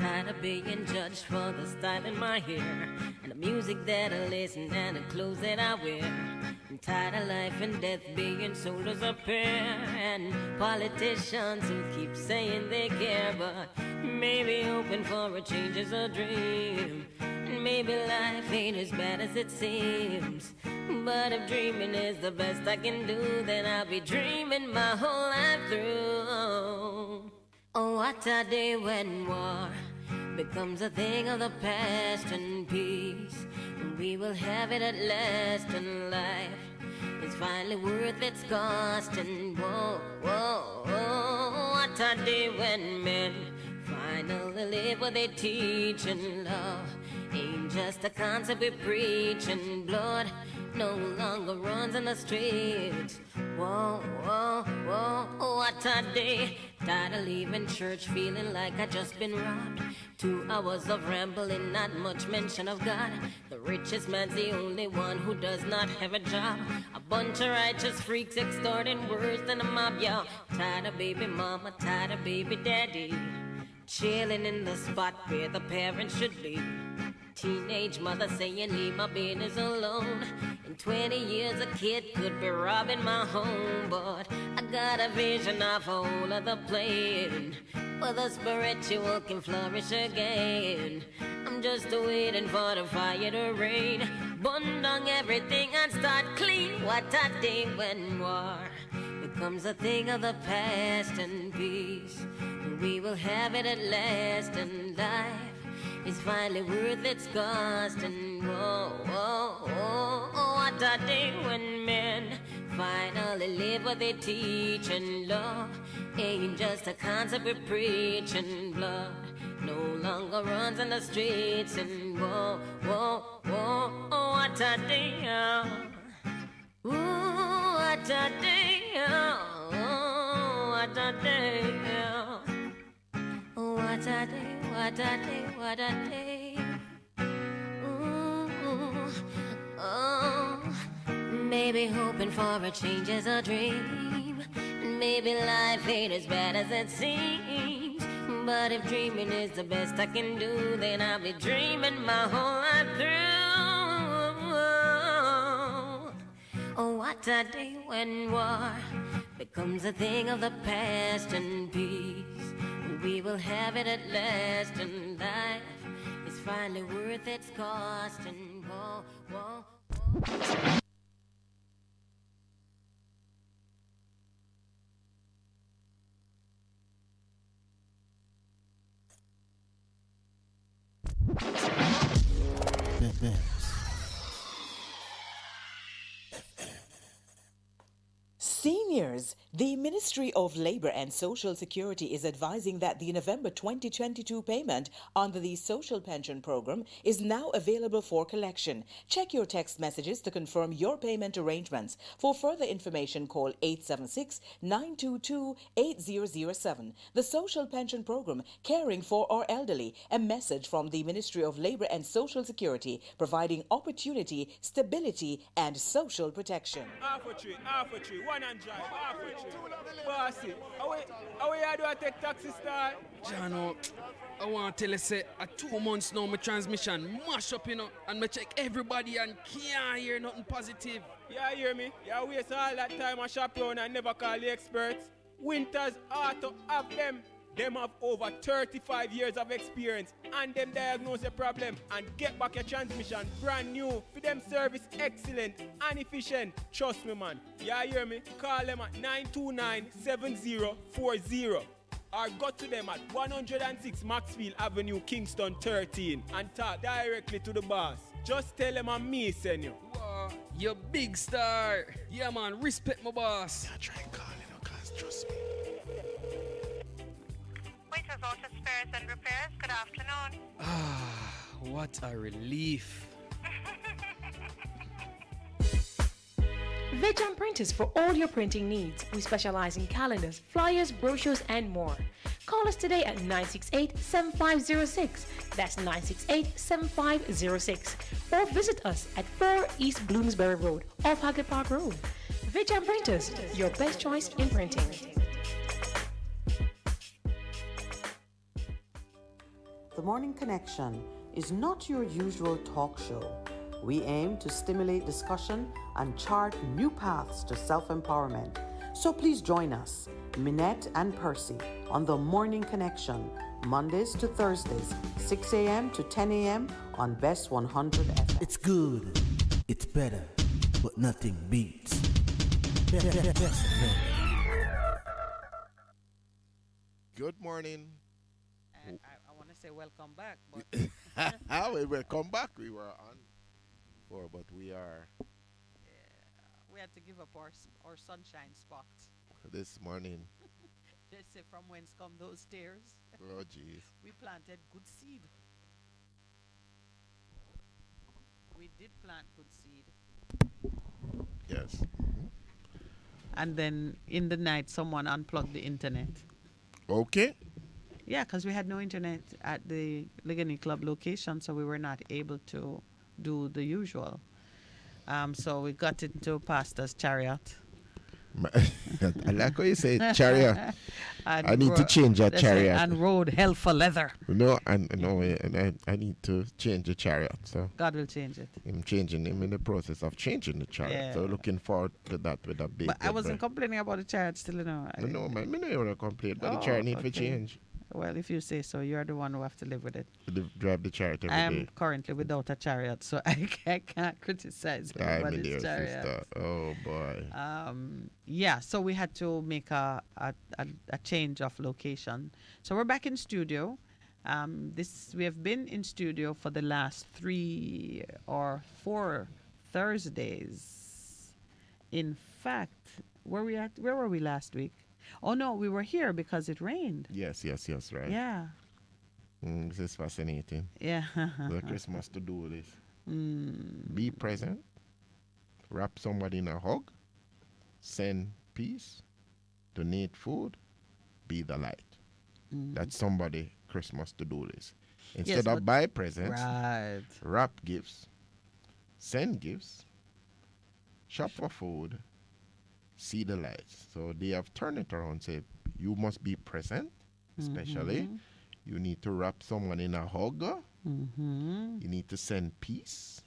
Tired of being judged for the style in my hair, and the music that I listen and the clothes that I wear. I'm tired of life and death being sold as a pair, and politicians who keep saying they care, but maybe hoping for a change is a dream. And maybe life ain't as bad as it seems. But if dreaming is the best I can do, then I'll be dreaming my whole life through. Oh, what a day when war becomes a thing of the past, and peace we will have it at last, and life is finally worth its cost. And whoa, whoa, whoa, what a day when men finally live what they teach, and love ain't just a concept we preach, and blood no longer runs in the streets. Whoa, whoa, whoa, what a day. Tired of leaving church feeling like I just been robbed. 2 hours of rambling, not much mention of God. The richest man's the only one who does not have a job. A bunch of righteous freaks extorting worse than a mob, y'all. Tired of baby mama, tired of baby daddy, chilling in the spot where the parents should be. Teenage mother saying leave my business alone. In 20 years a kid could be robbing my home, but I got a vision of a whole other plane where the spiritual can flourish again. I'm just waiting for the fire to rain, burn down everything and start clean. What a day when war becomes a thing of the past, and peace we will have it at last, and life is finally worth its cost. And whoa, whoa, whoa, oh, what a day when men finally live what they teach, and love ain't just a concept we preach, and blood no longer runs in the streets. And whoa, whoa, whoa, oh, what a day, oh. Ooh, what a day, oh, what a day, oh. Oh, what a day, what a day, what a day. Ooh, oh, maybe hoping for a change is a dream. Maybe life ain't as bad as it seems. But if dreaming is the best I can do, then I'll be dreaming my whole life through. Oh, what a day when war becomes a thing of the past, and peace we will have it at last, and life is finally worth its cost. And whoa, whoa, whoa. Seniors, the Ministry of Labor and Social Security is advising that the November 2022 payment under the Social Pension Program is now available for collection. Check your text messages to confirm your payment arrangements. For further information, call 876-922-8007. The Social Pension Program, caring for our elderly. A message from the Ministry of Labor and Social Security, providing opportunity, stability, and social protection. Half a tree, one and drive, half a tree. Bossy, how you do I take taxi star? Jano, I want to tell you, say, 2 months now, my transmission mash up, and I check everybody and can't hear nothing positive. Yeah, hear me? You waste all that time I shop around and never call the experts. Winters Auto have them. Them have over 35 years of experience, and them diagnose the problem and get back your transmission brand new. For them service excellent and efficient. Trust me, man. Yeah, hear me? Call them at 929-7040 or go to them at 106 Maxfield Avenue, Kingston 13 and talk directly to the boss. Just tell them I'm me, send you. Wow, you big star. Yeah, man, respect my boss. Yeah, try calling her, cause trust me. Waiters Auto Spares and Repairs, good afternoon. Ah, what a relief. Veg Printers for all your printing needs. We specialize in calendars, flyers, brochures, and more. Call us today at 968-7506. That's 968-7506. Or visit us at 4 East Bloomsbury Road, off Hagley Park Road. Veg Printers, your best choice in printing. The Morning Connection is not your usual talk show. We aim to stimulate discussion and chart new paths to self-empowerment. So please join us, Minett and Percy, on The Morning Connection, Mondays to Thursdays, 6 a.m. to 10 a.m. on Bess100 FM. It's good, it's better, but nothing beats. Best Good morning. And I want to say welcome back, but Welcome back. We were on before, but we are we had to give up our sunshine spot. this morning. They say from whence come those tears. Oh, jeez. We planted good seed. We did plant good seed. Yes. And then in the night, someone unplugged the internet. Okay. Yeah, because we had no internet at the Ligani Club location, so we were not able to do the usual. So we got into Pastor's chariot. I like how you say chariot. And I need to change that chariot. And rode hell for leather. No, and I need to change the chariot. So God will change it. I'm changing him in the process of changing the chariot. Yeah. So looking forward to that with a big. But I wasn't complaining about the chariot still, you know. No, man, I know you want to complain, but the chariot need to change. Well, if you say so, you're the one who have to live with it. Drive the chariot every I am day. currently without a chariot, so I can't criticize anybody's chariot. Sister. Oh boy. Yeah, so we had to make a change of location. So we're back in studio. We have been in studio for the last 3 or 4 Thursdays. In fact, where were we last week? Oh no, we were here because it rained. Yes, right. Yeah. This is fascinating. Yeah. The Christmas to do this. Be present. Wrap somebody in a hug. Send peace. Donate food. Be the light. That's somebody Christmas to do this. Instead of buy presents, right. Wrap gifts. Send gifts. Shop for food. See the lights. So they have turned it around. Say you must be present, especially. You need to wrap someone in a hug. You need to send peace.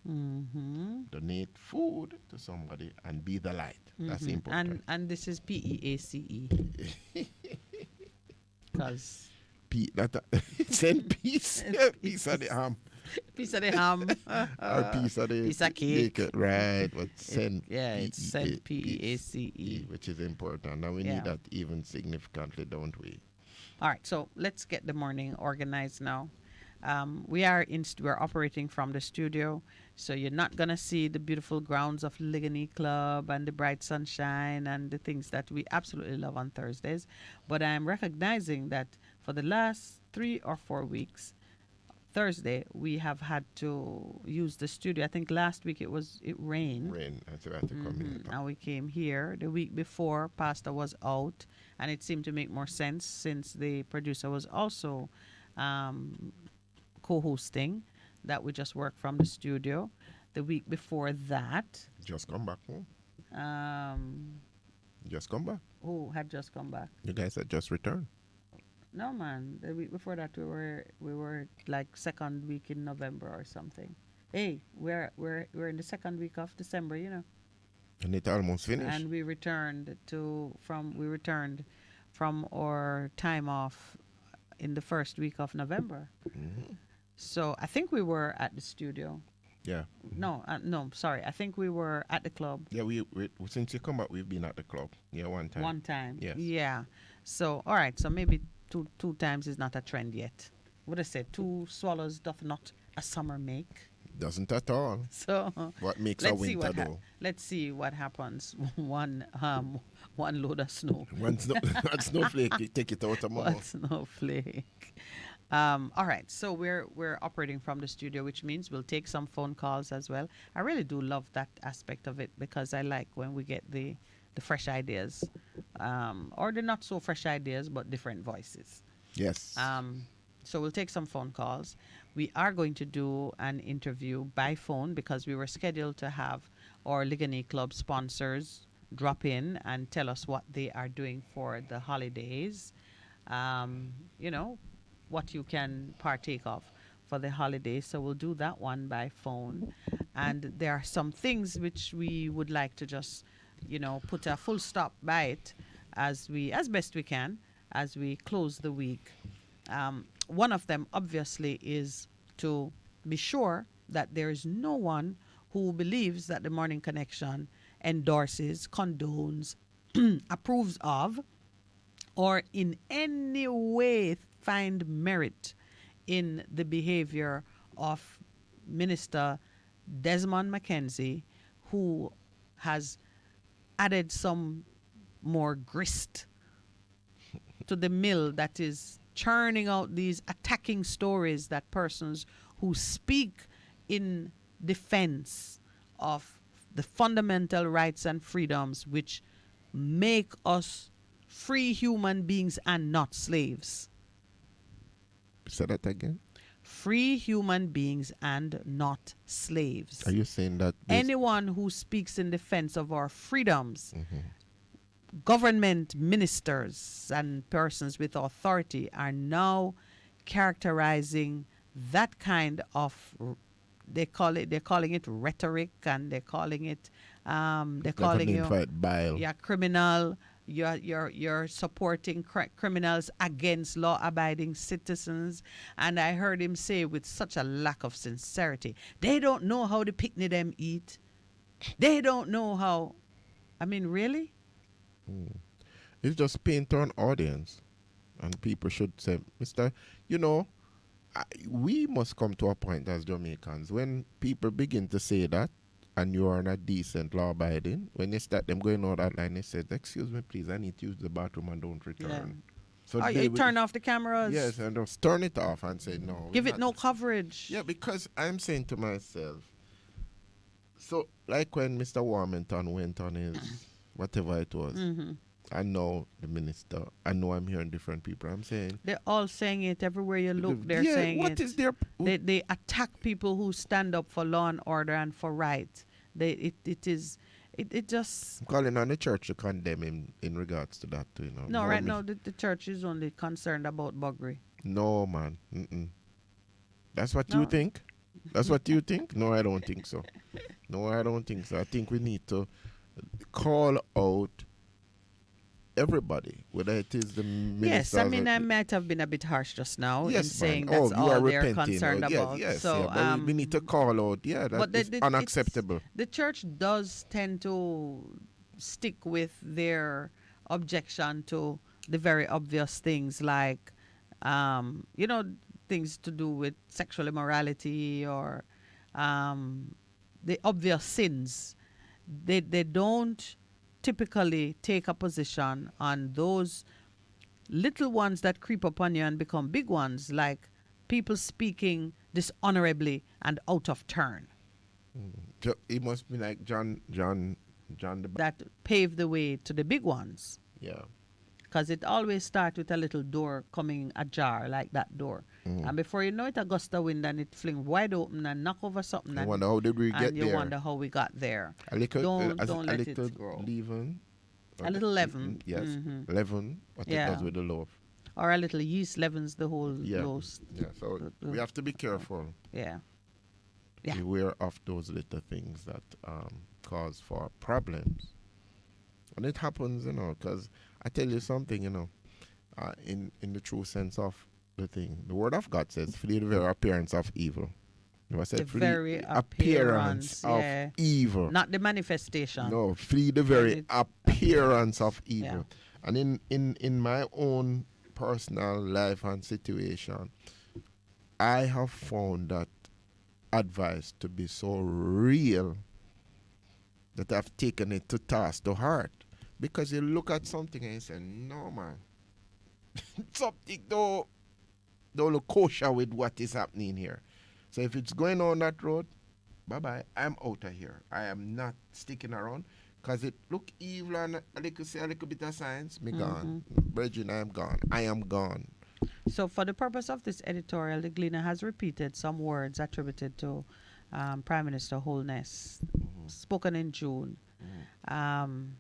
Donate food to somebody and be the light. That's important. And this is PEACE. Because send peace. Piece of the ham. Piece of the ham. Or piece of cake. Right. But send it's send PEACE. Which is important. Now we need that even significantly, don't we? All right. So let's get the morning organized now. We're operating from the studio, so you're not gonna see the beautiful grounds of Ligani Club and the bright sunshine and the things that we absolutely love on Thursdays. But I'm recognizing that for the last 3 or 4 weeks, Thursday we have had to use the studio. I think last week it rained. So I had to come in. And we came here. The week before, Pastor was out, and it seemed to make more sense since the producer was also co-hosting, that we just work from the studio. The week before that, just come back home. Just come back. Who had just come back? You guys had just returned. No, man. The week before that, we were like second week in November or something. Hey, we're in the second week of December, you know. And it almost finished. And we returned from our time off in the first week of November. So I think we were at the studio. Yeah. No, sorry. I think we were at the club. Yeah, we since you come back, we've been at the club. Yeah, one time. One time. Yes. Yeah. So all right. So maybe two times is not a trend yet. What I say? 2 swallows doth not a summer make. Doesn't at all. So what makes a winter though? Let's see what happens. One load of snow. One snowflake. You take it out of my mouth. Snowflake. All right, so we're operating from the studio, which means we'll take some phone calls as well. I really do love that aspect of it because I like when we get the fresh ideas, or the not so fresh ideas, but different voices. Yes. So we'll take some phone calls. We are going to do an interview by phone because we were scheduled to have our Ligani Club sponsors drop in and tell us what they are doing for the holidays. You know, what you can partake of for the holiday. So we'll do that one by phone. And there are some things which we would like to just, put a full stop by it as best we can, as we close the week. One of them, obviously, is to be sure that there is no one who believes that the Morning Connection endorses, condones, approves of, or in any way find merit in the behavior of Minister Desmond Mackenzie, who has added some more grist to the mill that is churning out these attacking stories that persons who speak in defense of the fundamental rights and freedoms which make us free human beings and not slaves. Say that again. Free human beings and not slaves. Are you saying that anyone who speaks in defense of our freedoms, government ministers and persons with authority are now characterizing that kind of they're calling it rhetoric, and they're calling it criminal. You're supporting criminals against law-abiding citizens. And I heard him say with such a lack of sincerity, they don't know how the picnic them eat. They don't know how. I mean, really? It's just paint on audience. And people should say, Mr., we must come to a point as Jamaicans when people begin to say that and you are not decent law-abiding, when they start them going out that line, they said, excuse me, please, I need to use the bathroom and don't return. Yeah. So you turn off the cameras? Yes, and just turn it off and say no. Give it no coverage. Yeah, because I'm saying to myself, so like when Mr. Warmington went on his whatever it was, I know the minister, I know I'm hearing different people. I'm saying they're all saying it everywhere you look. They're saying what it. Is their they attack people who stand up for law and order and for right. It just. I'm calling on the church to condemn him in regards to that too. No, right now the church is only concerned about buggery. No, man. That's what you think. That's what you think. No, I don't think so. No, I don't think so. I think we need to call out everybody, whether it is the minister. Yes, I mean, I might have been a bit harsh just now in saying that's all they're concerned about. Yes, so but we need to call out, that is unacceptable. The church does tend to stick with their objection to the very obvious things like, things to do with sexual immorality or the obvious sins. They don't typically take a position on those little ones that creep upon you and become big ones, like people speaking dishonorably and out of turn. It must be like John that paved the way to the big ones. Yeah. Because it always starts with a little door coming ajar, like that door. And before you know it, a gust of wind and it fling wide open and knock over something. You wonder how did we get there? You wonder how we got there. Don't let it grow. Leaven. A little leaven. Yes. Leaven, what it does with the loaf. Or a little yeast leavens the whole loaf. Yeah, so we have to be careful. Yeah. Beware of those little things that cause for problems. And it happens, because I tell you something, in the true sense of the thing. The word of God says, flee the very appearance of evil. I said, the very appearance of evil. Not the manifestation. No, flee the very appearance of evil. Yeah. And in my own personal life and situation, I have found that advice to be so real that I've taken it to task, to heart. Because you look at something and you say, no, man. Something don't look kosher with what is happening here. So if it's going on that road, bye-bye. I'm out of here. I am not sticking around. Because it look evil and a little bit of science, me gone. Brethren, I am gone. I am gone. So for the purpose of this editorial, the Gleaner has repeated some words attributed to Prime Minister Holness, spoken in June. And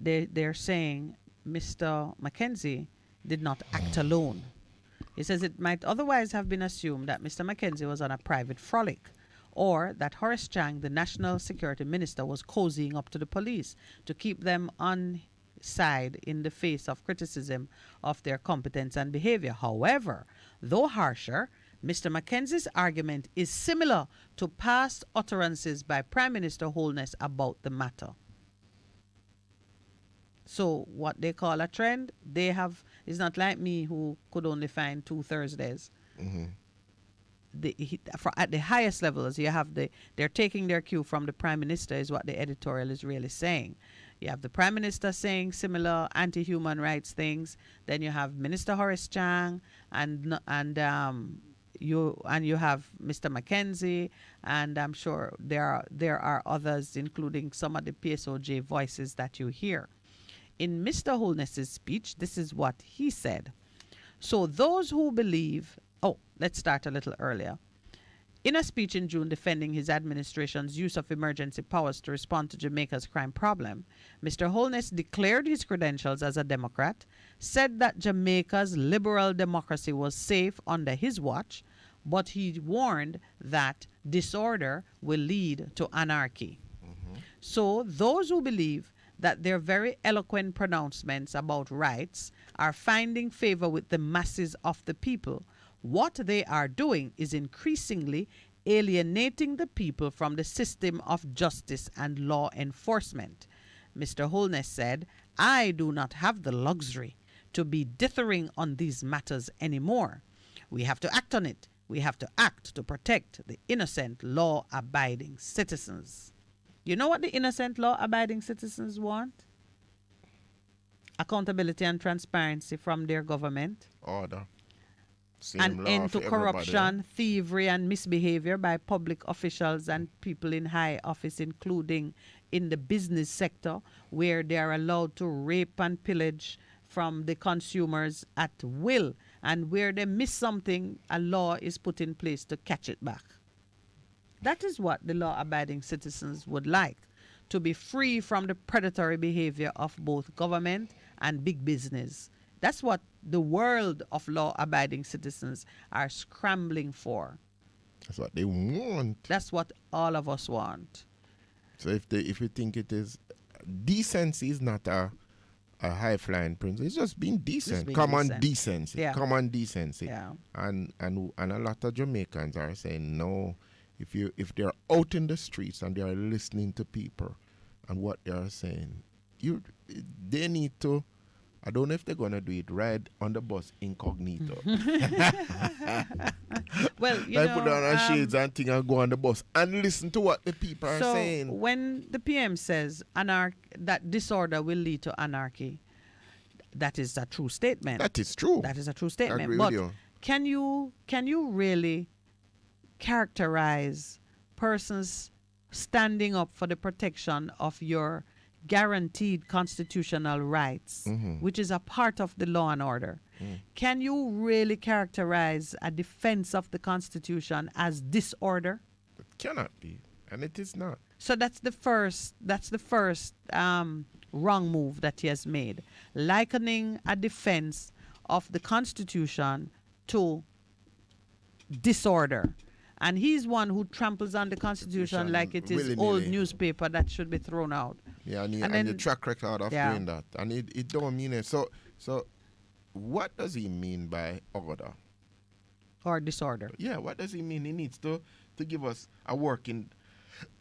they're saying, Mr. Mackenzie did not act alone. He says it might otherwise have been assumed that Mr. Mackenzie was on a private frolic, or that Horace Chang, the National Security Minister, was cozying up to the police to keep them on side in the face of criticism of their competence and behavior. However, though harsher, Mr. Mackenzie's argument is similar to past utterances by Prime Minister Holness about the matter. So what they call a trend, they have, it's not like me who could only find 2 Thursdays. At the highest levels, you have they're taking their cue from the Prime Minister is what the editorial is really saying. You have the Prime Minister saying similar anti-human rights things. Then you have Minister Horace Chang and you have Mr. Mackenzie, and I'm sure there are others, including some of the PSOJ voices that you hear. In Mr. Holness's speech, this is what he said. So those who believe, let's start a little earlier. In a speech in June defending his administration's use of emergency powers to respond to Jamaica's crime problem, Mr. Holness declared his credentials as a Democrat, said that Jamaica's liberal democracy was safe under his watch, but he warned that disorder will lead to anarchy. So those who believe that their very eloquent pronouncements about rights are finding favor with the masses of the people, what they are doing is increasingly alienating the people from the system of justice and law enforcement. Mr. Holness said, I do not have the luxury to be dithering on these matters anymore. We have to act on it. We have to act to protect the innocent, law-abiding citizens. You know what the innocent, law-abiding citizens want? Accountability and transparency from their government. Order. An end to corruption, thievery, and misbehavior by public officials and people in high office, including in the business sector, where they are allowed to rape and pillage from the consumers at will, and where they miss something, a law is put in place to catch it back. That is what the law-abiding citizens would like, to be free from the predatory behavior of both government and big business. That's what the world of law-abiding citizens are scrambling for. That's what they want. That's what all of us want. So if you think it is, decency is not a high-flying principle. It's just being decent. Common decency. Yeah. Common decency. Yeah. And a lot of Jamaicans are saying no. If they're out in the streets and they are listening to people and what they are saying, they need to. I don't know if they're gonna do it ride on the bus incognito. Well, put on our shades and thing and go on the bus and listen to what the people are saying. So when the PM says that disorder will lead to anarchy, that is a true statement. That is true. That is a true statement. I agree but with you. Can you really characterize persons standing up for the protection of your guaranteed constitutional rights, which is a part of the law and order? Can you really characterize a defense of the Constitution as disorder? It cannot be, and it is not. So that's the first wrong move that he has made, likening a defense of the Constitution to disorder. And he's one who tramples on the Constitution like it is old newspaper that should be thrown out. Yeah, and the track record of doing that. And it don't mean it. So what does he mean by order? Or disorder? Yeah, what does he mean? He needs to give us a working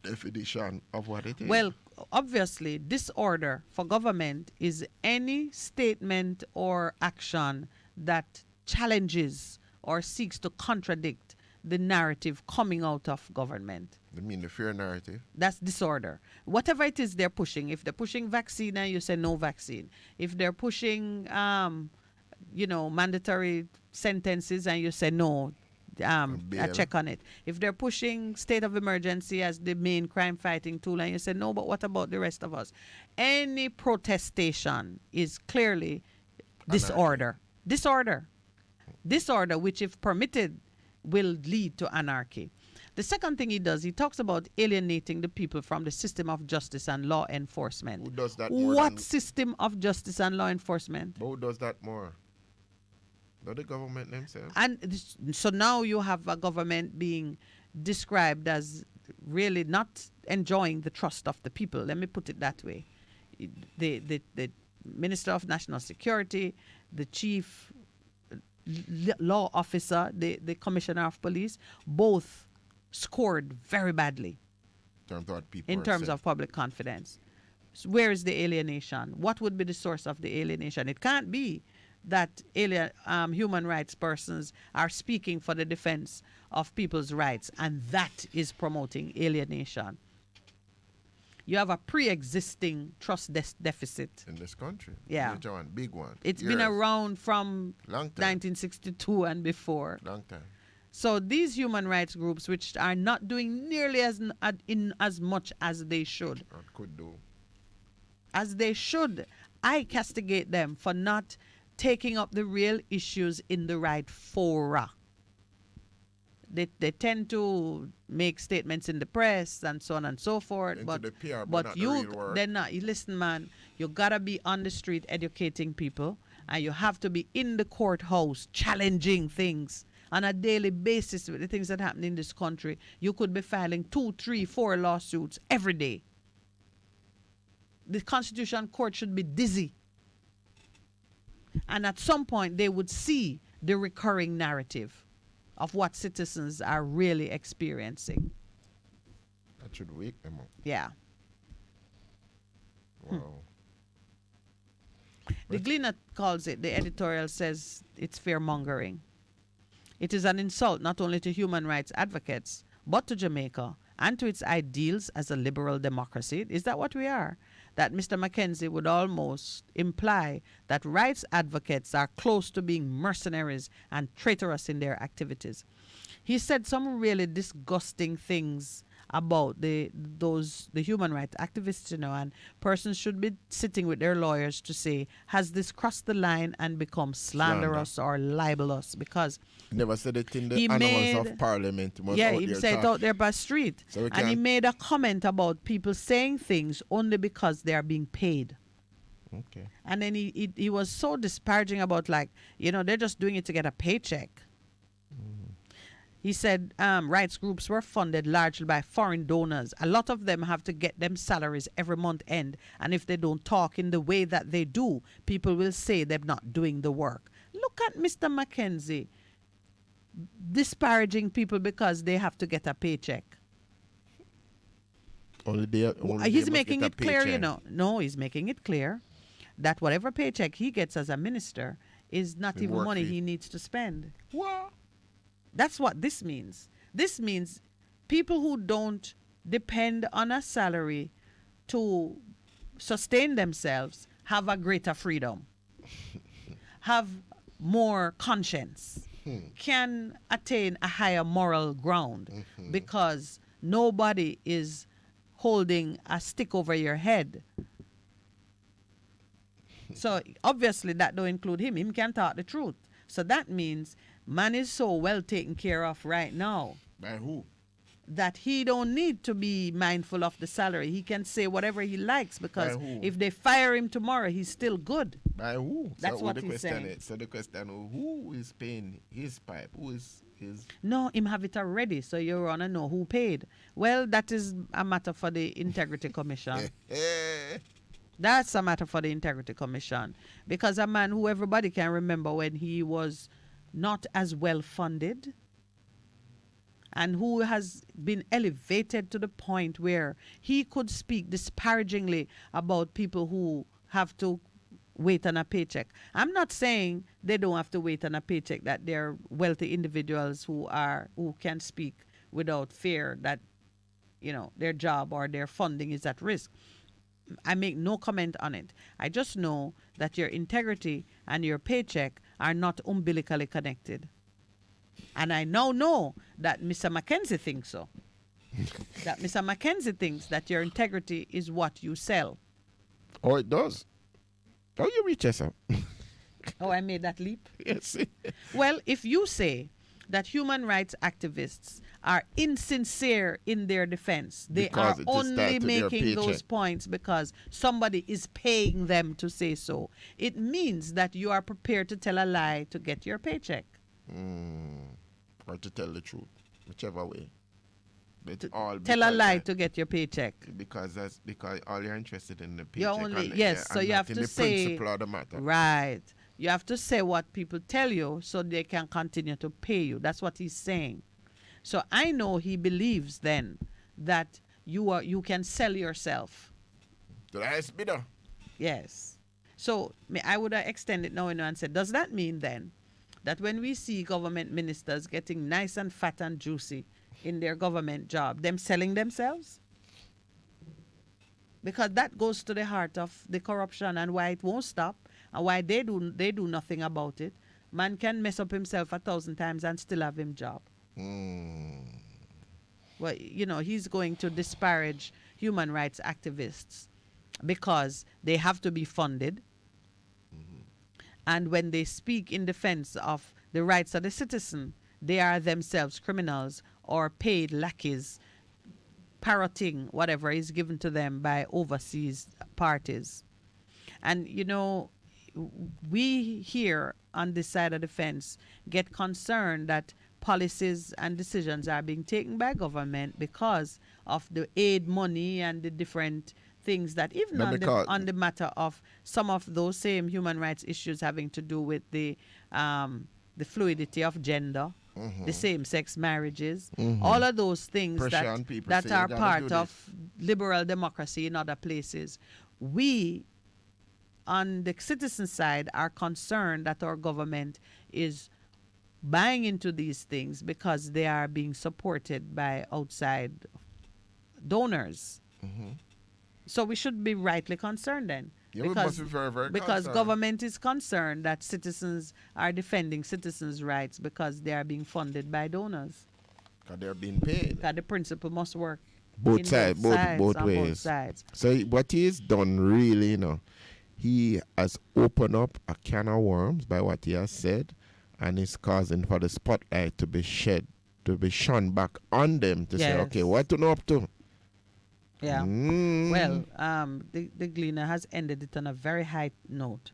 definition of what it is. Well, obviously, disorder for government is any statement or action that challenges or seeks to contradict the narrative coming out of government. You mean the fear narrative? That's disorder. Whatever it is they're pushing. If they're pushing vaccine and you say no vaccine. If they're pushing, mandatory sentences and you say no, a check on it. If they're pushing state of emergency as the main crime fighting tool and you say no, but what about the rest of us? Any protestation is clearly disorder. Disorder, which if permitted, will lead to anarchy. The second thing he does, he talks about alienating the people from the system of justice and law enforcement. Who does that more? What system of justice and law enforcement? But who does that more? Not the government themselves. And so now you have a government being described as really not enjoying the trust of the people. Let me put it that way. The Minister of National Security, the chief law officer, the commissioner of police, both scored very badly in terms of public confidence. So where is the alienation? What would be the source of the alienation? It can't be that human rights persons are speaking for the defense of people's rights, and that is promoting alienation. You have a pre-existing trust deficit in this country. Yeah, major one, big one. It's been around from 1962 and before. Long time. So these human rights groups, which are not doing nearly as much as they should, or could do, as they should, I castigate them for not taking up the real issues in the right fora. They tend to make statements in the press and so on and so forth. Into But the PR, but not you, the real world. they're not. You listen, man. You gotta be on the street educating people, and you have to be in the courthouse challenging things on a daily basis with the things that happen in this country. You could be filing 2, 3, 4 lawsuits every day. The Constitution Court should be dizzy. And at some point, they would see the recurring narrative of what citizens are really experiencing. That should wake them up. Yeah. Wow. The Gleaner calls it, the editorial says it's fear-mongering. It is an insult not only to human rights advocates, but to Jamaica and to its ideals as a liberal democracy. Is that what we are? That Mr. Mackenzie would almost imply that rights advocates are close to being mercenaries and traitorous in their activities. He said some really disgusting things about the human rights activists, and persons should be sitting with their lawyers to say, has this crossed the line and become slanderous or libelous? Because never said it in the annals of Parliament. He said it out there by street. So and he made a comment about people saying things only because they are being paid. Okay. And then he was so disparaging about, they're just doing it to get a paycheck. He said rights groups were funded largely by foreign donors. A lot of them have to get them salaries every month end. And if they don't talk in the way that they do, people will say they're not doing the work. Look at Mr. Mackenzie disparaging people because they have to get a paycheck. He's making it clear, No, he's making it clear that whatever paycheck he gets as a minister is not even money he needs to spend. What? That's what this means. This means people who don't depend on a salary to sustain themselves have a greater freedom, have more conscience, can attain a higher moral ground because nobody is holding a stick over your head. So obviously that don't include him. Him can talk the truth. So that means man is so well taken care of right now. By who? That he don't need to be mindful of the salary. He can say whatever he likes because if they fire him tomorrow, he's still good. By who? That's what he's saying. So the question, who is paying his pipe? Who is his... No, him have it already, so you want to know who paid. Well, that is a matter for the Integrity Commission. That's a matter for the Integrity Commission. Because a man who everybody can remember when he was not as well funded and who has been elevated to the point where he could speak disparagingly about people who have to wait on a paycheck. I'm not saying they don't have to wait on a paycheck, that they're wealthy individuals who can speak without fear that their job or their funding is at risk. I make no comment on it. I just know that your integrity and your paycheck are not umbilically connected. And I now know that Mr. Mackenzie thinks so. That Mr. Mackenzie thinks that your integrity is what you sell. Oh, it does. Oh, you reach yourself. Oh, I made that leap? Yes. Well, if you say that human rights activists are insincere in their defense. They Because are it is only tied to their making those paycheck. points because somebody is paying them to say so. It means that you are prepared to tell a lie to get your paycheck. Or to tell the truth, whichever way. But all Tell a because lie that- to get your paycheck. Because that's because all you're interested in the paycheck. You're only, and, yes, so and you not have in to the say, principle of the matter. right. You have to say what people tell you so they can continue to pay you. That's what he's saying. So I know he believes then that you can sell yourself. The highest bidder. Yes. So I would have extended now and said, does that mean then that when we see government ministers getting nice and fat and juicy in their government job, them selling themselves? Because that goes to the heart of the corruption and why it won't stop and why they do nothing about it. Man can mess up himself 1,000 times and still have him job. Well, you know, he's going to disparage human rights activists because they have to be funded. And when they speak in defense of the rights of the citizen, they are themselves criminals or paid lackeys parroting whatever is given to them by overseas parties. And, you know, we here on this side of the fence get concerned that policies and decisions are being taken by government because of the aid money and the different things that even on the matter of some of those same human rights issues having to do with the fluidity of gender, the same-sex marriages, all of those things that are part of liberal democracy in other places. We, on the citizen side, are concerned that our government is buying into these things because they are being supported by outside donors. So we should be rightly concerned then. Yeah, we must be very, very because concerned. government is concerned that citizens are defending citizens' rights because they are being funded by donors. Because they're being paid. Because the principle must work. Both in sides, both both on ways. both sides. So what he's done really, you know, he has opened up a can of worms by what he has said, and is causing for the spotlight to be shed, to be shone back on them to say, okay, what to know up to? Yeah. Well, the Gleaner has ended it on a very high note.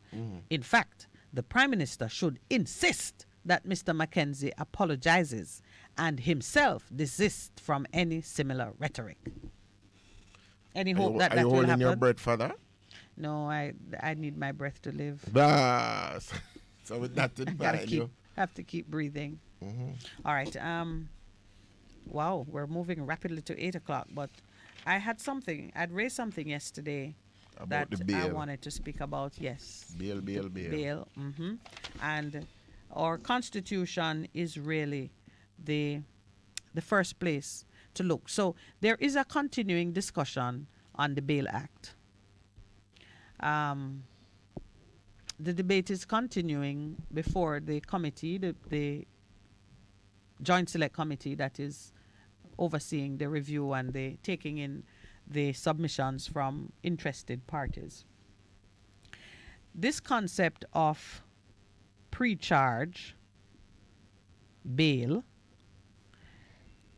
In fact, the Prime Minister should insist that Mr. Mackenzie apologizes and himself desist from any similar rhetoric. Any hope that Are that you will holding happen? your breath for that? No, I need my breath to live. Bess. So with that in mind, you have to keep breathing. All right. Wow, we're moving rapidly to 8 o'clock, but I'd raised something yesterday about that the I bail. wanted to speak about. Yes. Bail. Bail. And our Constitution is really the first place to look. So there is a continuing discussion on the Bail Act. The debate is continuing before the committee, the Joint Select Committee that is overseeing the review and the taking in the submissions from interested parties. This concept of pre-charge bail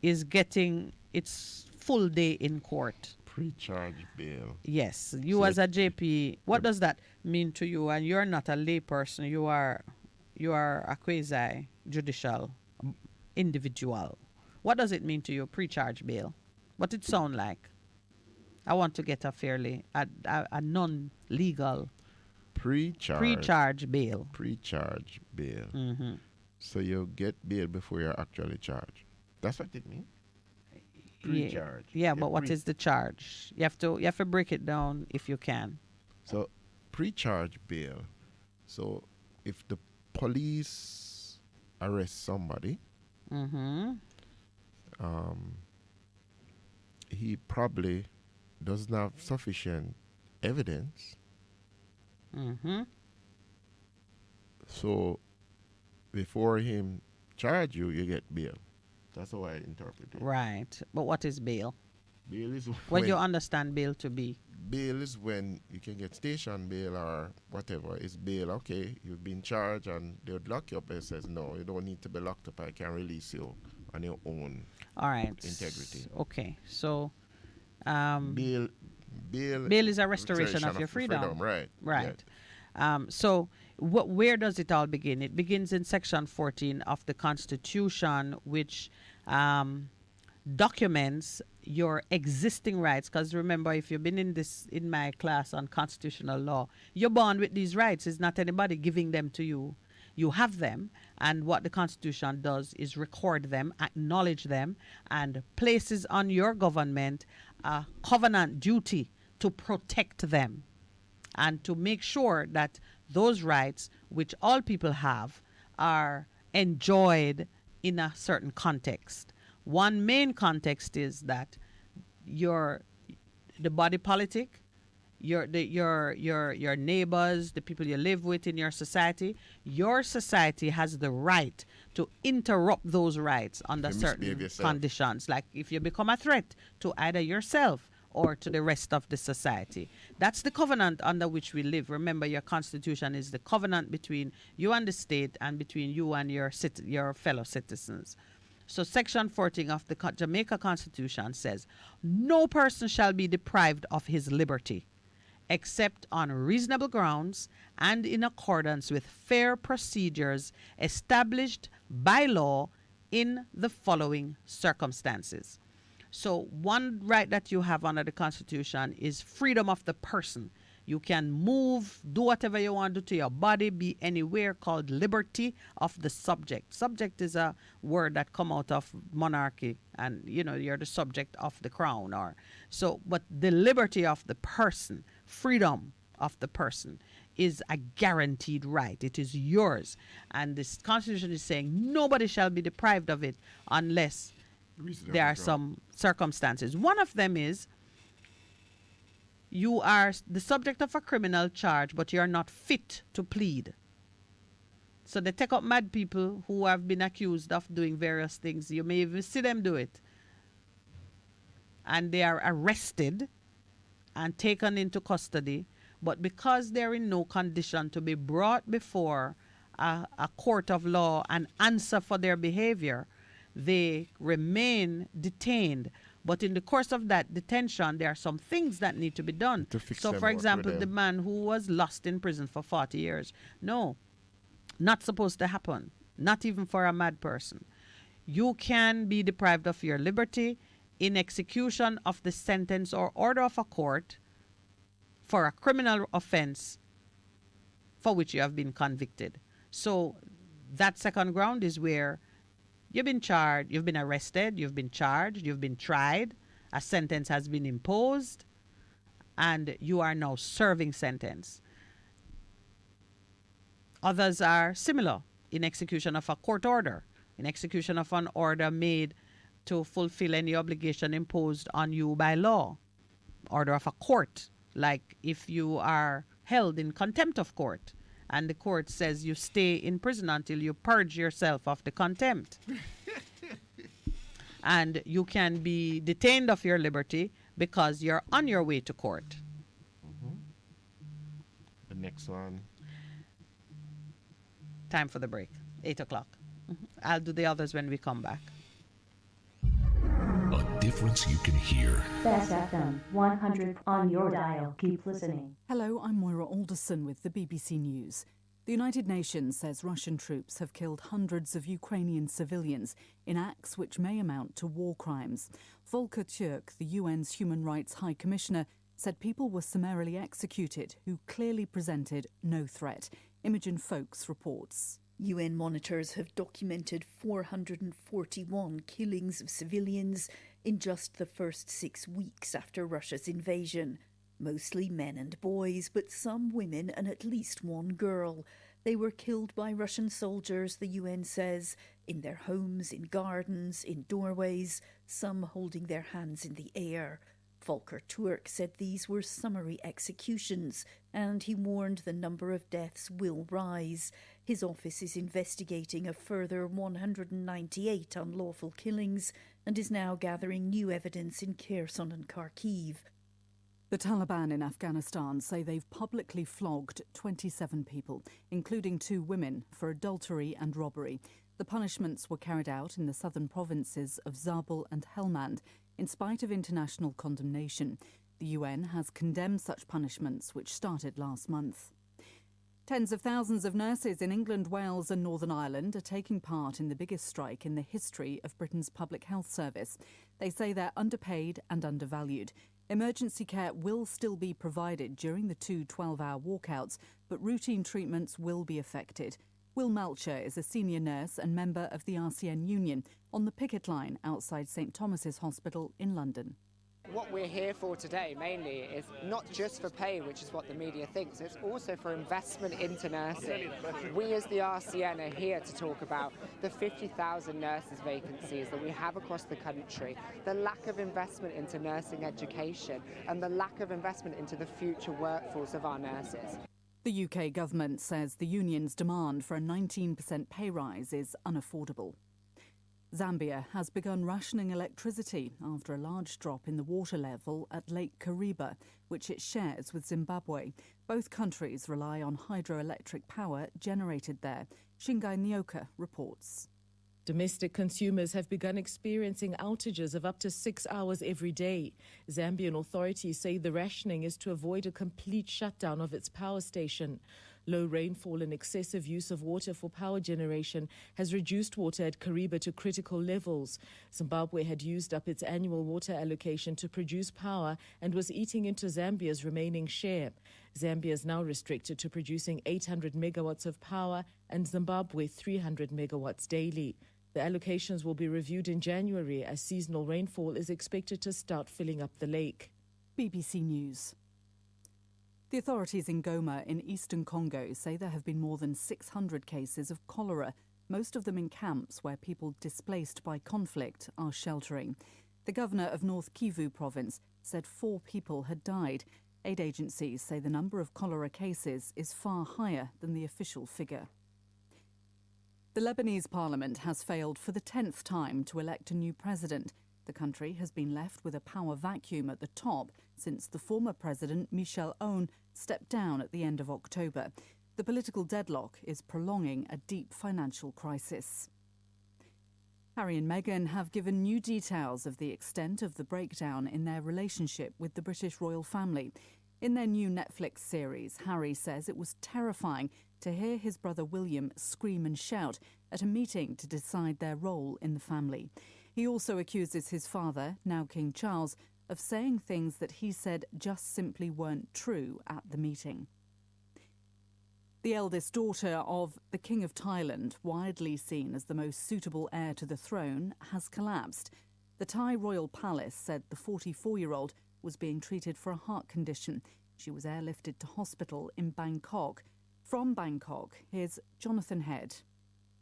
is getting its full day in court. Pre-charge bail. Yes. You So as a JP, what does that mean to you? And you're not a lay person. You are a quasi-judicial individual. What does it mean to you, pre-charge bail? What it sound like? I want to get a non-legal pre-charge bail. Pre-charge bail. So you get bail before you're actually charged. That's what it means. Pre-charge. Yeah, but what is the charge? You have to break it down if you can. So pre-charge bail. So if the police arrest somebody, he probably doesn't have sufficient evidence. So before him charge you, you get bail. That's how I interpret it. Right. But what is bail? Bail is What do you understand bail to be? Bail is when you can get station bail or whatever. It's bail, okay, you've been charged and they would lock you up and says, no, you don't need to be locked up. I can release you on your own All right. integrity. Okay. So Bail is a restoration of your freedom. Right. Right. So where does it all begin? It begins in Section 14 of the Constitution, which documents your existing rights. Because remember, if you've been in my class on constitutional law, you're born with these rights. It's not anybody giving them to you. You have them, and what the Constitution does is record them, acknowledge them, and places on your government a covenant duty to protect them and to make sure that those rights, which all people have, are enjoyed in a certain context. One main context is that the body politic, your neighbors, the people you live with in your society has the right to interrupt those rights under certain conditions. Like if you become a threat to either yourself or to the rest of the society. That's the covenant under which we live. Remember, your constitution is the covenant between you and the state and between you and your fellow citizens. So Section 14 of the Jamaica Constitution says, no person shall be deprived of his liberty except on reasonable grounds and in accordance with fair procedures established by law in the following circumstances. So one right that you have under the Constitution is freedom of the person. You can move, do whatever you want to do to your body, be anywhere, called liberty of the subject. Subject is a word that come out of monarchy, and you're the subject of the crown. But the liberty of the person, freedom of the person, is a guaranteed right. It is yours. And this Constitution is saying nobody shall be deprived of it unless there are some circumstances. One of them is you are the subject of a criminal charge, but you are not fit to plead. So they take up mad people who have been accused of doing various things. You may even see them do it. And they are arrested and taken into custody. But because they're in no condition to be brought before a court of law and answer for their behavior, they remain detained. But in the course of that detention, there are some things that need to be done. So, for example, the man who was lost in prison for 40 years. No, not supposed to happen. Not even for a mad person. You can be deprived of your liberty in execution of the sentence or order of a court for a criminal offense for which you have been convicted. So that second ground is where you've been charged, you've been arrested, you've been charged, you've been tried, a sentence has been imposed, and you are now serving sentence. Others are similar in execution of a court order, in execution of an order made to fulfill any obligation imposed on you by law, order of a court, like if you are held in contempt of court, and the court says you stay in prison until you purge yourself of the contempt. And you can be detained of your liberty because you're on your way to court. The next one. Time for the break. 8 o'clock. I'll do the others when we come back. A difference you can hear. Bess FM-100 on your dial. Keep listening. Hello, I'm Moira Alderson with the BBC News. The United Nations says Russian troops have killed hundreds of Ukrainian civilians in acts which may amount to war crimes. Volker Turk, the UN's Human Rights High Commissioner, said people were summarily executed who clearly presented no threat. Imogen Folks reports. UN monitors have documented 441 killings of civilians in just the first 6 weeks after Russia's invasion. Mostly men and boys, but some women and at least one girl. They were killed by Russian soldiers, the UN says, in their homes, in gardens, in doorways, some holding their hands in the air. Volker Turk said these were summary executions, and he warned the number of deaths will rise. His office is investigating a further 198 unlawful killings and is now gathering new evidence in Kherson and Kharkiv. The Taliban in Afghanistan say they've publicly flogged 27 people, including 2 women, for adultery and robbery. The punishments were carried out in the southern provinces of Zabul and Helmand, in spite of international condemnation. The UN has condemned such punishments, which started last month. Tens of thousands of nurses in England, Wales and Northern Ireland are taking part in the biggest strike in the history of Britain's public health service. They say they're underpaid and undervalued. Emergency care will still be provided during the 2 12-hour walkouts, but routine treatments will be affected. Will Melcher is a senior nurse and member of the RCN Union on the picket line outside St Thomas's Hospital in London. What we're here for today mainly is not just for pay, which is what the media thinks, it's also for investment into nursing. We as the RCN are here to talk about the 50,000 nurses vacancies that we have across the country, the lack of investment into nursing education and the lack of investment into the future workforce of our nurses. The UK government says the union's demand for a 19% pay rise is unaffordable. Zambia has begun rationing electricity after a large drop in the water level at Lake Kariba, which it shares with Zimbabwe. Both countries rely on hydroelectric power generated there. Shingai Nyoka reports. Domestic consumers have begun experiencing outages of up to 6 hours every day. Zambian authorities say the rationing is to avoid a complete shutdown of its power station. Low rainfall and excessive use of water for power generation has reduced water at Kariba to critical levels. Zimbabwe had used up its annual water allocation to produce power and was eating into Zambia's remaining share. Zambia is now restricted to producing 800 megawatts of power and Zimbabwe 300 megawatts daily. The allocations will be reviewed in January as seasonal rainfall is expected to start filling up the lake. BBC News. The authorities in Goma in eastern Congo say there have been more than 600 cases of cholera, most of them in camps where people displaced by conflict are sheltering. The governor of North Kivu province said 4 people had died. Aid agencies say the number of cholera cases is far higher than the official figure. The Lebanese parliament has failed for the 10th time to elect a new president. The country has been left with a power vacuum at the top since the former president, Michel Aoun, stepped down at the end of October. The political deadlock is prolonging a deep financial crisis. Harry and Meghan have given new details of the extent of the breakdown in their relationship with the British royal family. In their new Netflix series, Harry says it was terrifying to hear his brother William scream and shout at a meeting to decide their role in the family. He also accuses his father, now King Charles, of saying things that he said just simply weren't true at the meeting. The eldest daughter of the King of Thailand, widely seen as the most suitable heir to the throne, has collapsed. The Thai royal palace said the 44-year-old was being treated for a heart condition. She was airlifted to hospital in Bangkok. From Bangkok, here's Jonathan Head.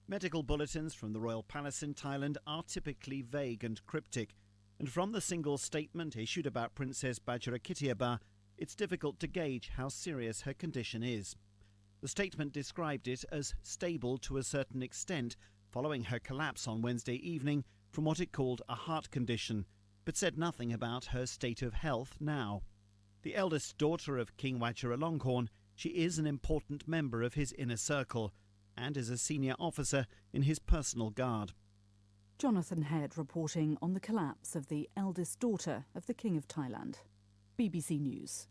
Medical bulletins from the Royal Palace in Thailand are typically vague and cryptic, and from the single statement issued about Princess Bajarakitiaba, it's difficult to gauge how serious her condition is. The statement described it as stable to a certain extent following her collapse on Wednesday evening from what it called a heart condition, but said nothing about her state of health now. The eldest daughter of King Vajiralongkorn, she is an important member of his inner circle and is a senior officer in his personal guard. Jonathan Head reporting on the collapse of the eldest daughter of the King of Thailand. BBC News.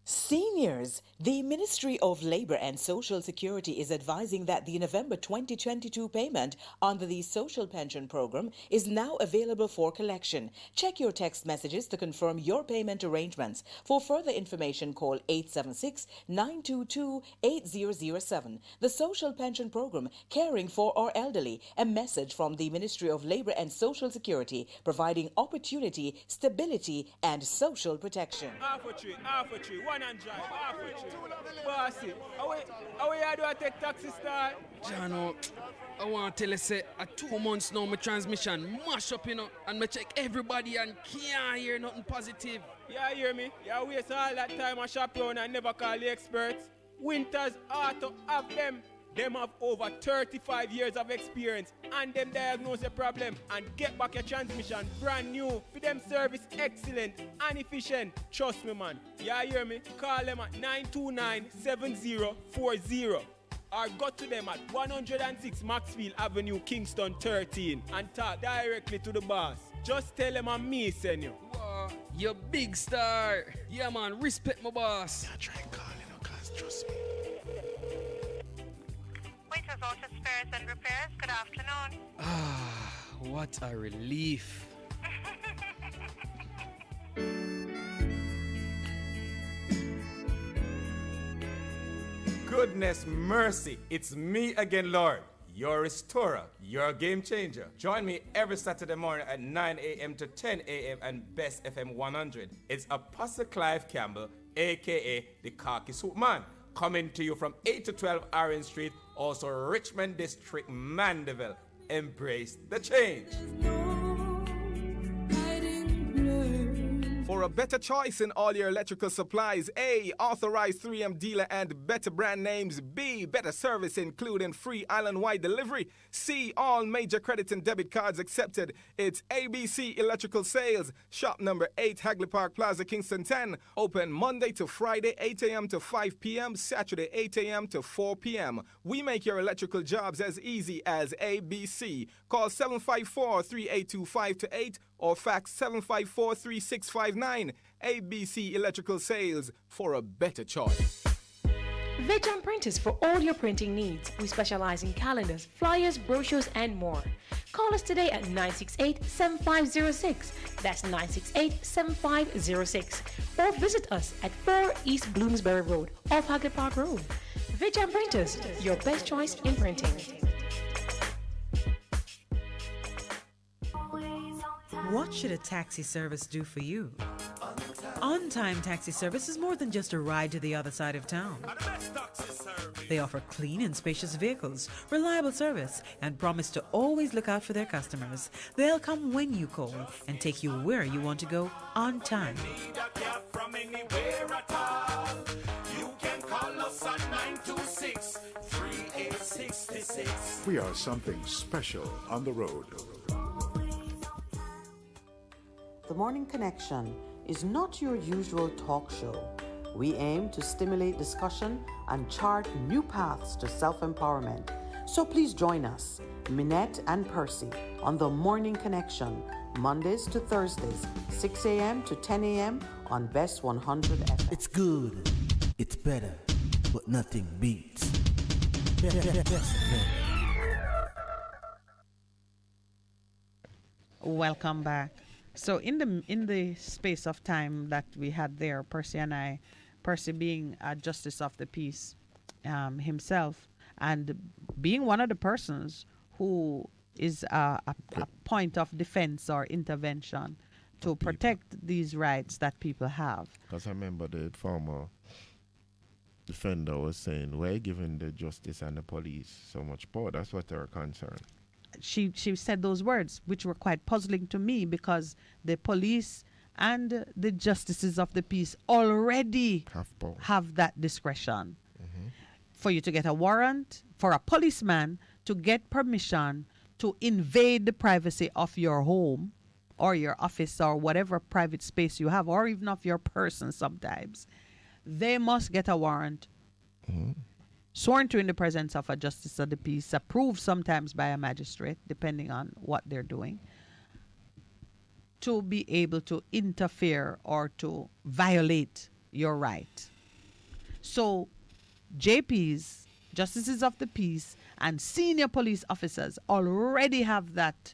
Seniors, the Ministry of Labour and Social Security is advising that the November 2022 payment under the Social Pension Programme is now available for collection. Check your text messages to confirm your payment arrangements. For further information, call 876-922-8007. The Social Pension Programme, caring for our elderly. A message from the Ministry of Labour and Social Security, providing opportunity, stability and social protection. Half a tree, 100. Bossy, how you do I take taxi star? Jano, I want to tell you, say, 2 months now, my transmission mash up, and me check everybody and can't hear nothing positive. Yeah, hear me? You waste all that time I shop around and never call the experts. Winters Auto have them. Them have over 35 years of experience and them diagnose the problem and get back your transmission brand new. For them service excellent and efficient. Trust me, man. Yeah, hear me? Call them at 929-7040 or go to them at 106 Maxfield Avenue, Kingston 13 and talk directly to the boss. Just tell them I'm me, send you. Wow, you big star. Yeah, man, respect my boss. Yeah, try calling, cause trust me. Waiters Auto Spares and Repairs, good afternoon. Ah, what a relief. Goodness mercy, it's me again, Lord. Your restorer, your game changer. Join me every Saturday morning at 9 a.m. to 10 a.m. and Bess FM-100. It's Apostle Clive Campbell, a.k.a. the Khaki Suit Man, coming to you from 8 to 12 Orange Street, also Richmond District, Mandeville. Embrace the change. For a better choice in all your electrical supplies, A, authorized 3M dealer and better brand names. B, better service including free island-wide delivery. C, all major credit and debit cards accepted. It's ABC Electrical Sales, shop number 8, Hagley Park Plaza, Kingston 10. Open Monday to Friday, 8 a.m. to 5 p.m., Saturday, 8 a.m. to 4 p.m. We make your electrical jobs as easy as ABC. Call 754-382-528 or fax 754-3659. ABC Electrical Sales, for a better choice. Vejan Printers for all your printing needs. We specialize in calendars, flyers, brochures, and more. Call us today at 968-7506. That's 968-7506. Or visit us at 4 East Bloomsbury Road, off Hagley Park Road. Vejan Printers, your best choice in printing. What should a taxi service do for you? On-Time Taxi Service is more than just a ride to the other side of town. They offer clean and spacious vehicles, reliable service, and promise to always look out for their customers. They'll come when you call and take you where you want to go on time. We are something special on the road. The Morning Connection is not your usual talk show. We aim to stimulate discussion and chart new paths to self-empowerment. So please join us, Minett and Percy, on The Morning Connection, Mondays to Thursdays, 6 a.m. to 10 a.m. on Bess100 FM. It's good, it's better, but nothing beats. Welcome back. So in the space of time that we had there, Percy and I, Percy being a justice of the peace himself, and being one of the persons who is a point of defense or intervention to protect these rights that people have. Because I remember the former defender was saying, why giving the justice and the police so much power? That's what they're concerned. She said those words, which were quite puzzling to me, because the police and the justices of the peace already have that discretion. Mm-hmm. For you to get a warrant, for a policeman to get permission to invade the privacy of your home or your office or whatever private space you have, or even of your person sometimes, they must get a warrant. Mm-hmm. Sworn to in the presence of a justice of the peace, approved sometimes by a magistrate, depending on what they're doing, to be able to interfere or to violate your right. So JPs, justices of the peace, and senior police officers already have that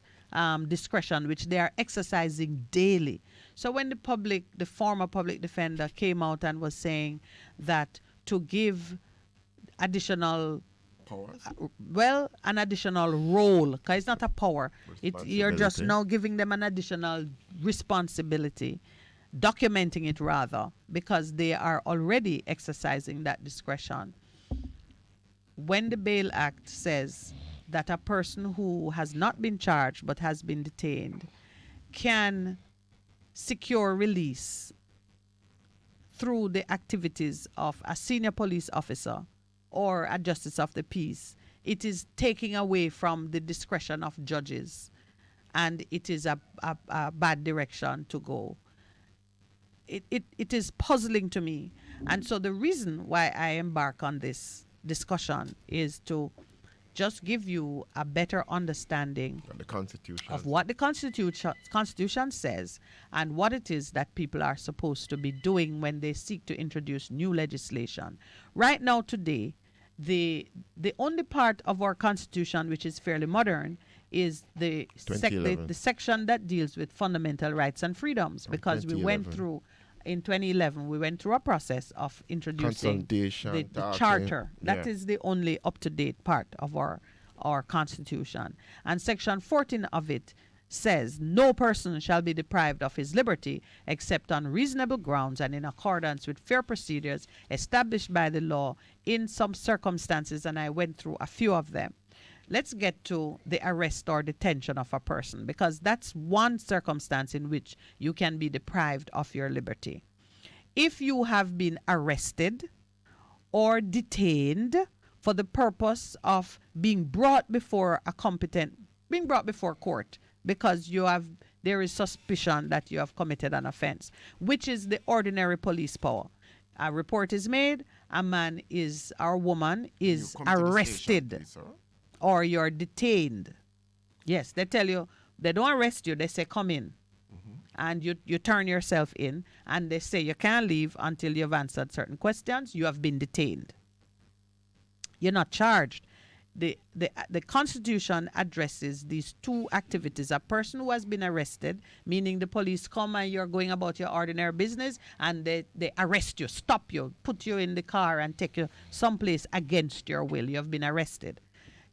discretion, which they are exercising daily. So when the former public defender came out and was saying that to give additional powers, an additional role, because it's not a power, you're just now giving them an additional responsibility, documenting it rather, because they are already exercising that discretion. When the Bail Act says that a person who has not been charged but has been detained can secure release through the activities of a senior police officer or a justice of the peace, it is taking away from the discretion of judges, and it is a bad direction to go. It is puzzling to me. And so the reason why I embark on this discussion is to just give you a better understanding of what the Constitution says and what it is that people are supposed to be doing when they seek to introduce new legislation. Right now, today, the only part of our Constitution which is fairly modern is the section that deals with fundamental rights and freedoms, because we went through, in 2011, we went through a process of introducing the charter. That is the only up-to-date part of our Constitution. And Section 14 of it says, no person shall be deprived of his liberty except on reasonable grounds and in accordance with fair procedures established by the law in some circumstances, and I went through a few of them. Let's get to the arrest or detention of a person, because that's one circumstance in which you can be deprived of your liberty. If you have been arrested or detained for the purpose of being brought before court because there is suspicion that you have committed an offense, which is the ordinary police power. A report is made, a man or woman is arrested, or you're detained. Yes, they tell you, they don't arrest you, they say come in. And you turn yourself in, and they say you can't leave until you've answered certain questions. You have been detained. You're not charged. The Constitution addresses these two activities. A person who has been arrested, meaning the police come and you're going about your ordinary business, and they arrest you, stop you, put you in the car and take you someplace against your will. You have been arrested.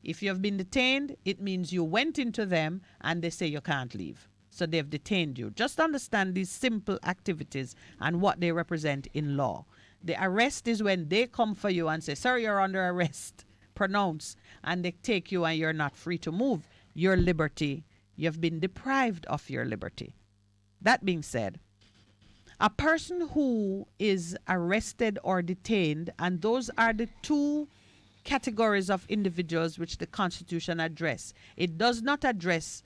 If you have been detained, it means you went into them and they say you can't leave. So they've detained you. Just understand these simple activities and what they represent in law. The arrest is when they come for you and say, sir, you're under arrest, pronounce, and they take you and you're not free to move. Your liberty, you've been deprived of your liberty. That being said, a person who is arrested or detained, and those are the two categories of individuals which the Constitution address. It does not address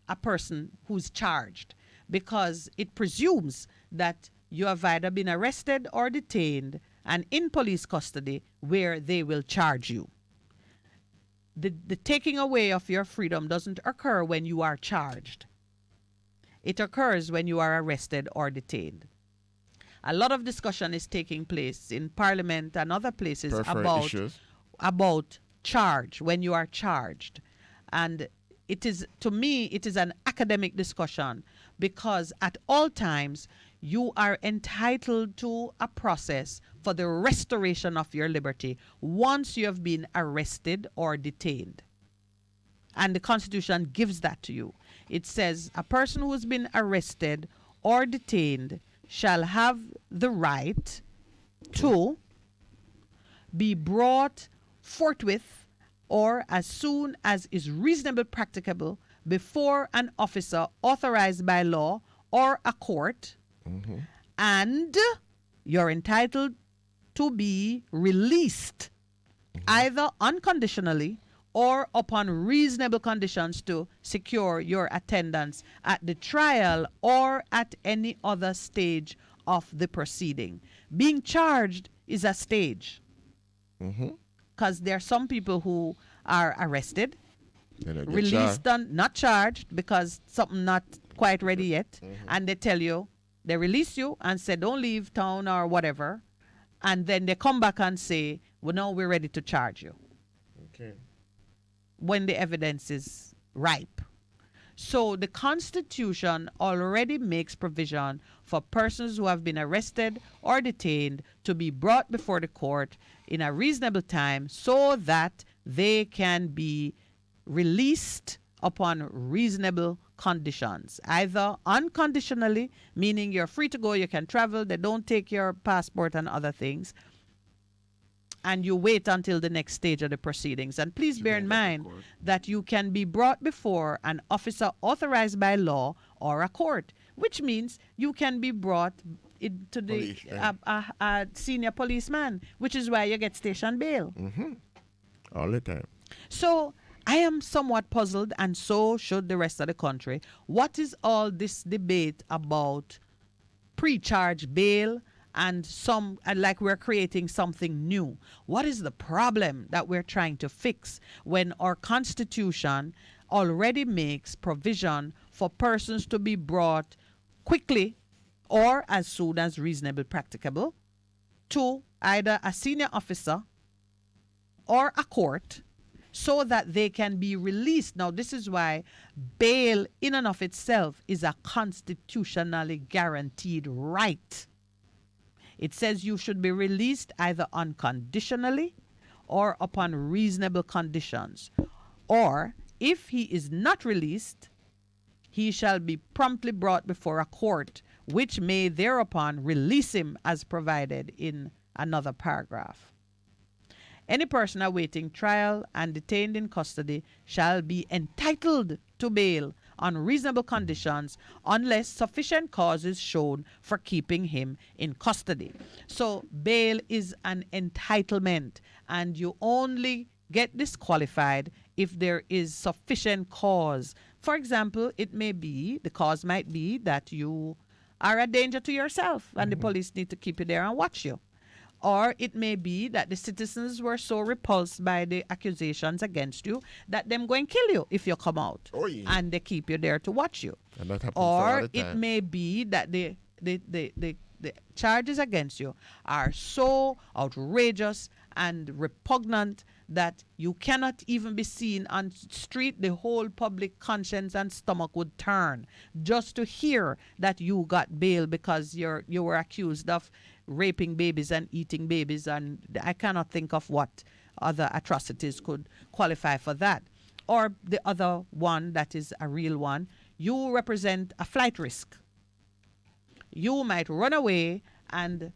a person who's charged, because it presumes that you have either been arrested or detained and in police custody where they will charge you. The taking away of your freedom doesn't occur when you are charged. It occurs when you are arrested or detained. A lot of discussion is taking place in Parliament and other places about charge, when you are charged. And it is, to me, it is an academic discussion, because at all times you are entitled to a process for the restoration of your liberty once you have been arrested or detained. And the Constitution gives that to you. It says a person who has been arrested or detained shall have the right to be brought forthwith or as soon as is reasonably practicable before an officer authorized by law or a court, and you're entitled to be released either unconditionally or upon reasonable conditions to secure your attendance at the trial or at any other stage of the proceeding. Being charged is a stage. Because there are some people who are arrested, released, not charged because something not quite ready yet, and they tell you, they release you and say, don't leave town or whatever, and then they come back and say, well, now we're ready to charge you. When the evidence is ripe. So the Constitution already makes provision for persons who have been arrested or detained to be brought before the court in a reasonable time so that they can be released upon reasonable conditions, either unconditionally, meaning you're free to go, you can travel, they don't take your passport and other things, and you wait until the next stage of the proceedings. And please bear in mind that you can be brought before an officer authorized by law or a court, which means you can be brought to the senior policeman, which is why you get station bail. All the time. So I am somewhat puzzled, and so should the rest of the country. What is all this debate about pre-charge bail and like we're creating something new? What is the problem that we're trying to fix when our Constitution already makes provision for persons to be brought quickly or as soon as reasonably practicable to either a senior officer or a court so that they can be released? Now, this is why bail in and of itself is a constitutionally guaranteed right. It says you should be released either unconditionally or upon reasonable conditions. Or, if he is not released, he shall be promptly brought before a court, which may thereupon release him as provided in another paragraph. Any person awaiting trial and detained in custody shall be entitled to bail on reasonable conditions unless sufficient cause is shown for keeping him in custody. So bail is an entitlement, and you only get disqualified if there is sufficient cause. For example, the cause might be that you are a danger to yourself and the police need to keep you there and watch you. Or it may be that the citizens were so repulsed by the accusations against you that them go and kill you if you come out. And they keep you there to watch you. And that happens or all the time. It may be that the charges against you are so outrageous and repugnant that you cannot even be seen on street. The whole public conscience and stomach would turn just to hear that you got bail because you were accused of raping babies and eating babies, and I cannot think of what other atrocities could qualify for that. Or the other one that is a real one, you represent a flight risk. You might run away and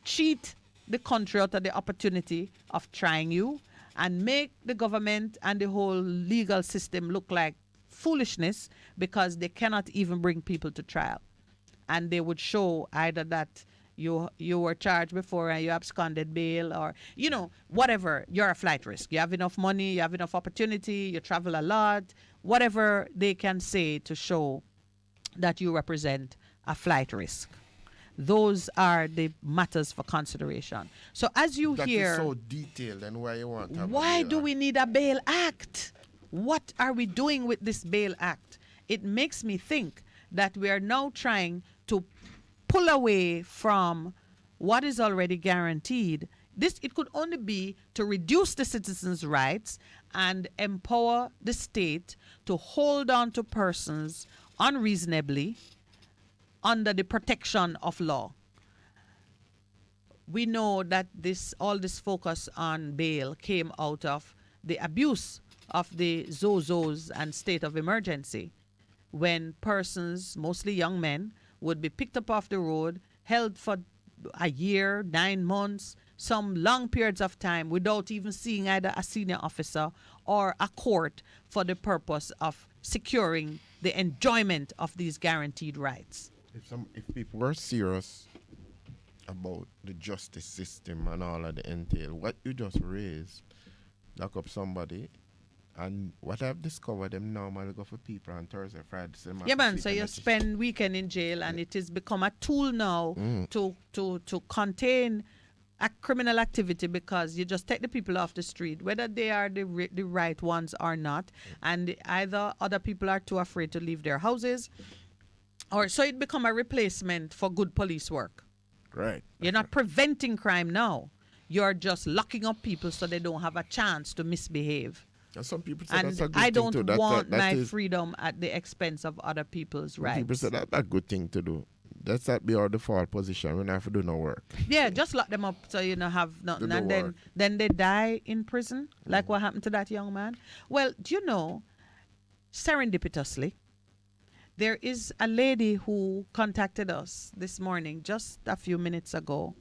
cheat the country out of the opportunity of trying you and make the government and the whole legal system look like foolishness because they cannot even bring people to trial. And they would show either that you were charged before and you absconded bail, or, whatever. You're a flight risk. You have enough money, you have enough opportunity, you travel a lot, whatever they can say to show that you represent a flight risk. Those are the matters for consideration. So as you hear... That is so detailed, and why you want to have why do we need a bail act? What are we doing with this bail act? It makes me think that we are now trying to pull away from what is already guaranteed. It could only be to reduce the citizens' rights and empower the state to hold on to persons unreasonably under the protection of law. We know that all this focus on bail came out of the abuse of the ZOZOs and state of emergency, when persons, mostly young men, would be picked up off the road, held for a year, 9 months, some long periods of time without even seeing either a senior officer or a court for the purpose of securing the enjoyment of these guaranteed rights. If people were serious about the justice system and all of the entail, what you just raised, lock up somebody, and what I've discovered, them normally go for people on Thursday, Friday. Yeah, man, so you spend weekend in jail, and it has become a tool now to contain a criminal activity, because you just take the people off the street, whether they are the right ones or not, and either other people are too afraid to leave their houses, or so it become a replacement for good police work. Right. You're not preventing crime now. You're just locking up people so they don't have a chance to misbehave. And some people say and that's a good I thing don't to want my freedom at the expense of other people's rights. People say that's a good thing to do. That's that be our default position. We don't have to do no work. Yeah, just lock them up so you don't have nothing. And then they die in prison, like what happened to that young man. Well, do you know, serendipitously, There is a lady who contacted us this morning, just a few minutes ago,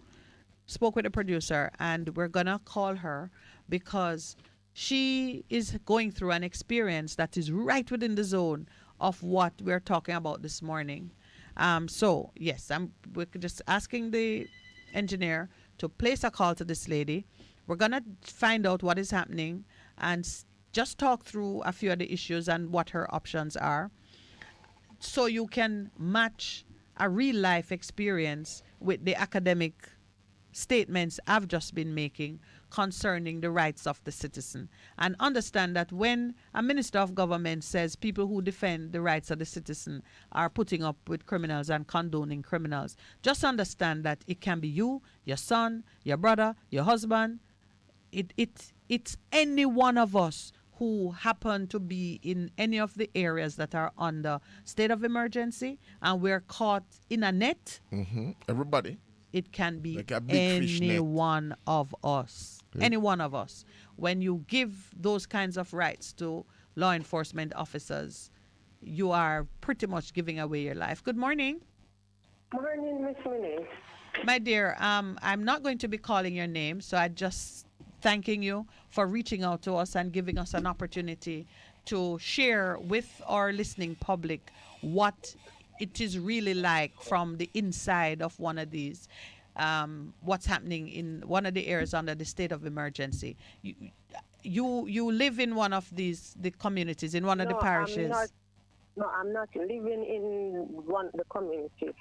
spoke with the producer, and we're going to call her because she is going through an experience that is right within the zone of what we're talking about this morning. So, yes, we're just asking the engineer to place a call to this lady. We're going to find out what is happening and just talk through a few of the issues and what her options are, so you can match a real life experience with the academic statements I've just been making concerning the rights of the citizen. And understand that when a minister of government says people who defend the rights of the citizen are putting up with criminals and condoning criminals, just understand that it can be you, your son, your brother, your husband. It's any one of us who happen to be in any of the areas that are under state of emergency and we're caught in a net. Everybody. It can be like a big fish any net. one of us. Any one of us. When you give those kinds of rights to law enforcement officers, you are pretty much giving away your life. Good morning. Morning, Miss Minett. My dear, I'm not going to be calling your name, so I just thanking you for reaching out to us and giving us an opportunity to share with our listening public what it is really like from the inside of one of these, what's happening in one of the areas under the state of emergency. You live in one of the communities, in one of the parishes. I'm not living in the community.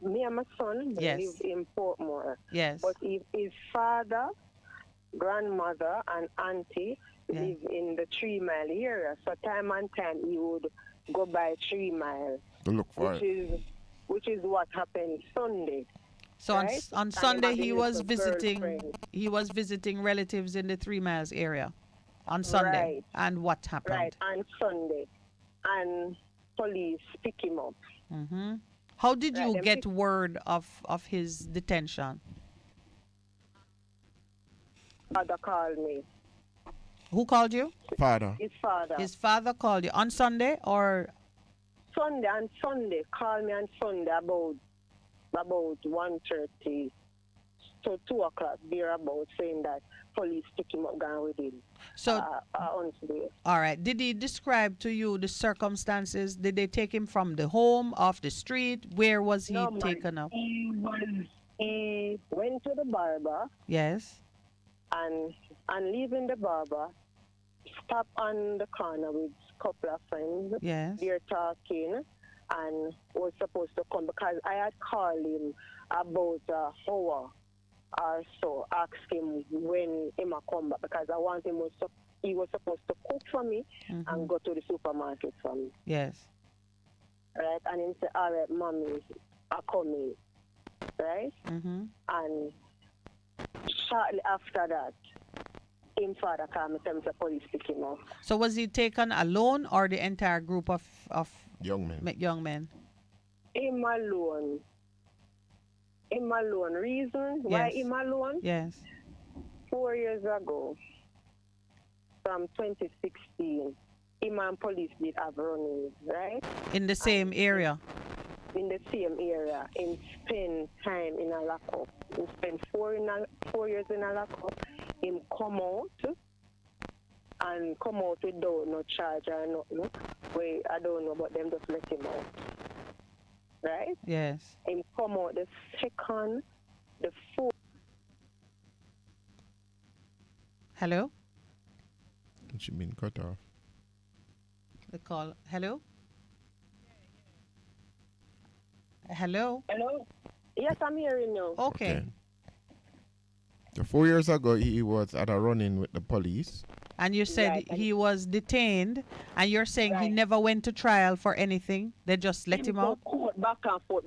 Me and my son live in Portmore. Yes. But his father, grandmother, and auntie live in the 3 Mile area. So time and time he would go by 3 Mile. To look for it. Which is what happened Sunday. So right? on Sunday he was visiting. visiting relatives in the 3 Miles area on Sunday. Right. And what happened? Right, on Sunday. And police pick him up. Mm-hmm. How did you get word of his detention? Father called me. Who called you? Father. His father. His father called you on Sunday or? Sunday. Called me on Sunday about 1:30 to 2 o'clock. They're about saying that police pick him up, gone with him. So, on Sunday. All right. Did he describe to you the circumstances? Did they take him from the home, off the street? Where was he taken up? He went to the barber. Yes. And leaving the barber, stop on the corner with a couple of friends. Yes. They're talking and was supposed to come because I had called him about an hour or so, asked him when he might come back because I want him he was supposed to cook for me and go to the supermarket for me. Yes. Right? And he said, all right, mommy, I'm coming. Right? Mm-hmm. And shortly after that, him father called me, tell me the police pick him up. So was he taken alone or the entire group of young men? Young men. Him alone. Reason why him alone? Yes. 4 years ago, from 2016, him and police did have run-ins, right? In the same area? In the same area. He spent time in a lockup. He spent 4 years in a lockup. Him come out without no charge or nothing. Where I don't know, but them just let him out. Right? Yes. Him come out the second, the fourth. Hello? She been cut off. The call. Hello? Hello? Hello? Yes, I'm hearing you. Okay. So 4 years ago, he was at a run-in with the police. And you said he was detained, and you're saying he never went to trial for anything. They just let him out? Court back and forth.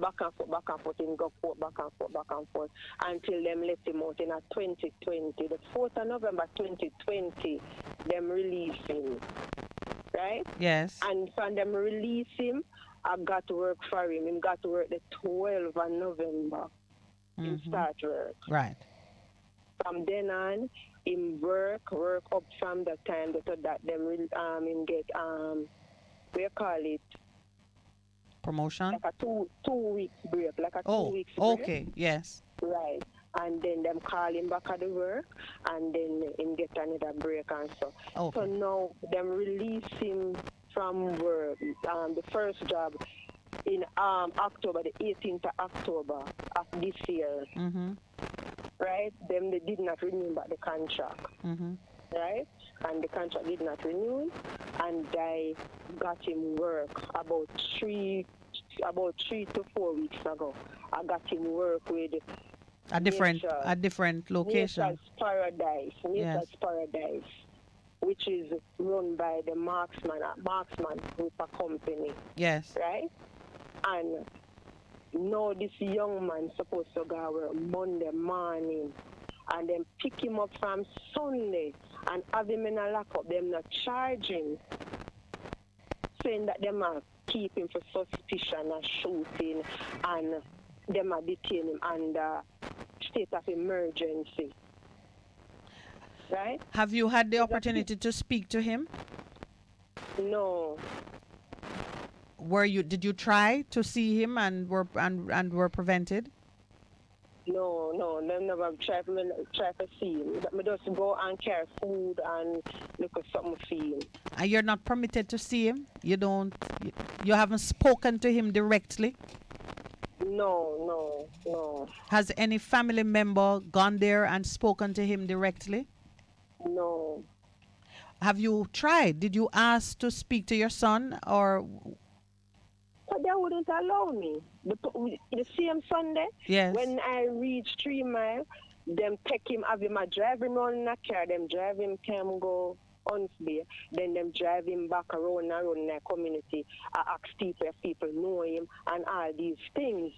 Him go court back and forth until them let him out in 2020. The 4th of November 2020, them release him. Right? Yes. And from them release him, I got to work for him. He got to work the 12th of November. He start work. Right. From then on, him work up from the time that them him get we call it promotion? Like a two weeks break, like a 2 Oh, weeks break. okay, yes. Right. And then them call him back at the work, and then him get another break and so. Okay. So now them release him from work. The first job in October, the 18th of October of this year. Mm-hmm. Right? Them they did not renew back the contract. Mm-hmm. Right? And the contract did not renew, and I got him work about three to 4 weeks ago. I got him work with A different location. Nature's Paradise, which is run by the Marksman Group of Company. Yes. Right? And now this young man supposed to go work Monday morning, and then pick him up from Sunday and have him in a lockup. Them not charging, saying that them are keep him for suspicion of shooting, and them are detain him under state of emergency. Right? Have you had the opportunity to speak to him? No. Did you try to see him and were prevented? No, them never try to see him. Me just go and carry food and look at something for him. And you're not permitted to see him? You haven't spoken to him directly? No. Has any family member gone there and spoken to him directly? No. Have you tried? Did you ask to speak to your son, or? But they wouldn't allow me. The same Sunday, yes. When I reached 3 Mile, them take him, have him drive him around in a car, them drive him, can go on Bay, then them drive him back around in their community. I ask people if people know him and all these things.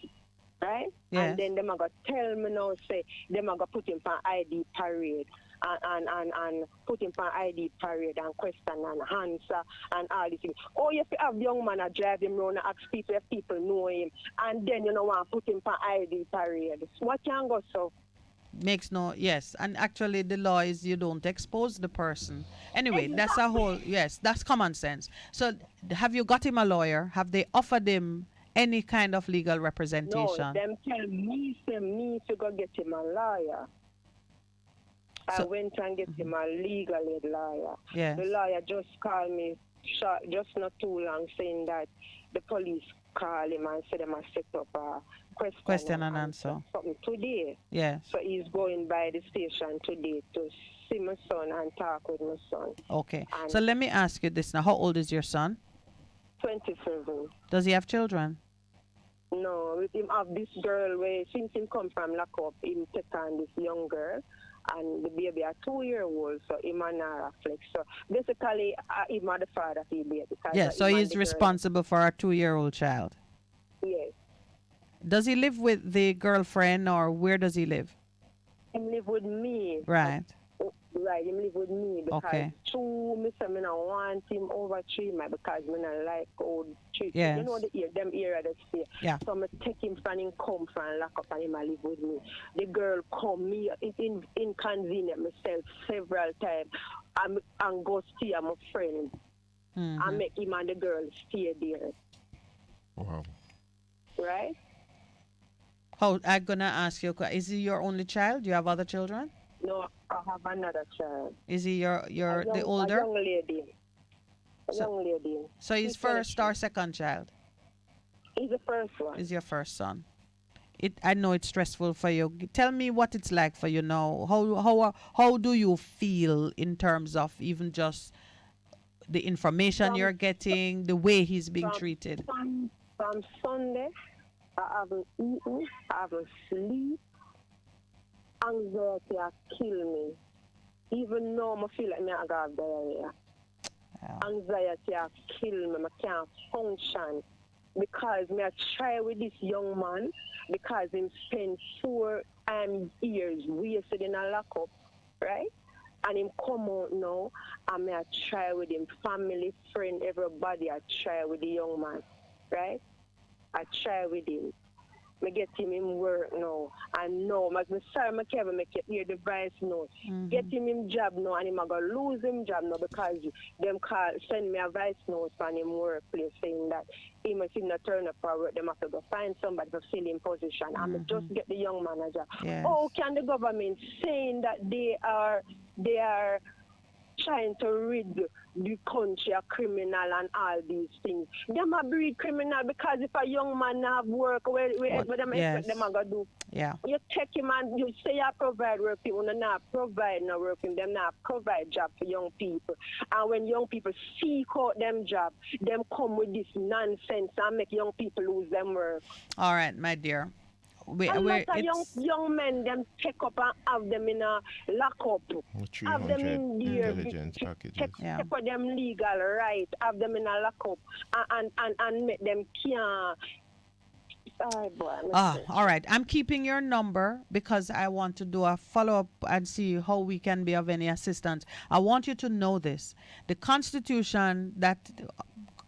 Right? Yes. And then them are going to tell me now, say, them are going to put him for ID parade. And put him for ID parade and question and answer and all these things. Oh, you have young man a drive him around and ask people if people know him, and then you know want to put him for ID parade. What can go so? Makes no, yes. And actually the law is you don't expose the person. Anyway, exactly. That's a whole, yes, that's common sense. So have you got him a lawyer? Have they offered him any kind of legal representation? No, them tell me to go get him a lawyer. I went and get him a legal aid lawyer. Yes. The lawyer just called me just not too long, saying that the police called him and said they must set up a question and answer. Something today. Yes. So he's going by the station today to see my son and talk with my son. Okay. So let me ask you this now. How old is your son? 27. Does he have children? No, with him have this girl where since him come from lockup, him take on this young girl. And the baby a 2-year-old, so him and her reflect. So basically, him and the father of the baby. Yes, so he's responsible for a 2-year-old child. Yes. Does he live with the girlfriend, or where does he live? He live with me. Right. Right, him live with me because okay. Me say me not want him over 3 Mile because me not like old trees. Yes. You know them area that stay. Yeah. So me take him from him come from lock up and him a live with me. The girl come me inconvenient myself several times and go stay with my friend. Mm-hmm. And make him and the girl stay there. Wow. Right? Oh, I'm gonna ask you, is he your only child? Do you have other children? No, I have another child. Is he the older? A young lady. Young lady. So he's first or second child? He's the first one. He's your first son. I know it's stressful for you. Tell me what it's like for you now. How do you feel in terms of even just the information you're getting, the way he's being treated? From Sunday, I haven't eaten, I haven't slept. Anxiety has killed me. Even now, I feel like I have diarrhea. Yeah. Anxiety has killed me. I can't function because I try with this young man because he spent 4 years wasted in a lockup, right? And him come out now, and I try with him, family, friend, everybody. I try with the young man, right? I try with him. I get him in work now. And no, I'm sorry, I can't make it hear the voice note. Get him in job now, and I'm going to lose him job now because them send me a voice note from him workplace saying that even if he not turn up for work, they have to go find somebody to fill in position. And just get the young manager. Yes. Oh, can the government saying that they are trying to rid the country of criminal and all these things? Them a breed criminal because if a young man have work, where them expect them a go do? Yeah. You take him and you say you provide work, people not provide no work, them not provide job for young people. And when young people seek out them job, them come with this nonsense and make young people lose them work. All right, my dear. Young men, them take up and have them in a lockup. Have them in there. Take for them legal right. Have them in a lockup and make them can't. All right. I'm keeping your number because I want to do a follow-up and see how we can be of any assistance. I want you to know this. The Constitution that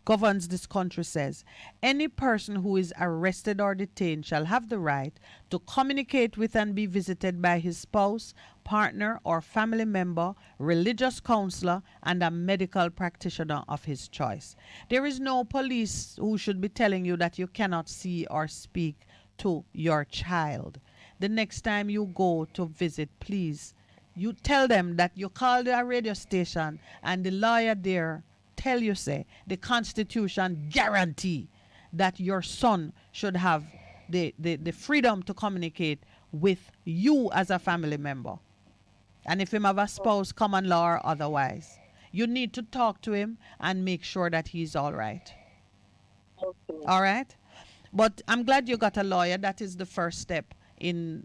governs this country says any person who is arrested or detained shall have the right to communicate with and be visited by his spouse, partner, or family member, religious counselor, and a medical practitioner of his choice. There is no police who should be telling you that you cannot see or speak to your child. The next time you go to visit, please, you tell them that you called a radio station and the lawyer there tell you, say, the Constitution guarantee that your son should have the freedom to communicate with you as a family member. And if him have a spouse, common law or otherwise, you need to talk to him and make sure that he's all right. Okay. All right? But I'm glad you got a lawyer. That is the first step in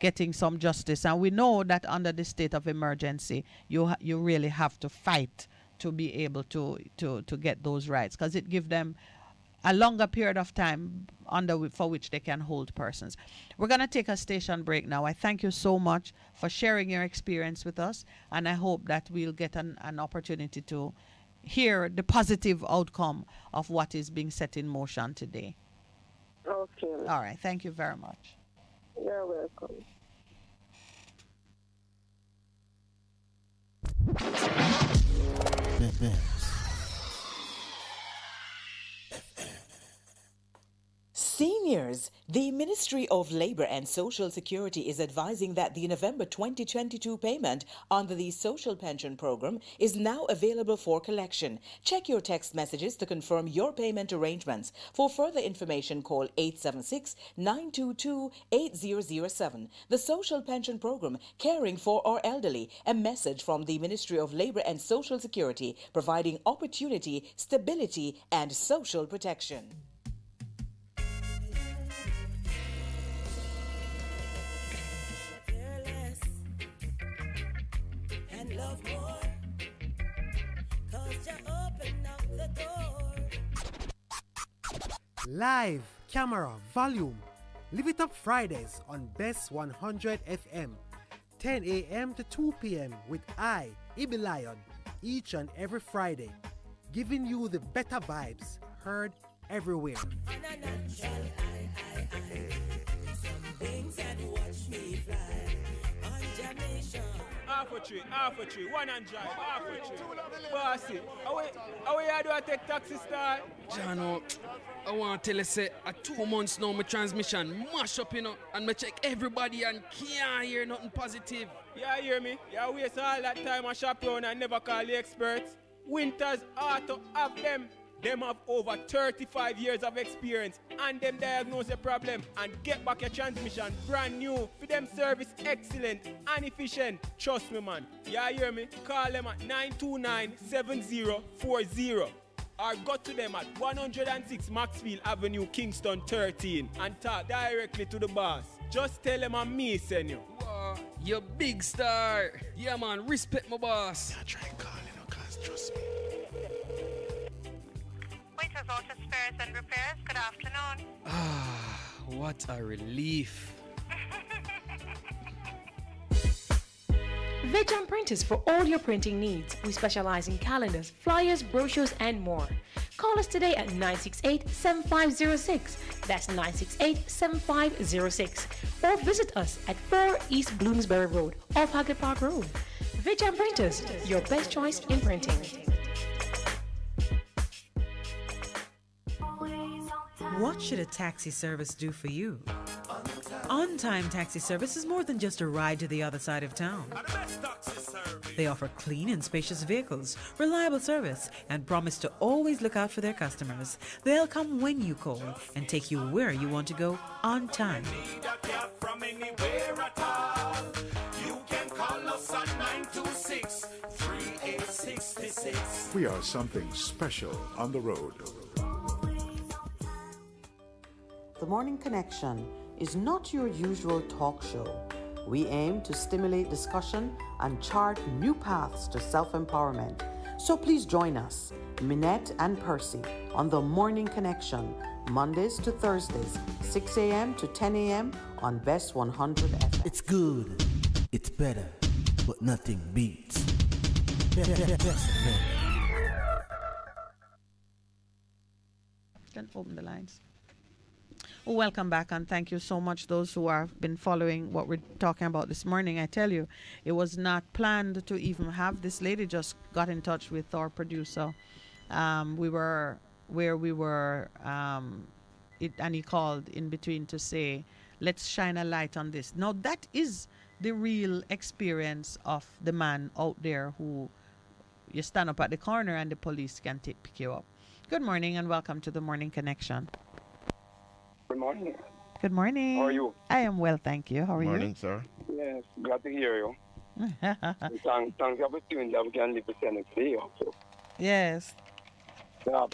getting some justice. And we know that under the state of emergency, you really have to fight to be able to get those rights, because it gives them a longer period of time for which they can hold persons. We're going to take a station break now. I thank you so much for sharing your experience with us, and I hope that we'll get an opportunity to hear the positive outcome of what is being set in motion today. Okay. All right. Thank you very much. You're welcome. Seniors, the Ministry of Labour and Social Security is advising that the November 2022 payment under the Social Pension Program is now available for collection. Check your text messages to confirm your payment arrangements. For further information, call 876-922-8007. The Social Pension Program, caring for our elderly. A message from the Ministry of Labour and Social Security, providing opportunity, stability, and social protection. Love more, 'cause you open up the door. Live, camera, volume. Live it up Fridays on Bess100 FM, 10 a.m. to 2 p.m. with I, Ibi Lion, each and every Friday, giving you the better vibes, heard everywhere. On a natural some things that watch me fly on Jamaica. Half a tree, 100, half a tree. Bossy, how we do I take taxi star? Jano, I want to tell you, say, 2 months now, my transmission mash up, and I check everybody and can't hear nothing positive. Yeah, hear me? Yeah, waste all that time I shop around and never call the experts. Winters Auto have them. Them have over 35 years of experience and them diagnose the problem and get back your transmission brand new. For them service excellent and efficient. Trust me, man. Yeah, hear me? Call them at 929-7040 or go to them at 106 Maxfield Avenue, Kingston 13 and talk directly to the boss. Just tell them I'm me, send you. Wow, you big star. Yeah, man, respect my boss. Yeah, try and call cause trust me. Waiters Auto Spares and Repairs, good afternoon. What a relief. Vejan Printers for all your printing needs. We specialize in calendars, flyers, brochures, and more. Call us today at 968-7506. That's 968-7506. Or visit us at 4 East Bloomsbury Road, off Haggard Park Road. Vijam Printers, your best choice in printing. What should a taxi service do for you? On-time taxi service is more than just a ride to the other side of town. They offer clean and spacious vehicles, reliable service, and promise to always look out for their customers. They'll come when you call and take you where you want to go on time. We are something special on the road. The Morning Connection is not your usual talk show. We aim to stimulate discussion and chart new paths to self-empowerment. So please join us, Minett and Percy, on The Morning Connection, Mondays to Thursdays, 6 a.m. to 10 a.m. on Bess100 FM. It's good, it's better, but nothing beats. Bess FM. Can open the lines. Well, welcome back, and thank you so much those who have been following what we're talking about this morning. I tell you, it was not planned to even have this lady just got in touch with our producer. And he called in between to say, let's shine a light on this. Now, that is the real experience of the man out there who you stand up at the corner and the police can pick you up. Good morning and welcome to the Morning Connection. Good morning. Good morning. How are you? I am well, thank you. How are Morning, you? sir. Yes, glad to hear you. Thanks for the opportunity that we can live today also. Yes. Yeah.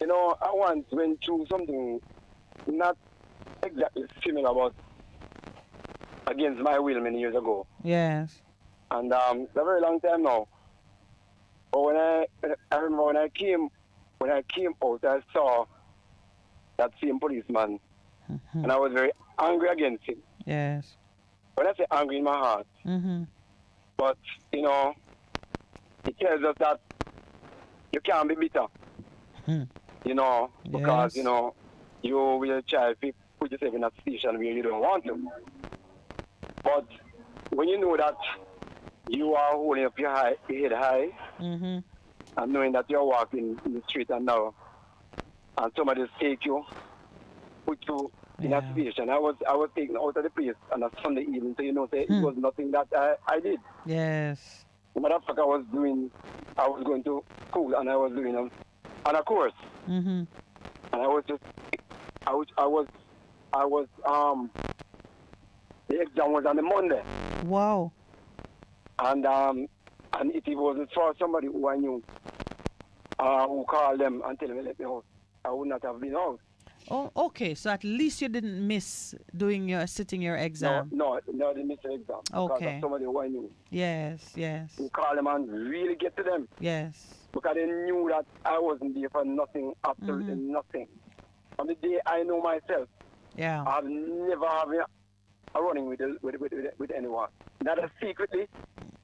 You know, I once went through something not exactly similar, but against my will many years ago. Yes. And it's a very long time now. But when I remember when I came out, I saw that same policeman, and I was very angry against him. Yes. When I say angry in my heart, but you know, it tells us that you can't be bitter. You know, because you know you will try to put yourself in a situation where you don't want to. But when you know that you are holding up your head high, and knowing that you're walking in the street and now, and somebody take you, put you in a situation. I was taken out of the place on a Sunday evening, so you know, say it was nothing that I did. Yes. The motherfucker I was going to school and I was doing on a course. And I was the exam was on the Monday. Wow. And if it wasn't for somebody who I knew, who called them and tell me let me out, I would not have been out. Oh, okay. So at least you didn't miss sitting your exam. No, I didn't miss the exam. Okay. Because of somebody who I knew. Yes, yes. Who called them and really get to them. Yes. Because they knew that I wasn't there for nothing, absolutely nothing. On the day I know myself, I've never had a running with anyone. Not as secretly.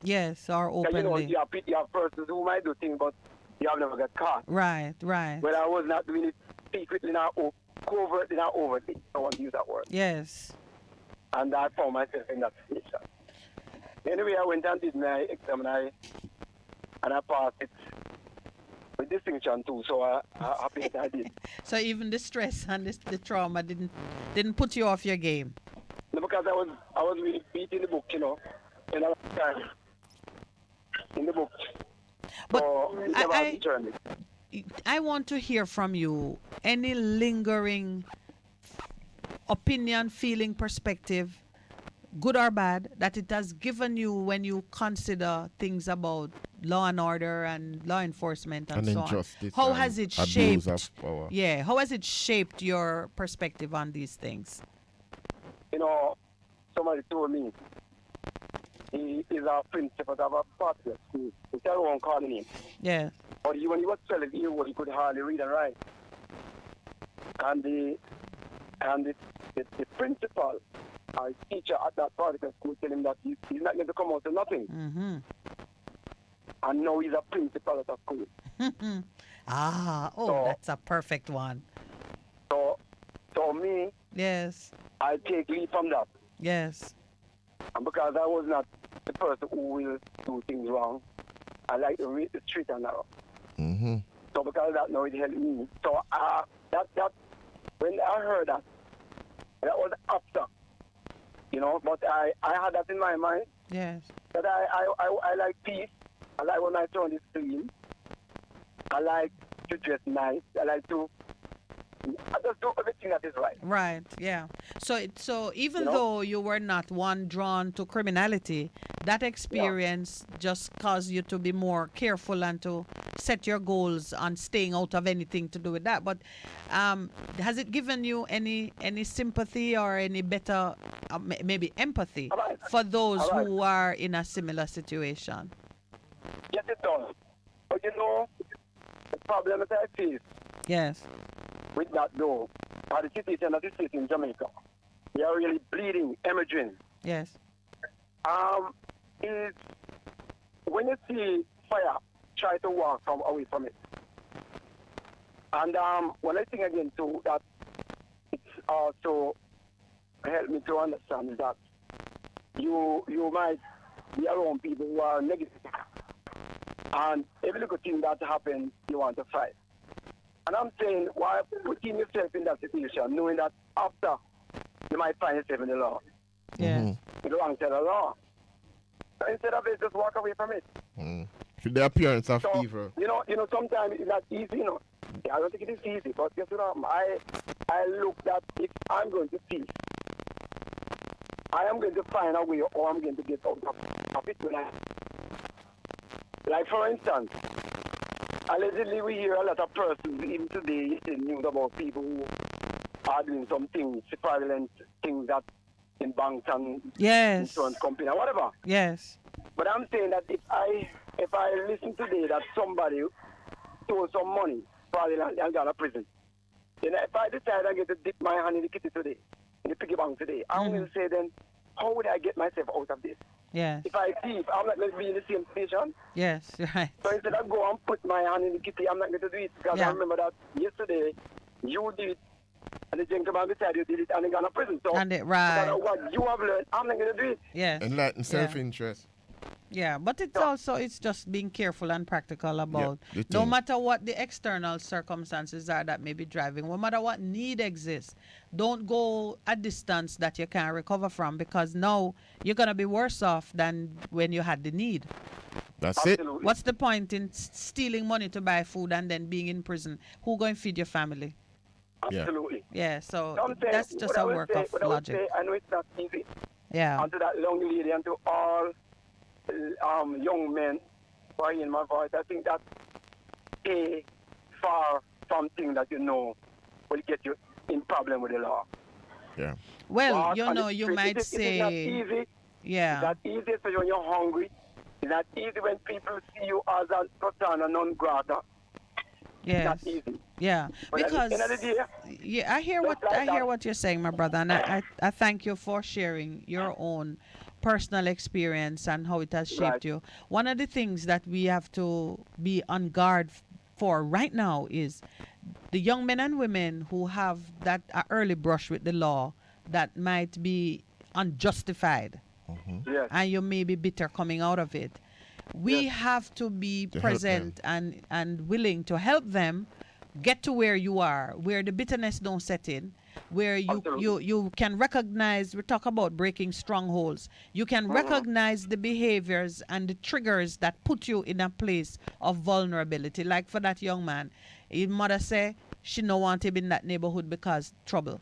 Yes, or openly. You know, you have persons who might do things, but you have never got caught. Right. But I was not doing it secretly, not covertly, not overtly. I want to use that word. Yes. And I found myself in that situation. Anyway, I went and did my exam and I passed it with distinction too. So I happy that I did. So even the stress and the trauma didn't put you off your game. No, because I was really beating the book, you know, in a time in the book. But so I want to hear from you any lingering opinion, feeling, perspective, good or bad, that it has given you when you consider things about law and order and law enforcement and so on. How has it shaped? Of power. Yeah, how has it shaped your perspective on these things? You know, somebody told me he is a principal of a particular school. I won't call him. Yeah. But when he was 12 years old, he could hardly read and write. And the principal, our teacher at that particular school, tell him that he's not going to come out to nothing. And now he's a principal at a school. That's a perfect one. So me, yes, I take leave from that. Yes. And because I was not the person who will do things wrong, I like to read the street and narrow. Mm-hmm. So because of that, now it helped me. So that when I heard that, that was after, but I had that in my mind. Yes. That I like peace. I like when my tone is clean. I like to dress nice. I just do everything that is right. Right, yeah. So even though you were not one drawn to criminality, that experience just caused you to be more careful and to set your goals on staying out of anything to do with that. But has it given you any sympathy or any better, maybe empathy for those who are in a similar situation? Yes, it does. But the problem that I face with that though, are the situation of the city in Jamaica. They are really bleeding, hemorrhaging. Yes. Is when you see fire, try to walk away from it. And when I think again too, that it's also helped me to understand is that you might be around people who are negative. And every little thing that happens, you want to fight. And I'm saying, why putting yourself in that situation, knowing that after you might find yourself in the law. Yeah. You don't want to tell the law. So instead of it, just walk away from it. For the appearance of evil. Sometimes it's not easy, I don't think it is easy, but I look that if I'm going to peace, I am going to find a way or I'm going to get out of it. Like for instance, allegedly we hear a lot of persons, even today, in news about people who are doing some things, fraudulent things that in banks and insurance company or whatever. Yes. But I'm saying that if I listen today that somebody stole some money, fraudulent and gone to prison, then if I decide I'm going to dip my hand in the kitty today, in the piggy bank today, I'm going to say then, how would I get myself out of this? Yes. If I thief, I'm not going to be in the same situation. Yes, right. So instead of go and put my hand in the kitty, I'm not going to do it because I remember that yesterday you did it and the gentleman beside you did it and he got to prison. So no matter what you have learned, I'm not going to do it. Yes. Enlightened self-interest. Yeah, but it's just being careful and practical about no matter what the external circumstances are that may be driving, no matter what need exists, don't go a distance that you can't recover from because now you're going to be worse off than when you had the need. That's it. What's the point in stealing money to buy food and then being in prison? Who going to feed your family? Absolutely. Yeah, so that's just a work of logic. I know it's not easy. Yeah. And to that young lady and to all young men who are in my voice, I think that a far something that will get you in problem with the law. Yeah. Well, you might say... It's not easy. Yeah. It's not easy, especially when you're hungry. It's not easy when people see you as a persona non grata. Yes. It's not easy. Yeah, but because at the end of the day, I hear what you're saying, my brother, and I thank you for sharing your own personal experience and how it has shaped you. One of the things that we have to be on guard for right now is the young men and women who have that early brush with the law that might be unjustified, and you may be bitter coming out of it. We have to be present and willing to help them get to where you are, where the bitterness don't set in, where you can recognize, we talk about breaking strongholds, you can recognize the behaviors and the triggers that put you in a place of vulnerability. Like for that young man, his mother say she no want him in that neighborhood because trouble.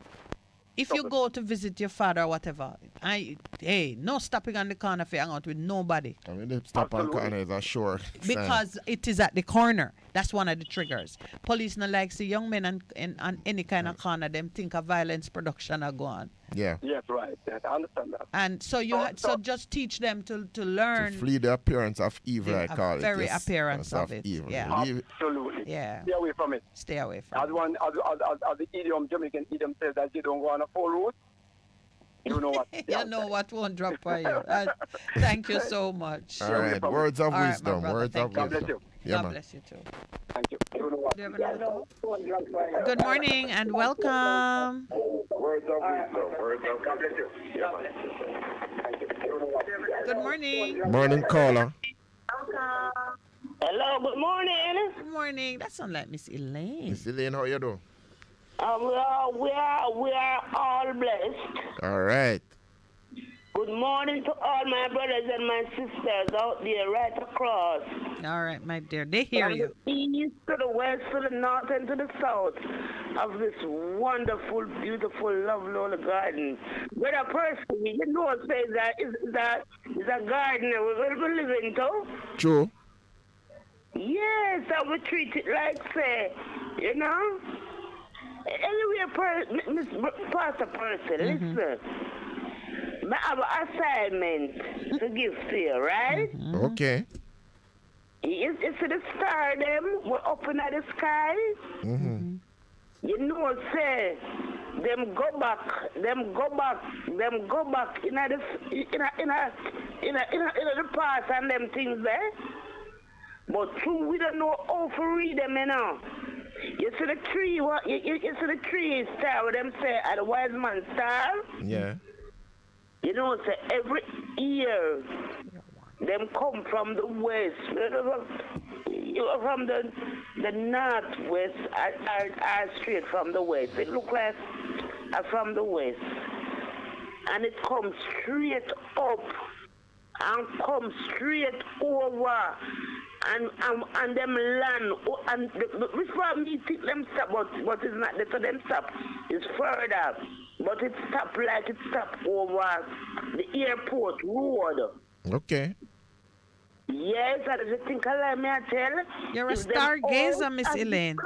If you go to visit your father or whatever, no stopping on the corner for hang out with nobody. I mean, the stop on corner is a sure because it is at the corner. That's one of the triggers. Police no like see young men and any kind of corner, them think of violence production are go on. Yeah. Yes, right. Yes, I understand that. And so so just teach them to learn. To flee the appearance of evil, I call it. The very appearance of it. Evil. Yeah. Absolutely. Yeah. Stay away from it. Stay away from it. As the idiom, Jamaican idiom says that you don't go on a full road, You know what? You know what won't drop for you. Thank you so much. All right, words of All right, my wisdom. brother, Words thank of you. wisdom. Yeah, God man. bless you too. Thank you. You know what? Do you have another call? Good morning and welcome. Words of wisdom. Words of God bless you. Yeah, man. Good morning. Morning caller. Hello, good morning. Good morning. That sounds like Miss Elaine. Miss Elaine, how you do? We are all blessed. All right. Good morning to all my brothers and my sisters out there right across. All right, my dear. They hear From you. the east to the west to the north and to the south of this wonderful, beautiful, lovely garden. Brother Percival, you know, say that is a garden we live in too. True. Yes, I would treat it like, say, you know. Anyway, Pastor Percy, listen. I have an assignment to give to you, right? Okay. You see the star them, we're up in the sky. You know, say, them go back in the past and them things there. But true, we don't know how to read them, you know. You see the tree, you see the tree star, what them say, at the wise man star? Yeah. You know, say every year, them come from the west, from the northwest, are straight from the west. It look like from the west. And it comes straight up and comes straight over. And them land, and before me think them stop, but it's not there, so them stop. It's further, but it stop like it stop over the airport road. Okay. Yes, and if you think I like me, I tell. You're a stargazer, Miss Elaine.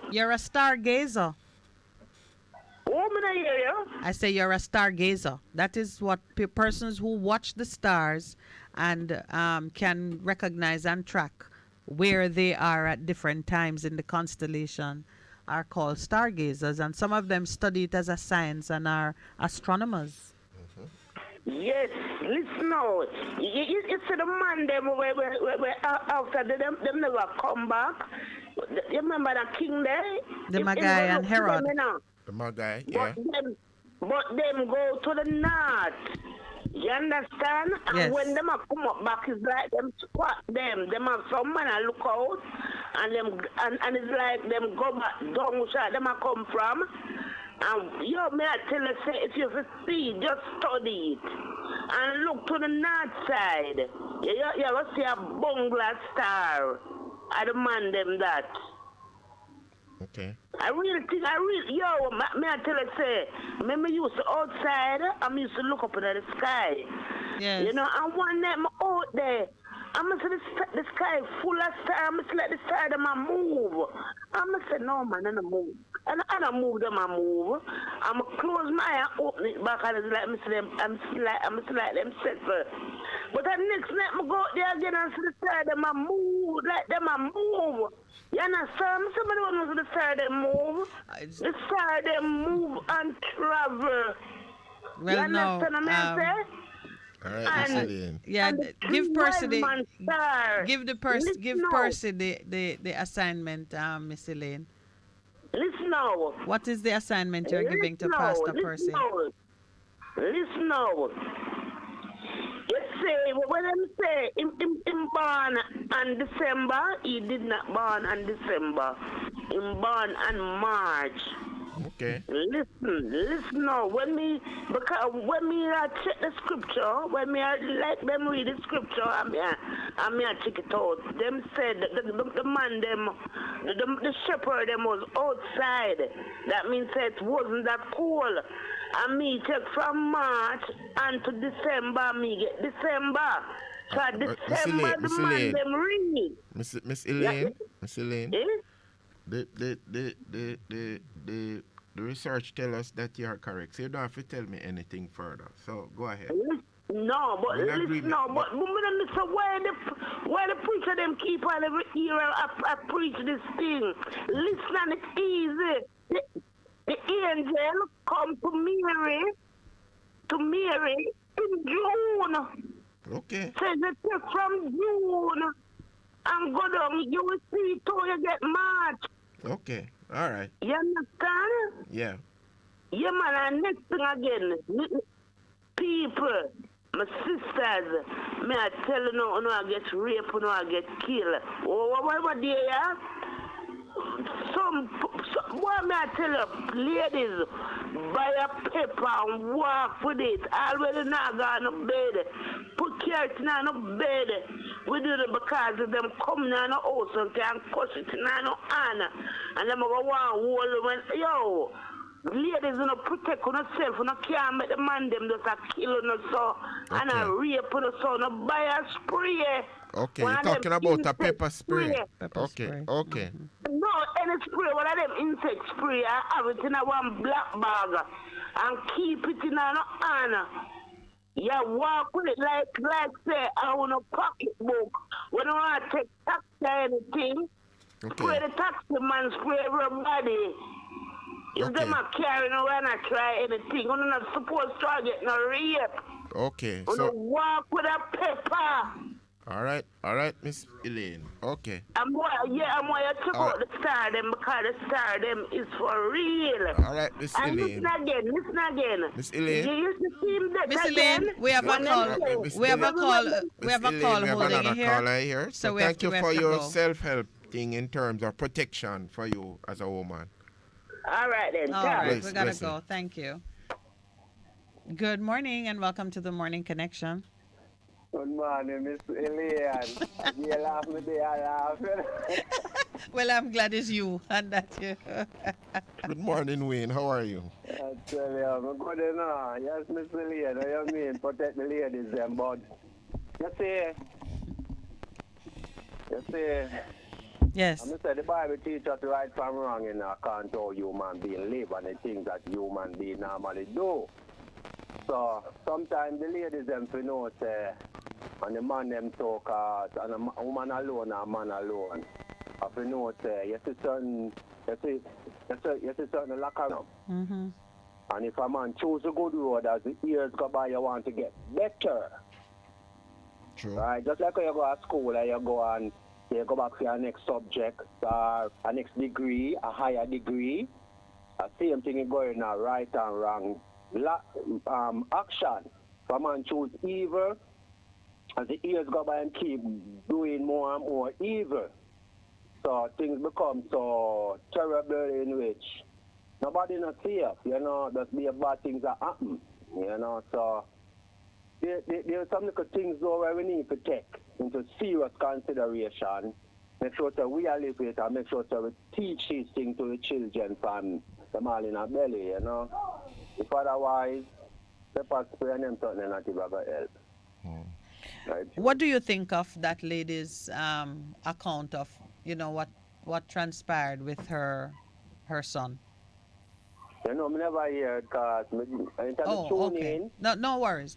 You're a stargazer. Oh, I hear you. I say you're a stargazer. That is what persons who watch the stars and can recognize and track where they are at different times in the constellation are called stargazers, and some of them study it as a science and are astronomers. Yes, listen now. You see the man them where after them never come back. You remember the king there? The Magi and Herod. The Magi, yeah. But them go to the north. You understand? And yes. when them come up back, it's like them squat them. Them have some man and look out, and it's like them go back down where them come from. And yo, may I tell you, say, if you see, just study it and look to the north side. You will see a bungler star. I demand them that. Okay. I really think, may I tell you, say, remember you used to outside, I used to look up into the sky. Yes. You know, and one night I'm out there, I'm going to see the sky full of stars, I'm going to let the stars them move. I'm going to say, no man, I don't move. And I don't move them, I move. I'm going to close my eye and open it back, and it's like, I'm like them settle. But the next night, I go out there again and see the stars them move, like them move. You understand? Somebody wants to the star them move. The star them move and travel. Well, you understand what I say? All right, Miss Elaine. Yeah, give Percy the assignment, Miss Elaine. Listen now. What is the assignment you're giving to Pastor Percy? Listen now. Let's say, when I say him born on December, he did not born on December. Him born on March. Okay. Listen now. When me check the scripture, when me like them read the scripture, I check it out. Them said the man them, the shepherd them was outside. That means it wasn't that cool. And me check from March unto December, me get December. So December the man them read. Miss Elaine, Miss Elaine. The research tell us that you are correct, so you don't have to tell me anything further. So go ahead. No, but listen, no, but why the preacher them keep on every year I preach this thing. Listen, and it's easy. The angel come to Mary to Mary in June. Okay. Says it take from June and go down. You will see till you get March. Okay. All right. You understand? Yeah. Yeah, man, and next thing again, people, my sisters, me I tell you no, I get raped, no, I get killed. Oh, what there, yeah? What may I tell you, ladies, buy a paper and walk with it. Already not gone to bed. Put carrots in the bed. We do it because of them coming in the house and can push it in the hand. And them go one hold when, yo, ladies, you know, protect yourself. You can't make the man them just a kill you so. And a rape you so. No buy a spray. Okay, you're talking about a pepper spray. Okay, okay. No, any spray, one of them insect spray, I have it in a one black bag and keep it in an hand. You walk with it like say, I want a pocketbook. When I want to take taxi or anything, spray the taxi man, spray everybody. If them are carrying around and try anything, you're not supposed to get no rape. Okay, so walk with a pepper. All right, Miss Elaine. Okay. I'm why you check out the star them because the star them is for real. All right, Miss Elaine. Listen again. Miss Elaine. You used to see him that Miss Elaine, we have a call. We have a call holding you here. So thank you for your self-help thing in terms of protection for you as a woman. All right then. All right, we gotta go. Thank you. Good morning and welcome to the Morning Connection. Good morning, Miss Elaine. You laugh me there, I laugh. Well, I'm glad it's you and that you. Good morning, Wayne. How are you? I tell you, I'm good enough. Yes, Miss Elaine. What you mean? Protect the ladies, them, but you see. Yes. I'm say the Bible teaches us right from wrong in account how human being live and the things that human being normally do. So sometimes the ladies them for know say, and the man them talk and a woman alone and a man alone. I for know say you see certain locker room. Mm-hmm. And if a man choose a good road as the years go by, you want to get better. True. Right? Just like when you go to school and you go back to your next subject or a next degree, a higher degree. The same thing is going on, right and wrong. Action. If a man choose evil, as the years go by and keep doing more and more evil. So things become so terrible in which nobody not safe, just be bad things that happen, so there are some little things though where we need to take into serious consideration, make sure that we are live it and make sure that we teach these things to the children from them all in our belly, If otherwise, pepper spray and them something not even going to help. Right? What do you think of that lady's account of, what transpired with her son? I never hear it because I tune in. No worries.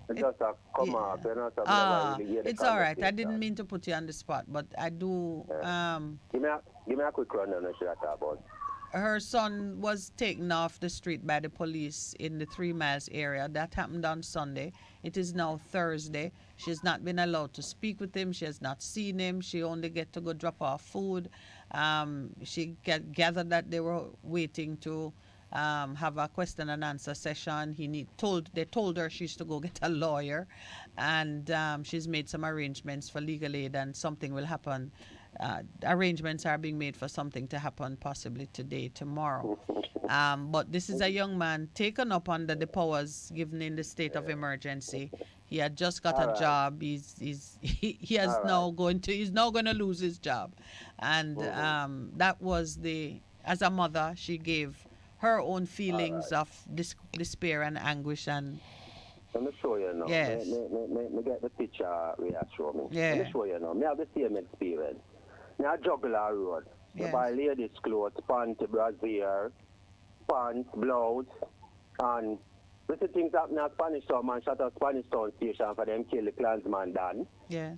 It just come up, it's all right. I didn't mean to put you on the spot, but I do. Give me a quick rundown of what about. Her son was taken off the street by the police in the 3 Miles area. That happened on Sunday. It is now Thursday. She has not been allowed to speak with him. She has not seen him. She only get to go drop off food. She gathered that they were waiting to have a question and answer session. They told her she's to go get a lawyer, and she's made some arrangements for legal aid, and something will happen. Arrangements are being made for something to happen possibly today, tomorrow. But this is a young man taken up under the powers given in the state of emergency. He had just got a job. He's now going to lose his job, and that was as a mother, she gave her own feelings of despair and anguish. And let me show you now. Yes. Me get the picture we are showing me. Yeah. Let me show you now. Me have the same experience. Me a juggle a road. Yes. Me buy ladies' clothes, pants, brassiere, pants, blouse, and with the things happen at Spanish Town, man shut up Spanish Town station for them kill the Klansman done. Yes.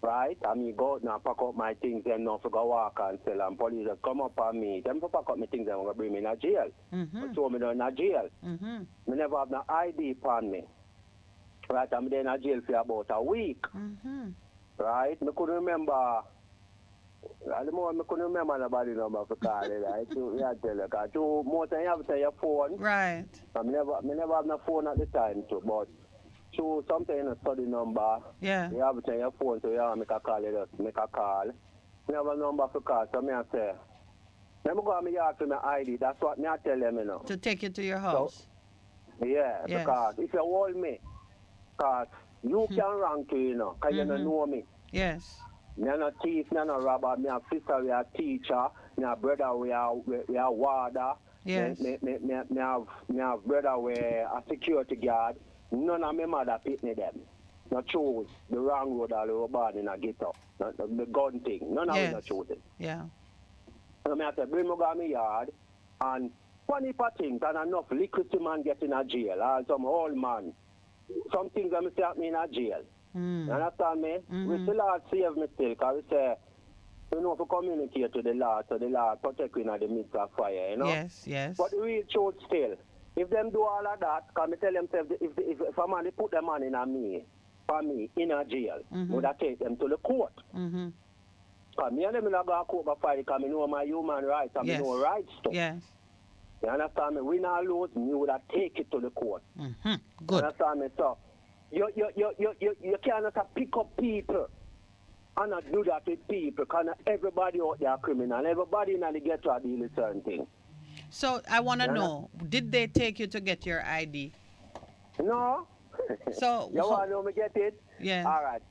right? I mean, go out now, pack up my things, and now for go walk and sell, and police just come up on me. Them for pack up my things, and going to bring me in a jail. So me in a jail. Me never have no ID upon me. Right, I'm in a jail for about a week. Right? Me couldn't remember. At the moment, I couldn't remember nobody number for call it, right? So, yeah, tell you, because most of you have to your phone. Right. I never have no phone at the time, too, but so sometimes in a study number, yeah, you have to your phone, so you have to make a call, you just make a call. I have a number for call, so I say, let me go and yard for my ID. That's what I tell them, you know. To take you to your house. So, yeah, yes. Because if you hold me, because you can rank to, you know, because you don't know me. Yes. Me are not thief, me are not robber, me are sister, we are teacher, me are brother, we are warder. Yes. Me have brother, we are a security guard. None of my mother pick me them. Not choose the wrong road all over born in a ghetto. The gun thing. None of them not choose it. Yeah. So I have to bring me to my yard and funny for things and enough liquidity man get in a jail or some old man. Some things that me say me in a jail. You understand me? We still Lord save me still, because we say, you know, to communicate to the Lord, so the Lord protect me in the midst of fire, you know? Yes, yes. But the real truth still, if them do all of that, because me tell themselves, if a man, they put them man in a me, for me, in a jail, would I take them to the court? Because me and them not go to court by fire, because I know my human rights, and I know rights too. Yes. You understand me? We not lose, me would have take it to the court. Good. You understand me? So, you cannot pick up people and not do that with people, because everybody out there criminal. Everybody in the ghetto deal with certain things. So I want to know, did they take you to get your ID? No. So you want to know me get it? Yeah. All right.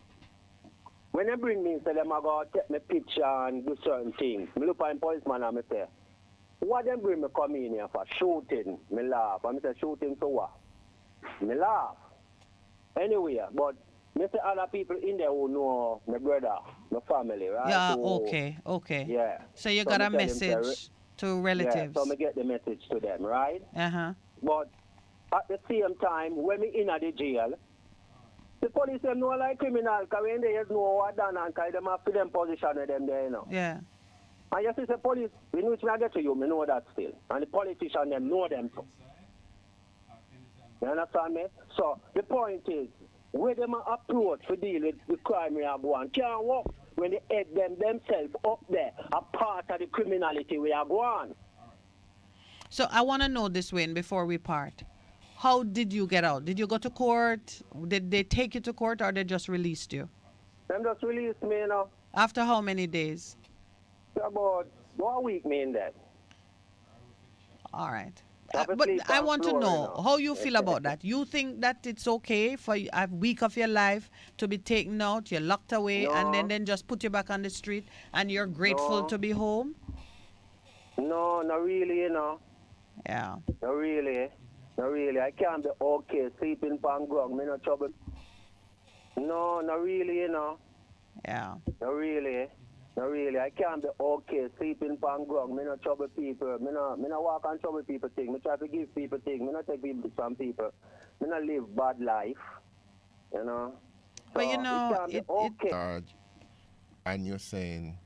When they bring me, say them I go take my picture and do certain things. Me look at the policeman and me say, what them bring me come in here for? Shooting. Me laugh. And me say, shooting for what? Me laugh. Anyway, but me say other people in there who know my brother, my family, right? Yeah, so, okay. Yeah. So you got a message to relatives. Yeah, so me get the message to them, right? But at the same time, when me in the jail, the police them know like criminal, because when they know what done and because them have to them position of them there, you know. Yeah. And you see the police, when which I get to you, me know that still. And the politicians them know them too. You understand me? So the point is, where them approach to deal with the crime we are going can't work when they head them themselves up there, a part of the criminality we are going. So I want to know this, Wayne, before we part. How did you get out? Did you go to court? Did they take you to court, or they just released you? Them just released me, you know. After how many days? About 1 week, me in that. All right. But I want to know how you feel about that. You think that it's okay for a week of your life to be taken out, you're locked away, and then just put you back on the street, and you're grateful to be home? No, not really, you know. Yeah. Not really. Not really. I can't be okay sleeping on ground. Me no trouble. No, not really, you know. Yeah. Not really. Not really. I can't be okay sleeping on ground. Me no trouble people. Me no walk on trouble people thing. Me try to give people things. Me no take people from people. Me no live bad life. You know. But so you know, okay. And you're saying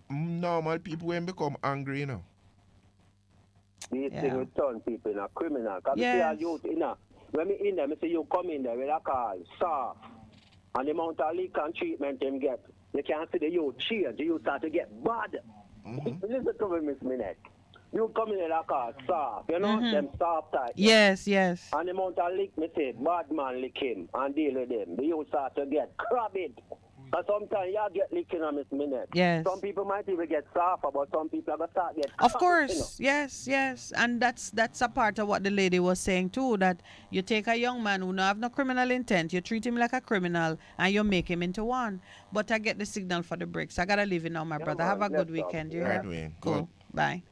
normal people when become angry, you know. These things will turn people in a criminal. Because when me in there, me say you come in there with a call, soft, and the amount of leak and treatment them get, you can't see the youth change, you start to get bad. Listen to me, Miss Minett. You come in with a call, soft, you know, them soft type. Yes. And the amount of leak, me say, bad man lick him and deal with them. The youth start to get crabbed. And sometimes you get licking on Miss Minett. Yes. Some people might even get softer, but some people are going to start get Of course, you know? yes. And that's a part of what the lady was saying too, that you take a young man who don't have no criminal intent, you treat him like a criminal, and you make him into one. But I get the signal for the breaks. I got to leave you now, my brother. Have a good weekend. You hear? Cool. Bye.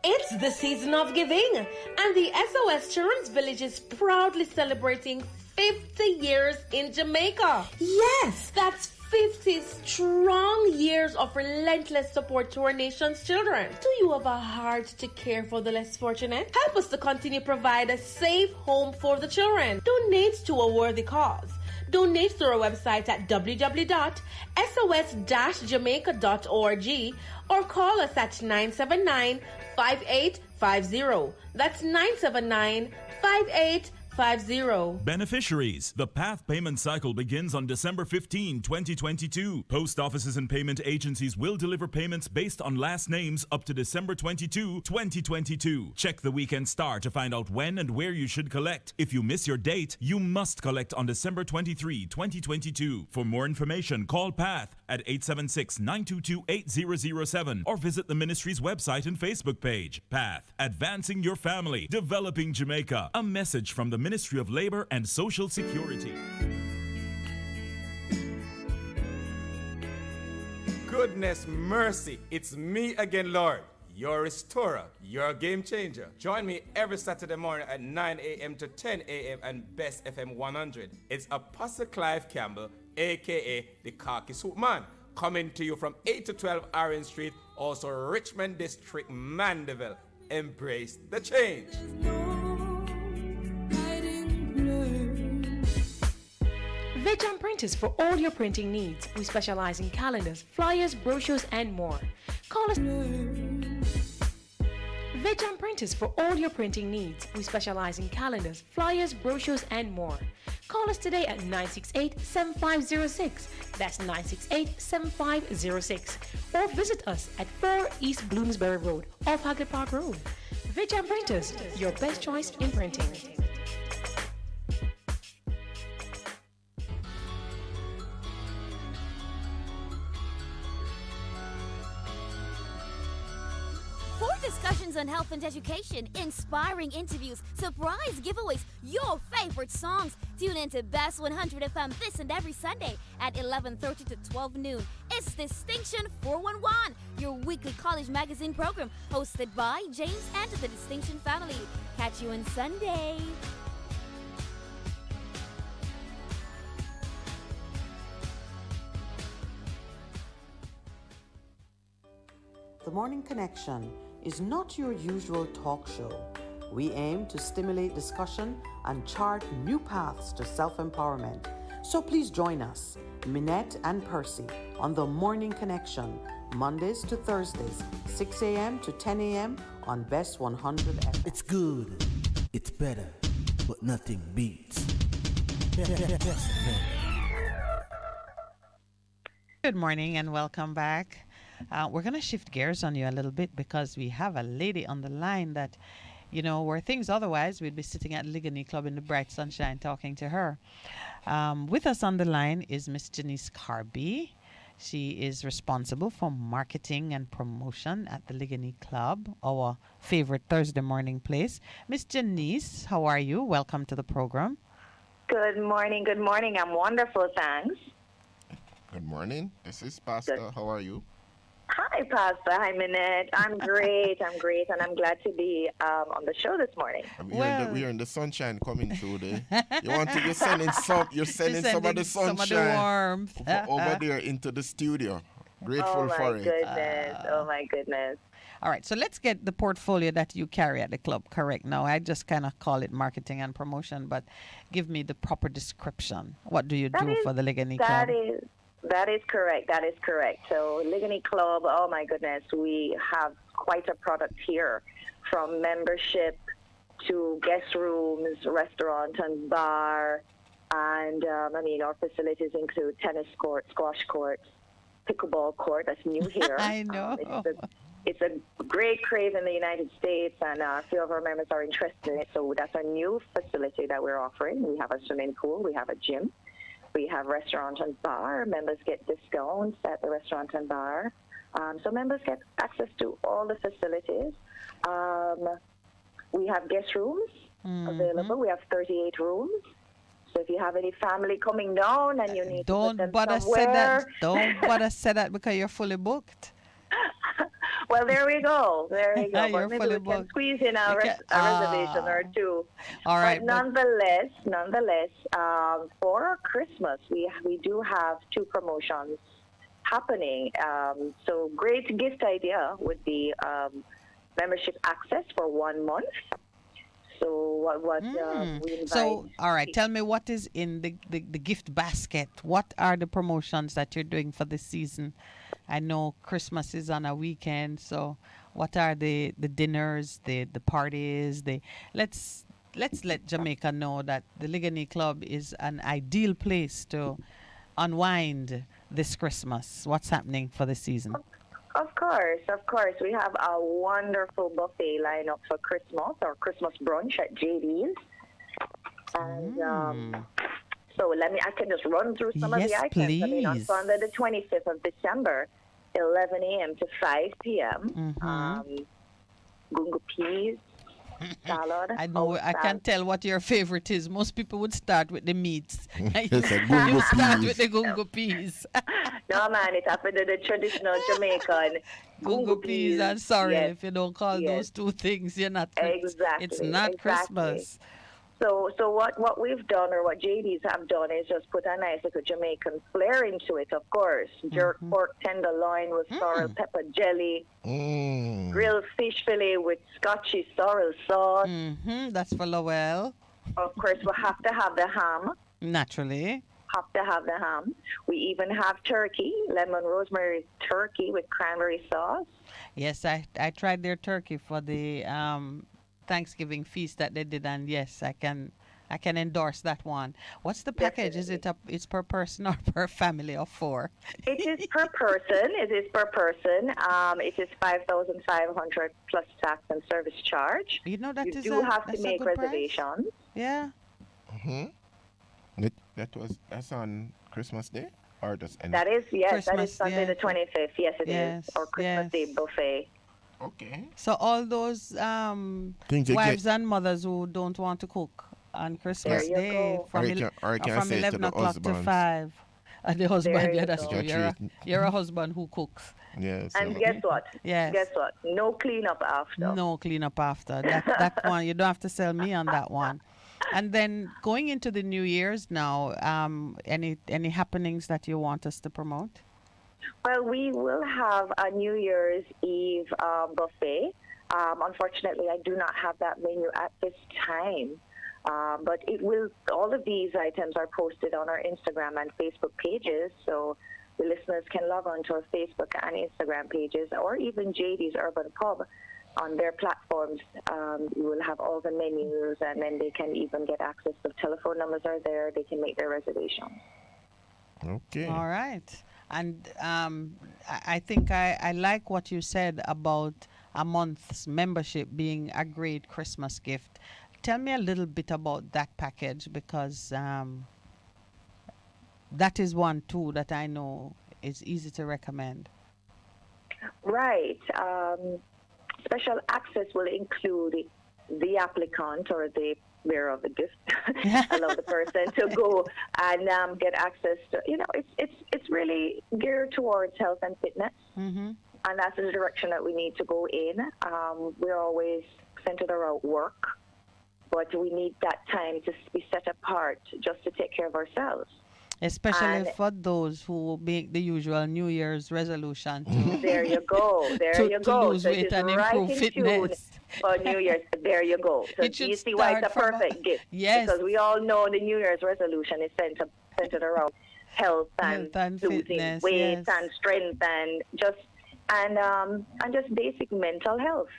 It's the season of giving, and the SOS Children's Village is proudly celebrating 50 years in Jamaica. Yes, that's 50 strong years of relentless support to our nation's children. Do you have a heart to care for the less fortunate? Help us to continue to provide a safe home for the children. Donate to a worthy cause. Donate through our website at www.sos-jamaica.org or call us at 979-5850. That's 979-5850. Beneficiaries. The PATH payment cycle begins on December 15, 2022. Post offices and payment agencies will deliver payments based on last names up to December 22, 2022. Check the weekend star to find out when and where you should collect. If you miss your date, you must collect on December 23, 2022. For more information, call PATH at 876-922-8007 or visit the ministry's website and Facebook page. PATH, advancing your family, developing Jamaica. A message from the Ministry of Labor and Social Security. Goodness mercy, it's me again, Lord, your restorer, your game changer. Join me every Saturday morning at 9 a.m. to 10 a.m. and Bess FM-100. It's Apostle Clive Campbell, a.k.a. the Khaki Suit Man, coming to you from 8 to 12 Orange Street, also Richmond District, Mandeville. Embrace the change. Veg Printers for all your printing needs. We specialize in calendars, flyers, brochures, and more. Call us. Veg Printers for all your printing needs. We specialize in calendars, flyers, brochures, and more. Call us today at 968-7506. That's 968-7506. Or visit us at 4 East Bloomsbury Road, off Haggard Park Road. Veg Printers, your best choice in printing. Discussions on health and education, inspiring interviews, surprise giveaways, your favorite songs. Tune in to Bess100 FM this and every Sunday at 11:30 to 12 noon. It's Distinction 411, your weekly college magazine program hosted by James and the Distinction family. Catch you on Sunday. The Morning Connection is not your usual talk show. We aim to stimulate discussion and chart new paths to self-empowerment. So please join us, Minett and Percy, on The Morning Connection, Mondays to Thursdays, 6 a.m. to 10 a.m. on Bess100 FM. It's good, it's better, but nothing beats. Good morning and welcome back. We're going to shift gears on you a little bit because we have a lady on the line that, you know, where things otherwise, we'd be sitting at Ligony Club in the bright sunshine talking to her. With us on the line is Miss Janice Carby. She is responsible for marketing and promotion at the Ligony Club, our favorite Thursday morning place. Miss Janice, how are you? Welcome to the program. Good morning, good morning. I'm wonderful, thanks. Good morning. This is Pastor. Good. How are you? Hi, Pastor. Hi, Minett. I'm great, and I'm glad to be on the show this morning. We're in the sunshine coming through there. You want to? You're sending some of the sunshine warmth over there into the studio. Grateful for it. Oh my goodness. All right, so let's get the portfolio that you carry at the club correct now. I just kind of call it marketing and promotion, but give me the proper description. What do you do for the Ligony Club? That is correct. That is correct. So Ligony Club, oh my goodness, we have quite a product here, from membership to guest rooms, restaurant and bar, and our facilities include tennis court, squash court, pickleball court. That's new here. I know. It's a great craze in the United States, and a few of our members are interested in it. So that's a new facility that we're offering. We have a swimming pool. We have a gym. We have restaurant and bar. Members get discounts at the restaurant and bar. So members get access to all the facilities. We have guest rooms available. We have 38 rooms. So if you have any family coming down and you need to put them somewhere. Don't bother say that because you're fully booked. Well, there we go. There we go. You're But maybe fully we can booked. squeeze in a reservation or two. All right. But nonetheless, for Christmas, we do have two promotions happening. So great gift idea would be membership access for 1 month. So what we invite. So, all right, tell me what is in the gift basket. What are the promotions that you're doing for this season? I know Christmas is on a weekend, so what are the dinners, the parties? Let's let Jamaica know that the Ligani Club is an ideal place to unwind this Christmas. What's happening for the season? Of course. We have a wonderful buffet lineup for Christmas or Christmas brunch at JD's. And so I can just run through some of the items. Please. I mean, on Sunday the 25th of December, 11 a.m. to 5 p.m. Gungo peas, salad. I know. I can tell what your favorite is. Most people would start with the meats. You gungo start peas. with the gungo peas. No, man, it happened to the traditional Jamaican Gungo peas. I'm sorry Yes. if you don't call those two things. You're not. Exactly. It's not Christmas. So what we've done, or what JD's have done, is just put a nice little Jamaican flair into it, of course. Jerk pork tenderloin with sorrel pepper jelly, grilled fish fillet with Scotchy sorrel sauce. That's for Lowell. Of course, we have to have the ham. Naturally. Have to have the ham. We even have turkey, lemon rosemary turkey with cranberry sauce. Yes, I tried their turkey for the Thanksgiving feast that they did, and yes, I can endorse that one. What's the package? Definitely. It's per person or per family of four? It is per person. It is 5,500 plus tax and service charge. You know that you is do have that's to a make good price. reservations. Yeah. That's on Christmas Day or just any? That is that is Sunday yeah. the 25th. Yes, it is, or Christmas Day buffet. Okay. So all those Things you wives get- and mothers who don't want to cook on Christmas There you Day go. from, Or you can from say to 11 the o'clock to husbands. 5. And the husband, There you yeah, that's go. true. You're a husband who cooks. Yes. And guess what? Yes. Guess what? No cleanup after. No cleanup after. That one, you don't have to sell me on that one. And then going into the New Year's now, any happenings that you want us to promote? Well, we will have a New Year's Eve buffet. Unfortunately, I do not have that menu at this time. But it will. All of these items are posted on our Instagram and Facebook pages, so the listeners can log on to our Facebook and Instagram pages, or even JD's Urban Pub on their platforms. You will have all the menus, and then they can even get access. The telephone numbers are there. They can make their reservations. Okay. All right. And I think I like what you said about a month's membership being a great Christmas gift. Tell me a little bit about that package, because that is one too that I know is easy to recommend. Right. Special access will include the applicant or the bearer of the gift, allow the person to go and get access to. It's really geared towards health and fitness, and that's the direction that we need to go in. We're always centered around work, but we need that time to be set apart just to take care of ourselves. Especially for those who make the usual New Year's resolution. There you go. To lose so weight it is and right improve in fitness. tune for New Year's. There you go. So It should you see why it's a start from perfect gift. Yes. Because we all know the New Year's resolution is centered around health and losing fitness, weight yes. and strength and just basic mental health.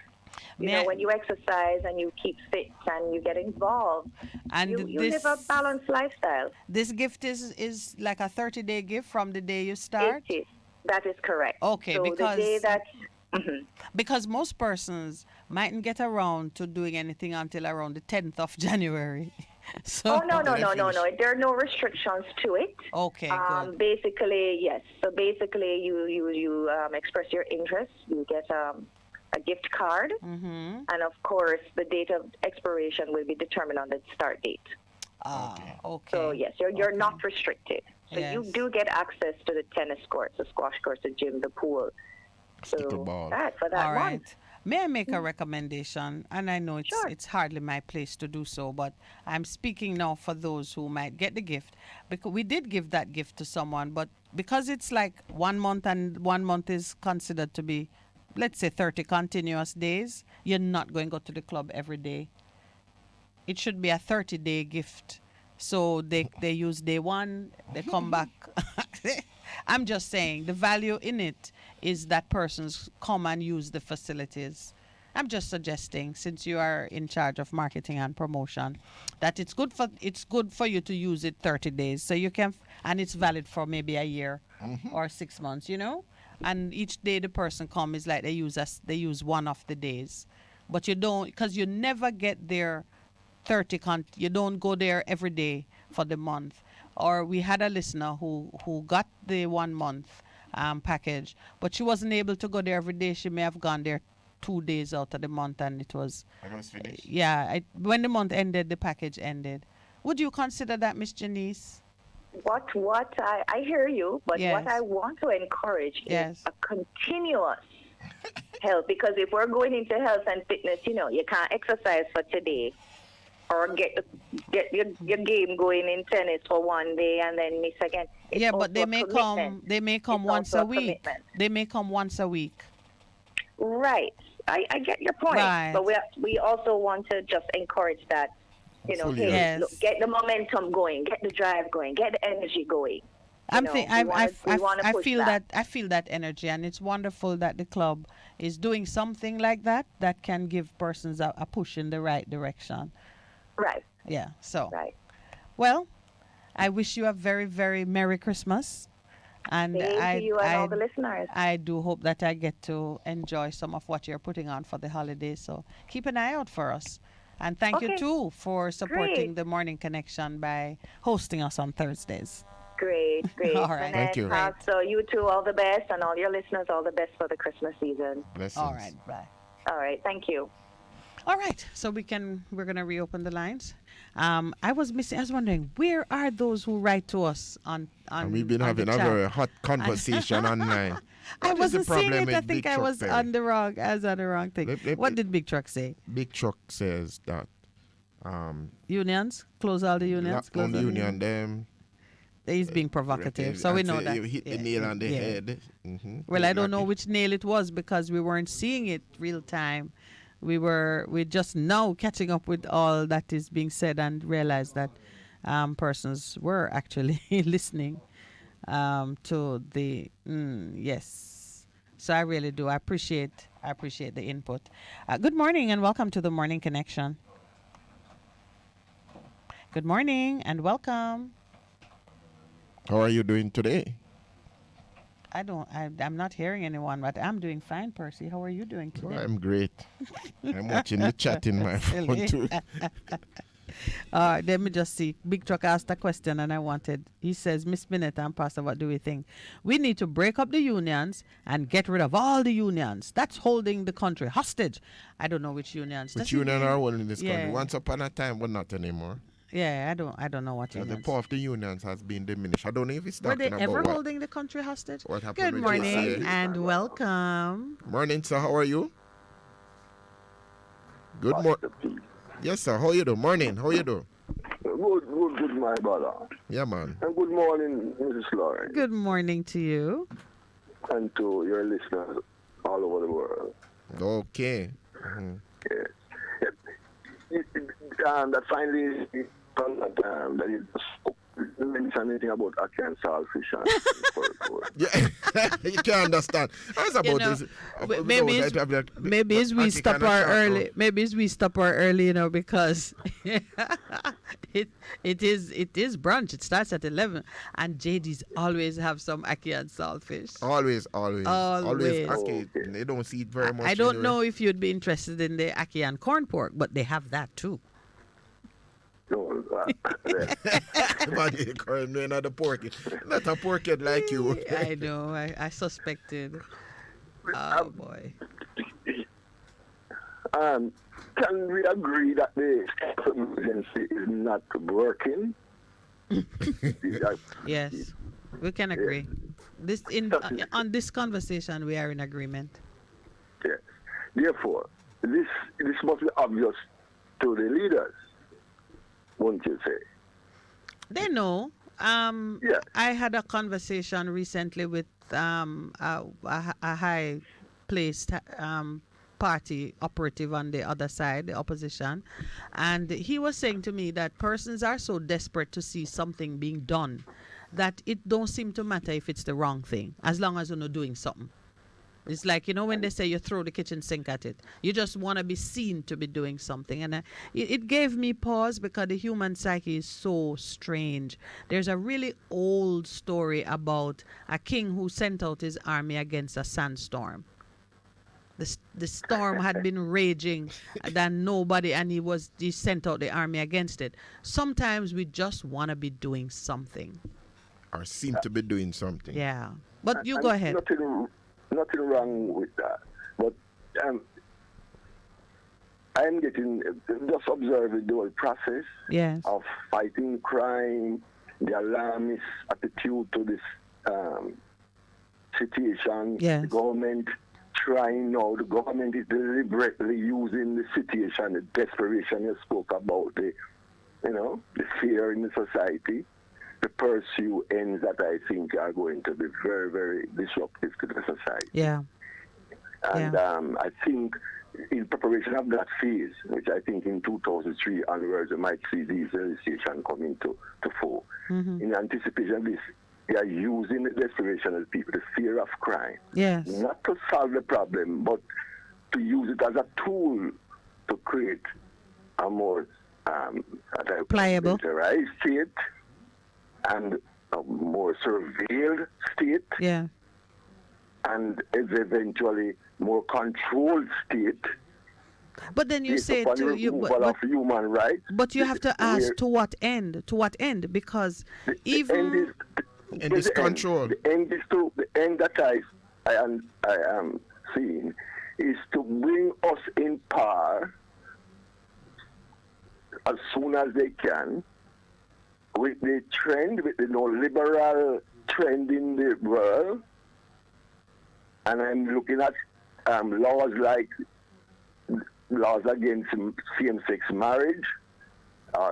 When you exercise and you keep fit and you get involved, And you live a balanced lifestyle. This gift is like a 30-day gift from the day you start? It is. That is correct. Okay, so because the day that because most persons mightn't get around to doing anything until around the 10th of January. So no. There are no restrictions to it. Okay, good. Basically, yes. So basically, you express your interest. You get a gift card, and of course, the date of expiration will be determined on the start date. Okay. So yes, you're not restricted. So Yes. you do get access to the tennis courts, the squash courts, the gym, the pool, Skittleball. That for that All right. month. May I make a recommendation? And I know it's hardly my place to do so, but I'm speaking now for those who might get the gift. Because we did give that gift to someone, but because it's like 1 month and 1 month is considered to be, let's say, 30 continuous days, you're not going to go to the club every day. It should be a 30-day gift. So they use day one, they come back. I'm just saying the value in it is that persons come and use the facilities. I'm just suggesting, since you are in charge of marketing and promotion, that it's good for you to use it 30 days. So you can, and it's valid for maybe a year or 6 months, you know. And each day the person come is like they use one of the days, but you don't, because you never get there 30. You don't go there every day for the month. Or we had a listener who got the 1 month package, but she wasn't able to go there every day. She may have gone there 2 days out of the month, and it was finished. When the month ended, the package ended. Would you consider that, Miss Janice? What I hear you, but what I want to encourage is a continuous health, because if we're going into health and fitness, you know, you can't exercise for today or get your game going in tennis for 1 day and then miss again. It's but they may come once a week. Commitment. They may come once a week. Right. I get your point. Right. But we also want to just encourage that, you know, hey, look, get the momentum going, get the drive going, get the energy going. I feel that energy, and it's wonderful that the club is doing something like that can give persons a push in the right direction. Right. Yeah. So. Right. Well, I wish you a very, very Merry Christmas. And Same to you and all the listeners. I do hope that I get to enjoy some of what you're putting on for the holidays. So keep an eye out for us. And thank you, too, for supporting the Morning Connection by hosting us on Thursdays. Great. All right. Thank you. So you two, all the best, and all your listeners, all the best for the Christmas season. Blessings. All right. Bye. All right. Thank you. All right. So we're going to reopen the lines. I was wondering, where are those who write to us on and we've been having a very hot conversation online. I wasn't seeing it. I think I was on the wrong thing. What did Big Truck say? Big Truck says that unions, close all the unions. Close the union, them. He's being provocative, so we know that. You hit the nail on the head. Well, I don't know which nail it was because we weren't seeing it real time. We're just now catching up with all that is being said and realize that persons were actually listening to the yes. So I really do. I appreciate the input. Good morning and welcome to the Morning Connection. Good morning and welcome. How are you doing today? I'm not hearing anyone, but I'm doing fine, Percy. How are you doing today? Oh, I'm great. I'm watching the chat in my phone too. Let me just see. Big Truck asked a question and he says, Miss Minett and Pastor, what do we think? We need to break up the unions and get rid of all the unions. That's holding the country hostage. I don't know which unions. Which union are holding this country? Once upon a time, but not anymore. Yeah, I don't know what unions. The power of the unions has been diminished. I don't know if it's talking about Were they ever holding the country hostage? What happened? Good morning and welcome. Morning, sir. How are you? Good morning. Yes, sir. How you doing? Morning. How you doing? Good, my brother. Yeah, man. And good morning, Mrs. Lauren. Good morning to you. And to your listeners all over the world. Okay. That finally that you mention anything about ackee and saltfish yeah, you can't understand. That's about this. Maybe as we stop our early. Maybe as we stop our early, because it is brunch. It starts at 11, and JD's always have some ackee and saltfish. Always. Ackee. They don't see it very much. I don't know if you'd be interested in the ackee and corn pork, but they have that too. Not a porky. Not a porky like you. I know. I suspected. Oh boy. Can we agree that the emergency is not working? Yes, we can agree. This on this conversation, we are in agreement. Yes. Therefore, this must be obvious to the leaders, won't you say? They know. I had a conversation recently with a high-placed party operative on the other side, the opposition, and he was saying to me that persons are so desperate to see something being done that it don't seem to matter if it's the wrong thing, as long as you're not doing something. It's like, when they say you throw the kitchen sink at it, you just want to be seen to be doing something. And it gave me pause because the human psyche is so strange. There's a really old story about a king who sent out his army against a sandstorm. The storm had been raging than nobody, and he sent out the army against it. Sometimes we just want to be doing something. Or seem to be doing something. Yeah. But you go ahead. Nothing wrong with that. But I'm getting, just observing the whole process of fighting crime, the alarmist attitude to this situation. Yes. The government the government is deliberately using the situation, the desperation you spoke about, the fear in the society to pursue ends that I think are going to be very, very disruptive to the society. Yeah. And I think in preparation of that phase, which I think in 2003 onwards, you might see these legislation coming to fore. Mm-hmm. In anticipation of this, they are using the desperation of people, the fear of crime. Yes. Not to solve the problem, but to use it as a tool to create a more pliable, militarized state and a more surveilled state. Yeah. And eventually more controlled state. But then you say to you, of human rights. But you have to ask to what end? To what end? Because even and this control. The end that I am seeing is to bring us in power as soon as they can with the trend, with the neoliberal trend in the world. And I'm looking at laws like laws against same-sex marriage,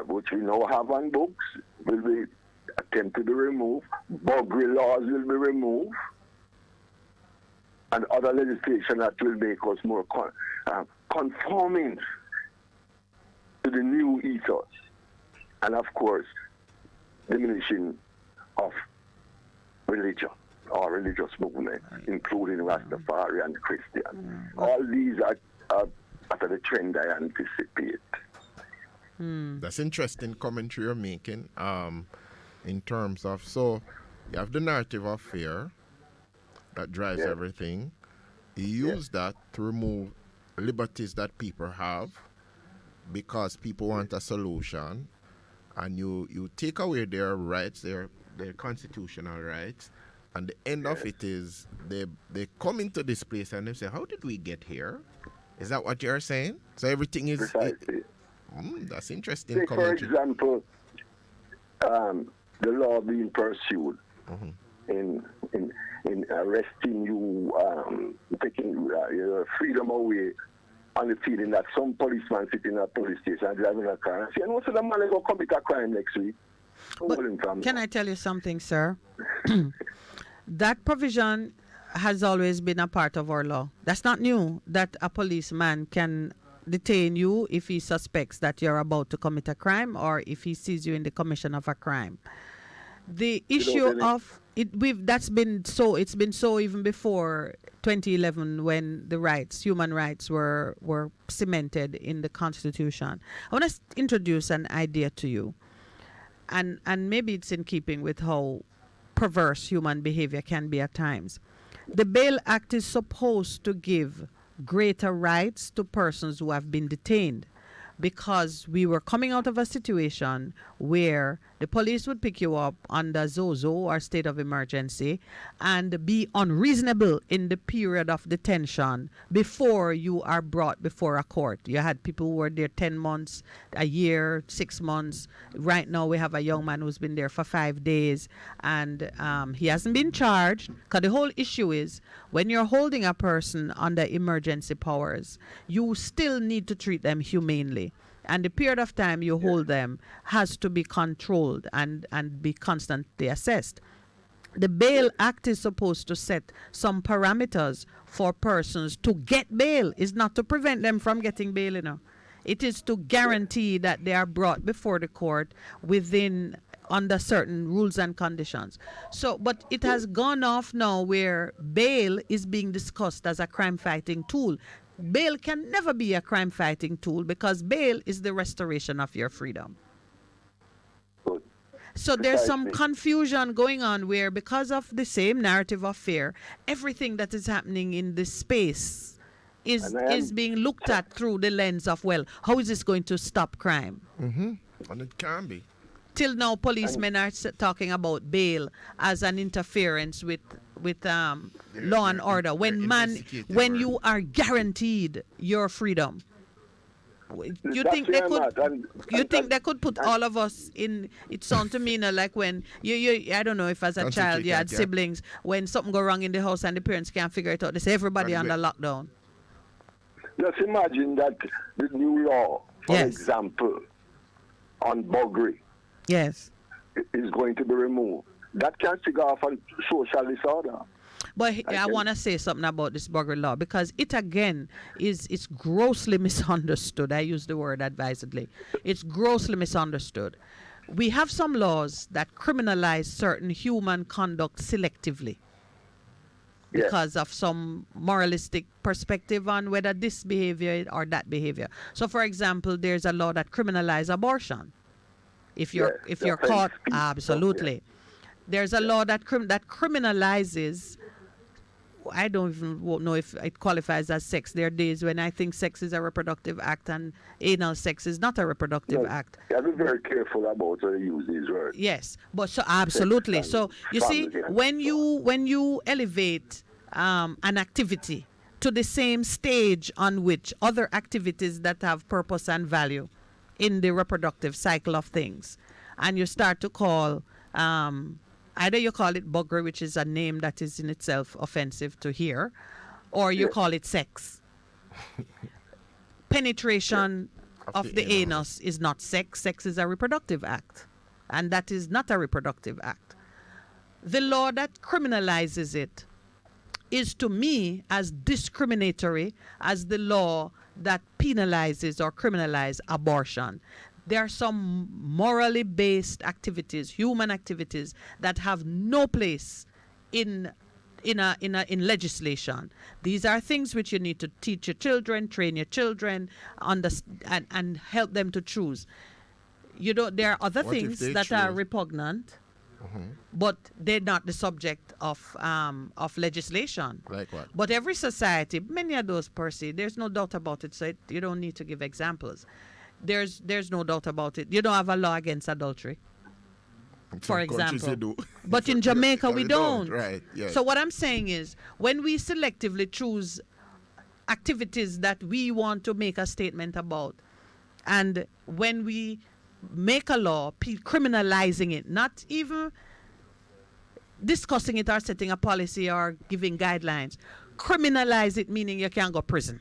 which we now have on books, will be attempted to be removed. Burglary laws will be removed. And other legislation that will make us more conforming to the new ethos. And of course, diminishing of religion or religious movement, including Rastafari and Christian. All these are after the trend I anticipate. That's interesting commentary you're making in terms of, so you have the narrative of fear that drives everything. You use that to remove liberties that people have because people want a solution, and you take away their rights, their constitutional rights, and the end of it is they come into this place and they say, how did we get here? Is that what you're saying? So everything is... that's interesting. Take, for example, the law being pursued in arresting you, taking your freedom away on the feeling that some policeman sitting in a police station and driving a car and saying, what's the man going to commit a crime next week? Can I tell you something, sir? That provision has always been a part of our law. That's not new, that a policeman can detain you if he suspects that you're about to commit a crime or if he sees you in the commission of a crime. The issue of it, it's been so even before 2011 when the human rights were cemented in the Constitution. I want to introduce an idea to you, and maybe it's in keeping with how perverse human behavior can be at times. The Bail Act is supposed to give greater rights to persons who have been detained, because we were coming out of a situation where The police would pick you up under ZOZO or state of emergency and be unreasonable in the period of detention before you are brought before a court. You had people who were there 10 months, a year, 6 months. Right now we have a young man who's been there for 5 days, and he hasn't been charged, because the whole issue is when you're holding a person under emergency powers, you still need to treat them humanely. And the period of time you hold them has to be controlled and be constantly assessed. The Bail Act is supposed to set some parameters for persons to get bail. It's not to prevent them from getting bail, you know. It is to guarantee that they are brought before the court under certain rules and conditions. So, but it has gone off now where bail is being discussed as a crime-fighting tool. Bail can never be a crime-fighting tool because bail is the restoration of your freedom. So there's some confusion going on where, because of the same narrative of fear, everything that is happening in this space is being looked at through the lens of, well, how is this going to stop crime? And it can be. Till now, policemen are talking about bail as an interference with law and order. When you are guaranteed your freedom, you think they could put all of us in? It sounds to me like when you I don't know if as a child you had siblings, when something go wrong in the house and the parents can't figure it out, they say everybody under lockdown. Just imagine that the new law, for example, on burglary. Yes. Is going to be removed. That can trigger off a social disorder. But I want to say something about this burglary law, because it again is grossly misunderstood. I use the word advisedly. It's grossly misunderstood. We have some laws that criminalize certain human conduct selectively because of some moralistic perspective on whether this behavior or that behavior. So, for example, there's a law that criminalizes abortion. If you're caught, absolutely. There's a law that criminalizes. I don't even know if it qualifies as sex. There are days when I think sex is a reproductive act and anal sex is not a reproductive act. You have to be very careful about how you use these words. Yes, but so absolutely. So you see, when you elevate an activity to the same stage on which other activities that have purpose and value in the reproductive cycle of things, and you start to call either you call it buggery, which is a name that is in itself offensive to hear, or you call it sex. Penetration of the anus is not sex. Sex is a reproductive act, and that is not a reproductive act. The law that criminalizes it is, to me, as discriminatory as the law that penalizes or criminalizes abortion. There are some morally based activities, human activities, that have no place in legislation. These are things which you need to teach your children, train your children, and help them to choose. There are other things that are repugnant, but they're not the subject of legislation. Like what? But every society, many of those, Percy, there's no doubt about it, so you don't need to give examples. There's no doubt about it. You don't have a law against adultery, for example. But in Jamaica, we don't. Right, yes. So what I'm saying is, when we selectively choose activities that we want to make a statement about, and when we make a law criminalizing it, not even discussing it or setting a policy or giving guidelines, criminalize it, meaning you can't go to prison.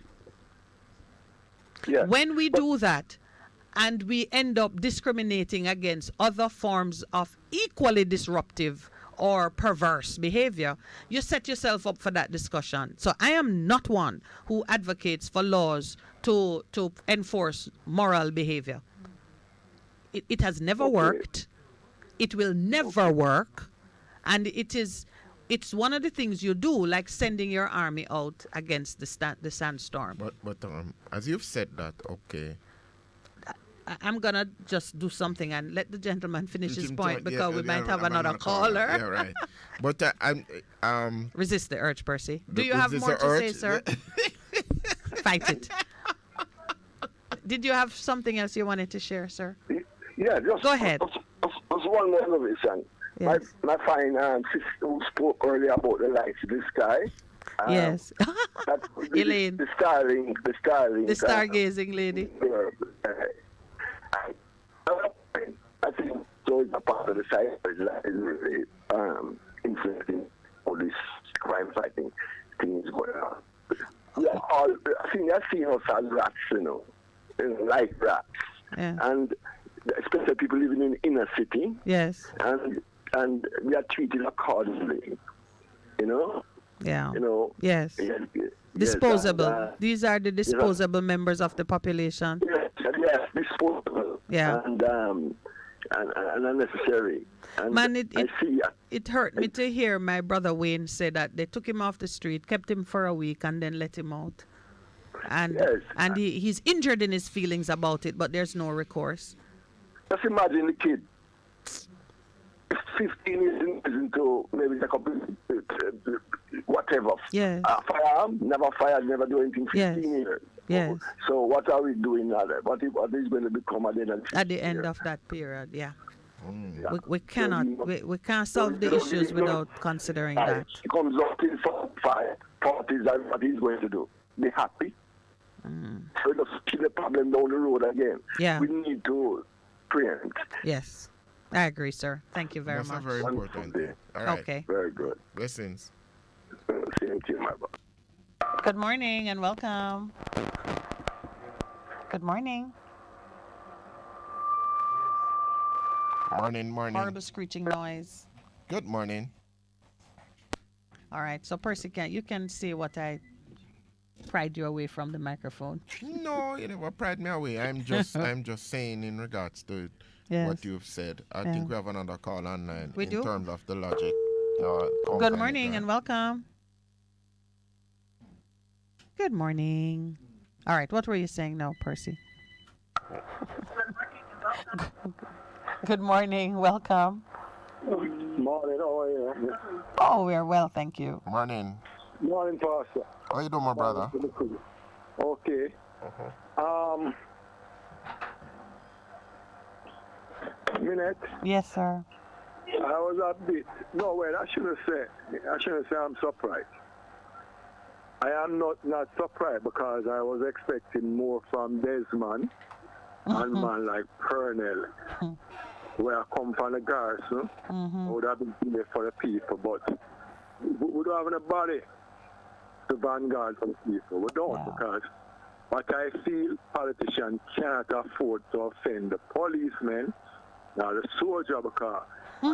Yeah. When we do that, and we end up discriminating against other forms of equally disruptive or perverse behavior, you set yourself up for that discussion. So I am not one who advocates for laws to enforce moral behavior. It has never worked. It will never work. And it's one of the things you do, like sending your army out against the sandstorm. But as you've said that, okay. I'm going to just do something and let the gentleman finish his point, because we might have another caller. Yeah, right. But resist the urge, Percy. Do you have more to say, sir? Fight it. Did you have something else you wanted to share, sir? Yeah, just go ahead. Just one more innovation. Yes. My fine sister who spoke earlier about the lights in the sky. Yes. Elaine. The Starlink. The stargazing lady. I think so. It's a part of the science that is really influencing all this crime fighting things going on. Yeah, I've seen us as rats, like rats, and especially people living in inner city. Yes. And we are treated accordingly, Yeah. Yes. Disposable. And, These are the disposable members of the population. Yes, disposable. Yeah. And unnecessary. And Man, it hurt me to hear my brother Wayne say that they took him off the street, kept him for a week, and then let him out. And he's injured in his feelings about it, but there's no recourse. Just imagine the kid. 15 years into maybe a couple, whatever. Yes. Firearm, never fired, never do anything. 15 years. Yes. So what are we doing now? What is going to become at the end of that period? Yeah. Yeah. We cannot we can't solve the issues without considering that. It comes up in 5 parties and what he's going to do. Be happy. So just keep the problem down the road again. Yeah. We need to preempt. Yes. I agree, sir. Thank you very much. That's a very important thing. All right. Okay. Very good. Blessings. Same to you, my brother. Good morning and welcome. Good morning. Morning. Horrible screeching noise. Good morning. All right. So, Percy, you can see what I pried you away from the microphone. No, you never pried me away. I'm just saying in regards to what you've said. I think we have another call online in terms of the logic. Good morning and welcome. Good morning. All right. What were you saying now, Percy? Good morning. Welcome. Morning. How are you? Oh, we're well, thank you. Morning. Morning, Pastor. How you doing, my brother? Okay. Minett. Yes, sir. I was a bit. No, wait. I shouldn't say I'm surprised. I am not surprised because I was expecting more from Desmond and man like Pernell, where I come from the garrison. I would have been there for the people, but we don't have anybody to vanguard for the people. We don't because what I feel politicians can't afford to offend the policemen, now the soldier, because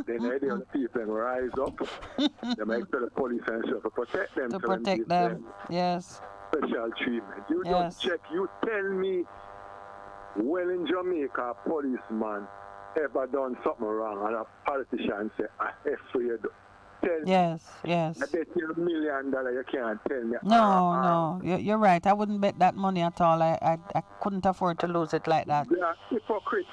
then the people rise up. They make the police and stuff to protect them. To protect them, yes. Special treatment. You just check. You tell me, well, in Jamaica, a policeman ever done something wrong and a politician say, I afraid. Yes. I bet you $1 million you can't tell me. No, you're right. I wouldn't bet that money at all. I couldn't afford to lose it like that. They are hypocrites.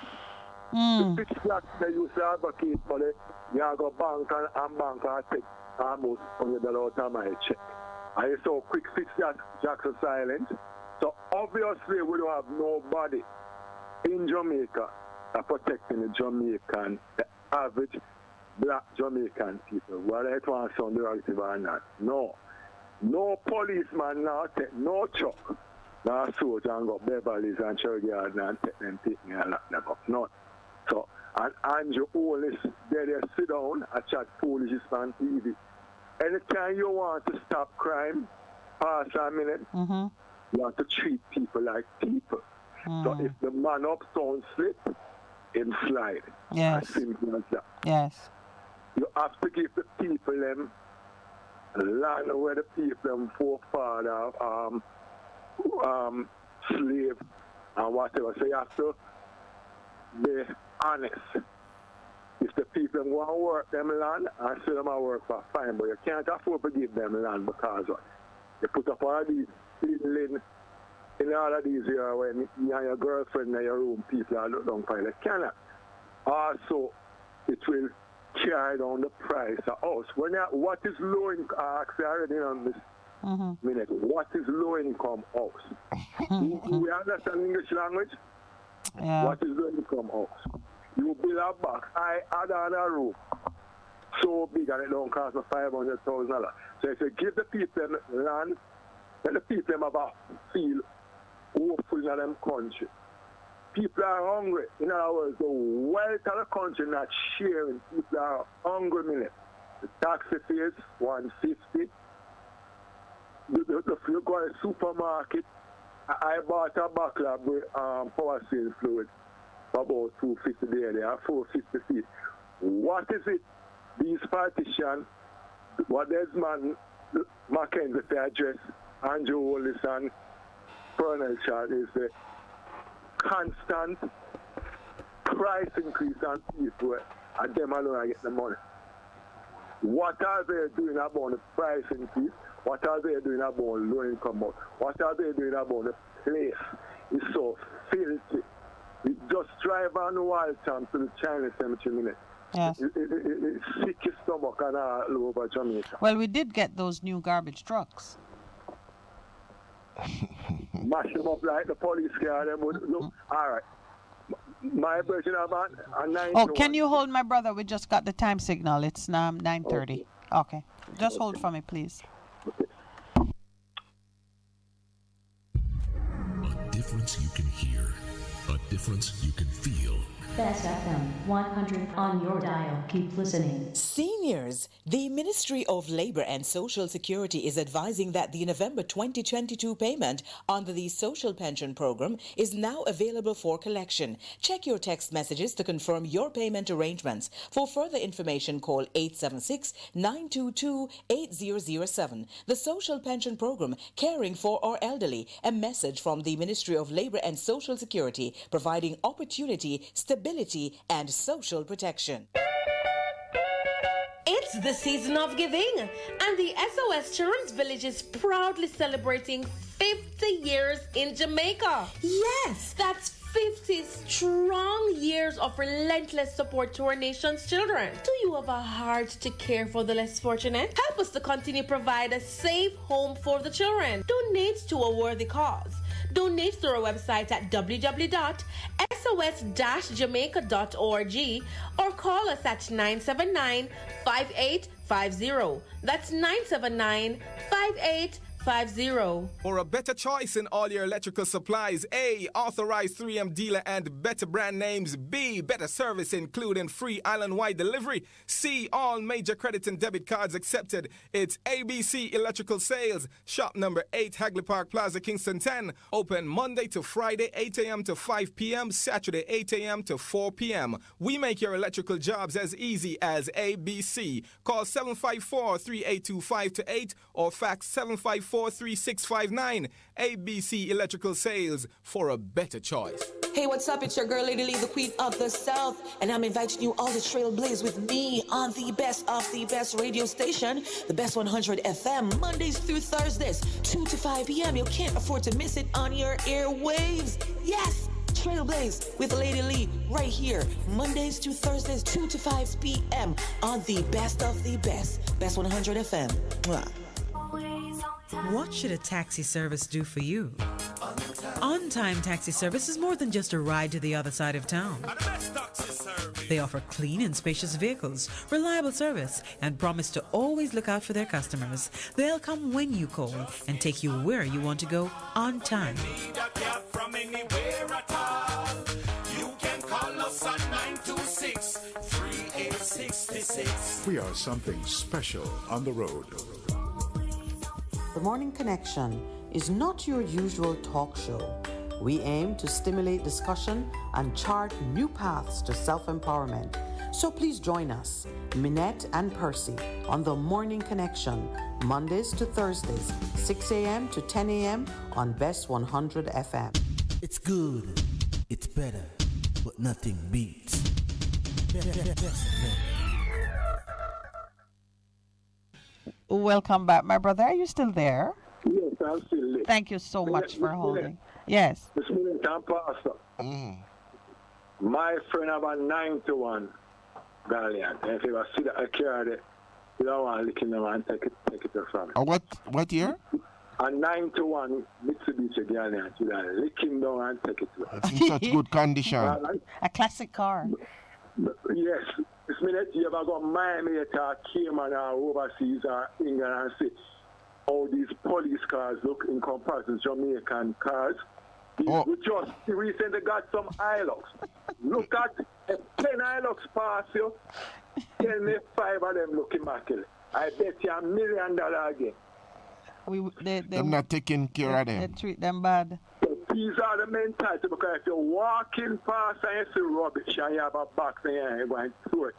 The 6 blacks they used to advocate for it. You go bank and take almost $100 out of my check. I saw quick 6 jacks are silent. So obviously we don't have nobody in Jamaica protecting the Jamaican, the average black Jamaican people, whether it was on the relative or not. No policeman now take no truck, now soldier and go Beverly's and Cherry Garden and take them and lock them up. No. So, and Andrew always there sit down and chat foolishness on TV. Anytime you want to stop crime, pass a minute, you have to treat people like people. So if the man uptown slip, him slide. Yes. As simple as that. Yes. You have to give the people them land where the people them forefather slave and whatever. So you have to be honest. If the people want to work them land, I say them work for fine, but you can't afford to give them land because you put up all these people in all of these years when you and your girlfriend in your room, people are looking down for you. They cannot. Also, it will carry down the price of house. What is low income? I actually already on this minute. What is low income house? Do we understand English language? Yeah. What is low income house? You build a box. I add on a room so big and it don't cost me $500,000. So if you give the people land, let the people have a feel hopeful in them country. People are hungry. In other words, the wealth of the country not sharing. People are hungry, Minett. The taxi fees, $150. If you go to the supermarket, I bought a bottle of power seal fluid for about $250 there. They are $450 feet. What is it? These partitions, what Desmond Mackenzie address, Andrew Wallis and Colonel Chart is the constant price increase on people, and them alone get the money. What are they doing about the price increase? What are they doing about low income? What are they doing about the place? It's so filthy. We just drive on the wild time to the Chinese cemetery, Minett. Yes. It's sick your stomach and all over Jamaica. Well, we did get those new garbage trucks. Mash them up like the police car. Them would look. All right. My version of a 9. Oh, can you hold, my brother? We just got the time signal. It's 9:30. Okay. Just hold for me, please. A difference you can hear. A difference you can feel. Bess FM-100 on your dial. Keep listening. Seniors, the Ministry of Labor and Social Security is advising that the November 2022 payment under the Social Pension Program is now available for collection. Check your text messages to confirm your payment arrangements. For further information, call 876-922-8007. The Social Pension Program, caring for our elderly. A message from the Ministry of Labor and Social Security, providing opportunity, stability, and social protection. It's the season of giving, and the SOS Children's Village is proudly celebrating 50 years in Jamaica. Yes, that's 50 strong years of relentless support to our nation's children. Do you have a heart to care for the less fortunate? Help us to continue to provide a safe home for the children. Donate to a worthy cause. Donate through our website at www.sos-jamaica.org or call us at 979-5850. That's 979-5850. For a better choice in all your electrical supplies, A, authorized 3M dealer and better brand names. B, better service including free island-wide delivery. C, all major credit and debit cards accepted. It's ABC Electrical Sales. Shop number 8, Hagley Park Plaza, Kingston 10. Open Monday to Friday, 8 a.m. to 5 p.m. Saturday, 8 a.m. to 4 p.m. We make your electrical jobs as easy as ABC. Call 754-382-528 or fax 754-3659. ABC Electrical Sales, for a better choice. Hey, what's up? It's your girl, Lady Lee, the queen of the South, and I'm inviting you all to trailblaze with me on the best of the best radio station, the Bess100 FM, Mondays through Thursdays, 2 to 5 p.m. You can't afford to miss it on your airwaves. Yes! Trailblaze with Lady Lee right here, Mondays to Thursdays, 2 to 5 p.m. on the best of the best, Bess100 FM. Mwah. What should a taxi service do for you? On-time taxi service is more than just a ride to the other side of town. They offer clean and spacious vehicles, reliable service, and promise to always look out for their customers. They'll come when you call and take you where you want to go on time. We are something special on the road. The Morning Connection is not your usual talk show. We aim to stimulate discussion and chart new paths to self-empowerment. So please join us, Minett and Percy, on The Morning Connection, Mondays to Thursdays, 6 a.m. to 10 a.m. on Bess100 FM. It's good, it's better, but nothing beats. Welcome back, my brother. Are you still there? Yes, I'm still there. Thank you so much for holding. Yes. This morning, Pastor. My friend have a 9-1 galleon. And if you see that I carry it, you don't want to lick him and take it from him. What year? A 9-1 Mitsubishi galleon. You don't lick him down and take it to him. It's in such good condition. A classic car. Yes. This minute you ever got Miami or Cayman or overseas or England and see how these police cars look in comparison to Jamaican cars. We just recently got some Hilux. Look at 10 Hilux pass you, tell me 5 of them look immaculate. I bet you $1 million again. They're not taking care of them. They treat them bad. These are the mentality, because if you're walking past and you see rubbish and you have a box in your hand, you're going to throw it.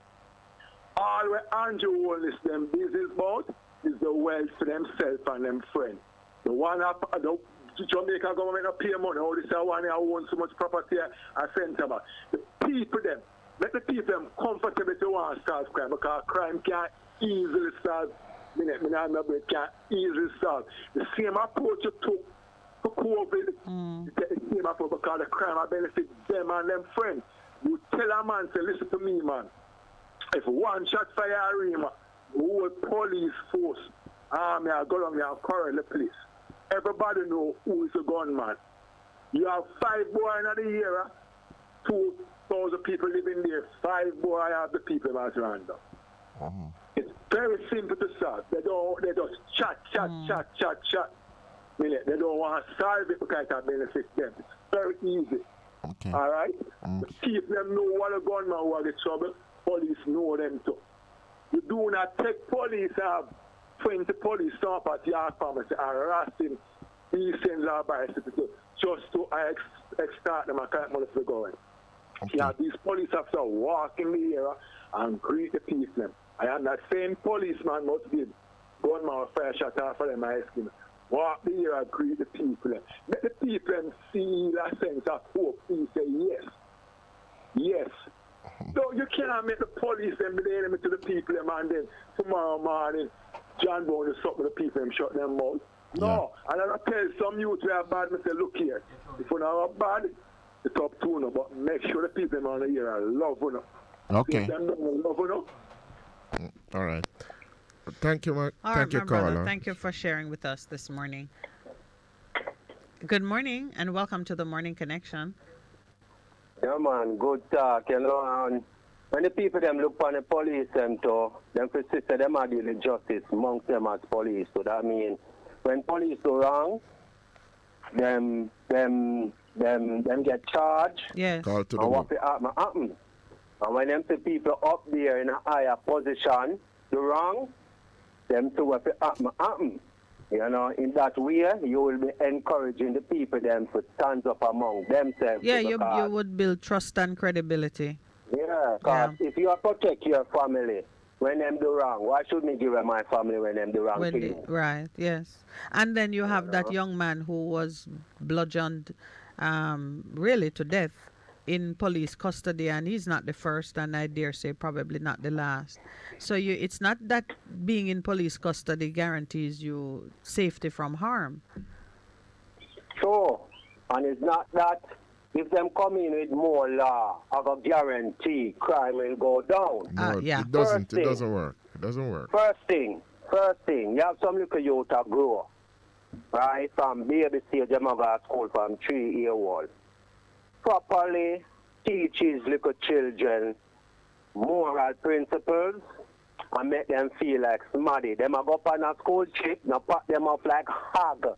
All what Andrew Wallace them business about is the wealth for themselves and them friends. The one up, the Jamaica government not pay money, all this one who owns so much property and send them. The people them, let the people them comfortable to want to solve crime, because crime can't easily solve. Minett, can't easily solve. The same approach you took for COVID, the same approach, because the crime will benefit them and them friends. You tell a man, say, listen to me, man. If one shot fire arena, the whole police force, army, I go down there and quarrel the police. Everybody know who is the gunman. You have 5 boys in the year, 2,000 people living there. 5 boys have the people that's random. It's very simple to solve. They just chat. They don't want to solve it because it benefits them. It's very easy. Okay. All right? But keep them know what a gunman will get trouble. Police know them too. You do not take police, 20 police stop at your pharmacy and harassing these things are bicycles just to extort them and collect money for going. Okay. Yeah, these police officers walk in the area and greet the people. I am that same policeman must give gunman a fair shot off for them asking. Walk the area and greet the people. Let the people see that sense of hope. He say yes. Yes. So you cannot make the police them be the enemy to the people them, and then tomorrow morning John Brown is something the people them shut them mouth. No. And I tell some youth who are bad, I say, look here, if you are bad, it's up to you, but make sure the people them on the ear are love you. Okay. Them love you. All right. Thank you, Mark. All Thank right, you, my brother. caller. Thank you for sharing with us this morning. Good morning and welcome to the Morning Connection. Yeah, man, good talk, you know. And when the people them look on the police them too, them persist them are dealing justice amongst them as police. So that means when police do wrong, them get charged. Yes. Call to the and what happen. And when them see people up there in a higher position do wrong, them to what happen. You know, in that way, you will be encouraging the people them to stand up among themselves. Yeah, you would build trust and credibility. Yeah, because if you protect your family when them do wrong, why should me give my family when them do wrong to you? Right, yes. And then you have that young man who was bludgeoned really to death in police custody, and he's not the first, and I dare say probably not the last. So it's not that being in police custody guarantees you safety from harm. Sure, and it's not that if them come in with more law, I got guarantee crime will go down. No, yeah. it doesn't. It doesn't work. It doesn't work. First thing, you have some little youth that grow, right? From baby stage, them go to school from 3-year-old. Properly teaches little children moral principles and make them feel like smarty. Them a go up on a school trip, now pack them up like hog.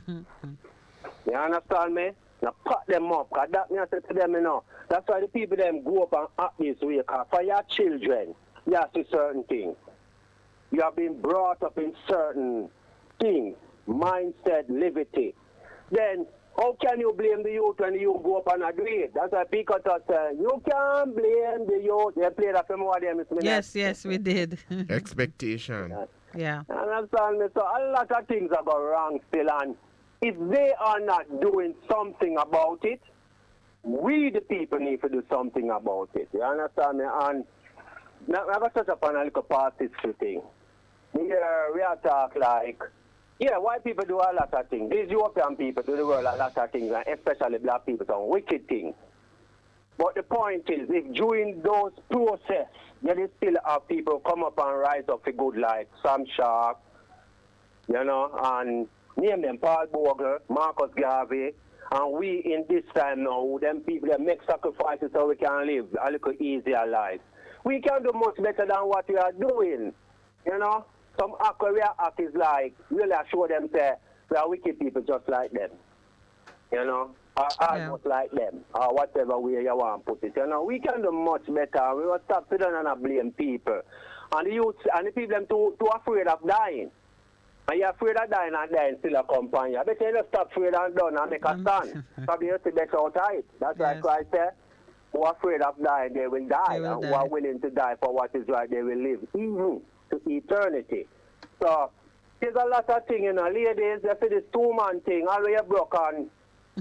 You understand me? Now pack them up, because that me I say to them, you know. That's why the people them go up and act this way, because for your children, you have to certain things. You have been brought up in certain things, mindset, liberty. Then how can you blame the youth when you go up and agree? That's why people say, you can't blame the youth. They played that from what they miss. Yes, we did. Expectation. Yeah. Understand me? So a lot of things are going wrong still, and if they are not doing something about it, we the people need to do something about it. You understand me? And now I'm going to touch upon a little past history thing. Here we are talk like, yeah, white people do a lot of things. These European people do the world a lot of things, and especially black people, some wicked things. But the point is, if during those process, you still have people come up and rise up for good, like Sam Sharp, you know, and name them Paul Bogle, Marcus Garvey, And we in this time now, them people that make sacrifices so we can live a little easier life. We can do much better than what we are doing. You know? Some act where we act is like, really show them say, we are wicked people just like them. You know? Or almost like them. Or whatever way you want to put it. You know? We can do much better. We will stop sitting and blame people. And the youth and the people them too afraid of dying. And you're afraid of dying and dying still a company. I bet you just stop afraid and done and make a stand. Probably you see better out of it. That's why Christ said, who are afraid of dying, they will die. And who are willing to die for what is right, they will live. Even to eternity. So, there's a lot of things, you know. Ladies, you see this two-man thing, all the way broke on,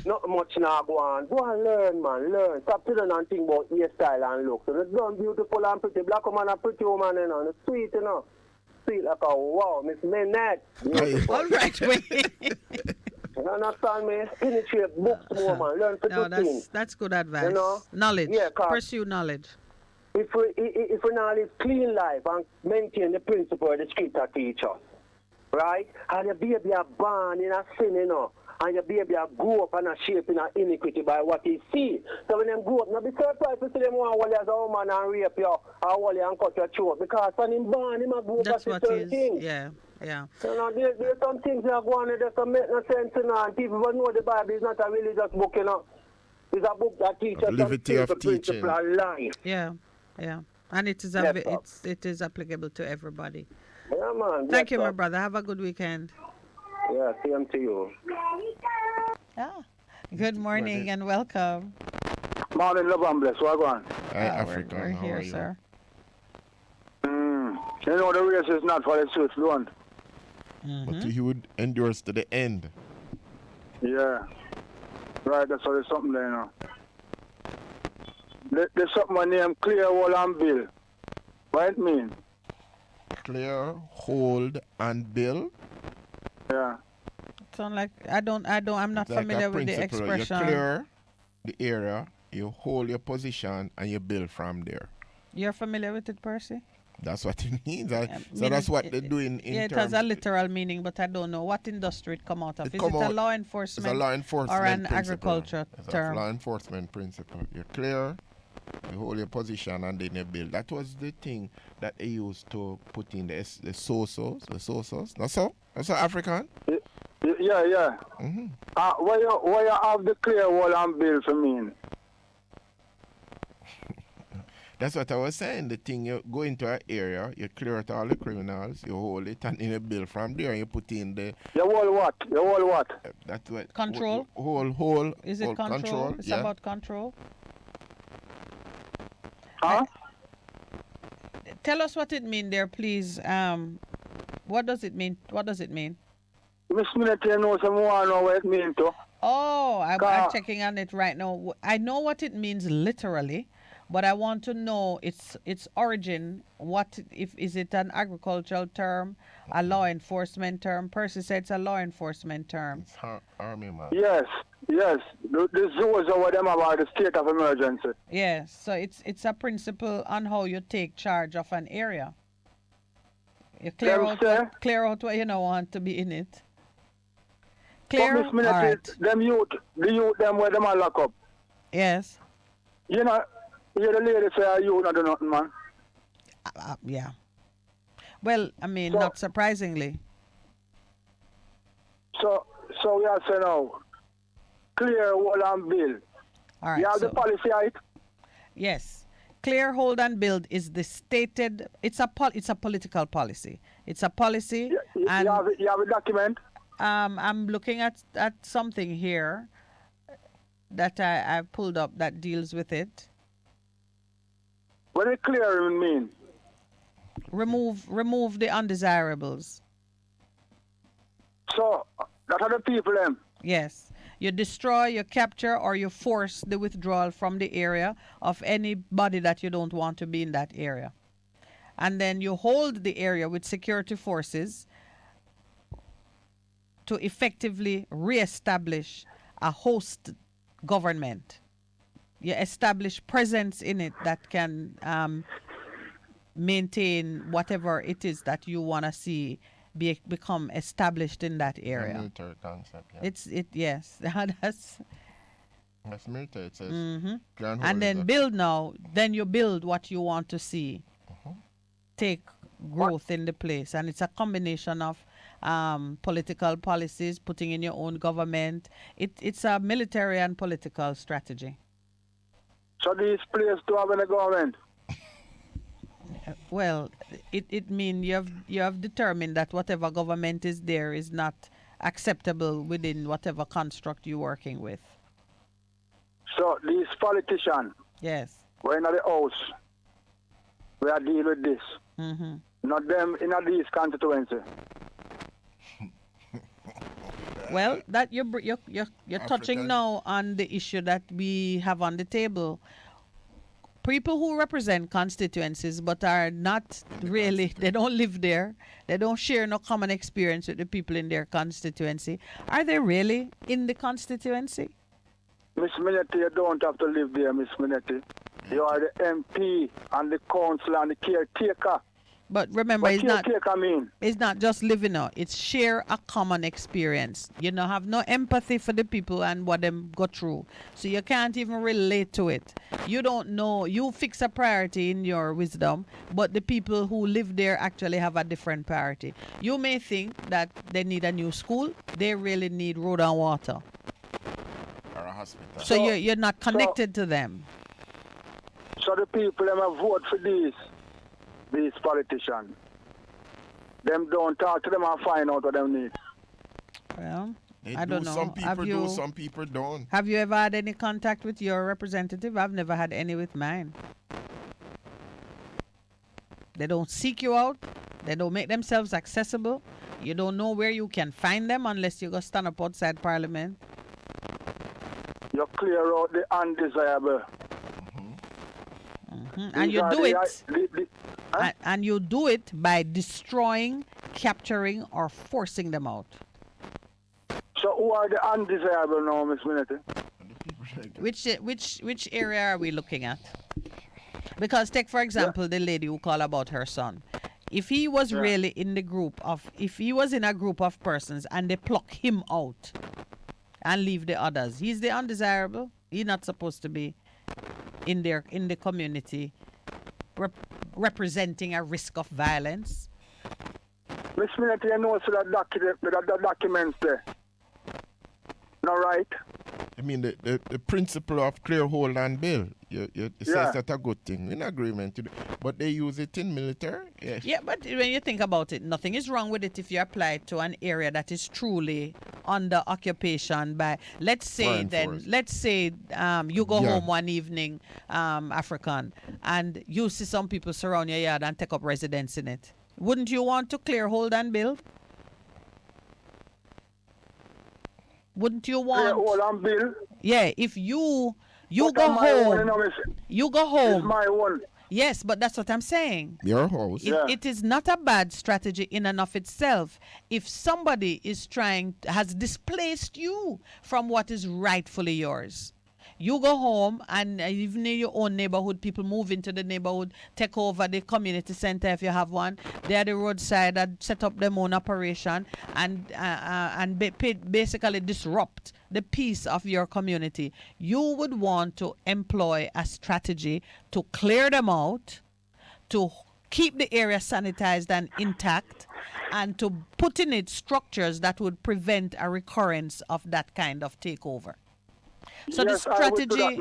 not much now go on. Go and learn, man, learn. Stop sitting and think about hairstyle and look. So, it's done beautiful and pretty. Black woman and pretty woman, you know. It's sweet, you know. Sweet like a wow, Miss Minett. All right, wait. You understand me? Penetrate books more, man. Learn to do things. That's good advice. You know? Knowledge. Yeah, pursue knowledge. If we now live clean life and maintain the principle the scripture teach us, right? And your baby are born in a sin, you know, and your baby are grow up and a shape in a iniquity by what he see. So when them grow up, now be surprised to see them one while as a woman and rape you or while you and cut your throat. Because when him born, him a grow up to certain things. Yeah. So now there's some things that go on that don't make no sense, you know, and people will know the Bible is not a religious book, you know. It's a book that teaches us some principle of life. Yeah. And it is it is applicable to everybody. Yeah, man. Thank you, my brother. Have a good weekend. Yeah, same to you. Good morning and welcome. Morning, love and bless. What going on? Hi, Africa. We're here, sir. You know the race is not for the swift one. But he would endure to the end. Yeah. Right, that's why there's something there now. There's something named Clear, Wall and Bill. What it mean? Clear, hold, and bill. Yeah. Sound like I'm not familiar with the expression. You clear the area, you hold your position, and you build from there. You're familiar with it, Percy? That's what it means. So that's what they do in it has a literal meaning, but I don't know what industry it come out of. Is it a law enforcement? It's a law enforcement or an principle. Agriculture term? It's a law enforcement principle. You're clear, you hold your position, and then you build. That was the thing that they used to put in the sosos. Not so? That's African? Yeah. Where you have the clear wall and build for mean? That's what I was saying. The thing, you go into an area, you clear out all the criminals, you hold it, and then you build from there, and you put in the... You hold what? That's what... Control? Hold. Is it control? It's about control? Huh? Tell us what it means there, please. What does it mean? Miss Minett, you know some more know what it means too. Oh, I'm checking on it right now. I know what it means literally, but I want to know its origin. Is it an agricultural term, a law enforcement term? Percy said it's a law enforcement term. It's army, man. Yes. The zoos over them about the state of emergency. Yes, so it's a principle on how you take charge of an area. You clear out what you don't want to be in it. Clear. Miss Minett, right. the youth, them where them are lock up. Yes. You know, the lady say you not do nothing, man. Yeah. Well, I mean, not surprisingly. So we are saying now, clear, hold and build. All right. You have the policy, right? Yes. Clear, hold and build is the stated. It's a political policy. It's a policy. You have a document. I'm looking at something here that I pulled up that deals with it. What does clear mean? Remove the undesirables. So that are the people then? Yes. You destroy, you capture, or you force the withdrawal from the area of anybody that you don't want to be in that area. And then you hold the area with security forces to effectively reestablish a host government. You establish presence in it that can maintain whatever it is that you want to see become established in that The area. military concept, yeah. Yes. That's military. It says and then build now. Then you build what you want to see. Take growth in the place, and it's a combination of political policies, putting in your own government. It's a military and political strategy. So these places do have any government? Well, it means you have determined that whatever government is there is not acceptable within whatever construct you're working with. So these politicians, yes, we're in the house, we are dealing with this. Not them in these constituency. Well, that you're touching now on the issue that we have on the table. People who represent constituencies but are not really, they don't live there, they don't share no common experience with the people in their constituency. Are they really in the constituency? Miss Minett, you don't have to live there, Miss Minett. You are the MP and the council and the caretaker. But remember, it's not just living out. It's share a common experience. You know, have no empathy for the people and what them go through. So you can't even relate to it. You don't know. You fix a priority in your wisdom, but the people who live there actually have a different priority. You may think that they need a new school. They really need road and water. Or a hospital. So you're not connected to them. So the people them have vote for these politicians. Them don't talk to them and find out what they need. Well, I don't know. Some people do, some people don't. Have you ever had any contact with your representative? I've never had any with mine. They don't seek you out. They don't make themselves accessible. You don't know where you can find them unless you go stand up outside Parliament. You clear out the undesirable. And you do it. And you do it by destroying, capturing, or forcing them out. So who are the undesirable now, Miss Minett? Which area are we looking at? Because take for example the lady who called about her son. If he was really in the group of, if he was in a group of persons and they pluck him out and leave the others, he's the undesirable. He's not supposed to be in the community representing a risk of violence. Miss Minett, you know so that documents there. Not right? I mean, the principle of clear hold and bill, it says that's a good thing, in agreement. But they use it in military. Yes. Yeah, but when you think about it, nothing is wrong with it if you apply it to an area that is truly under occupation by, let's say you go home one evening, African, and you see some people surround your yard and take up residence in it. Wouldn't you want to clear hold and build? Wouldn't you want? Hold and build? Yeah, if you go home, you go home. It's my one. Yes, but that's what I'm saying. Your house. It is not a bad strategy in and of itself. If somebody has displaced you from what is rightfully yours, you go home, and even in your own neighborhood, people move into the neighborhood, take over the community center if you have one. They are the roadside and set up their own operation and basically disrupt the peace of your community. You would want to employ a strategy to clear them out, to keep the area sanitized and intact, and to put in it structures that would prevent a recurrence of that kind of takeover. So the strategy,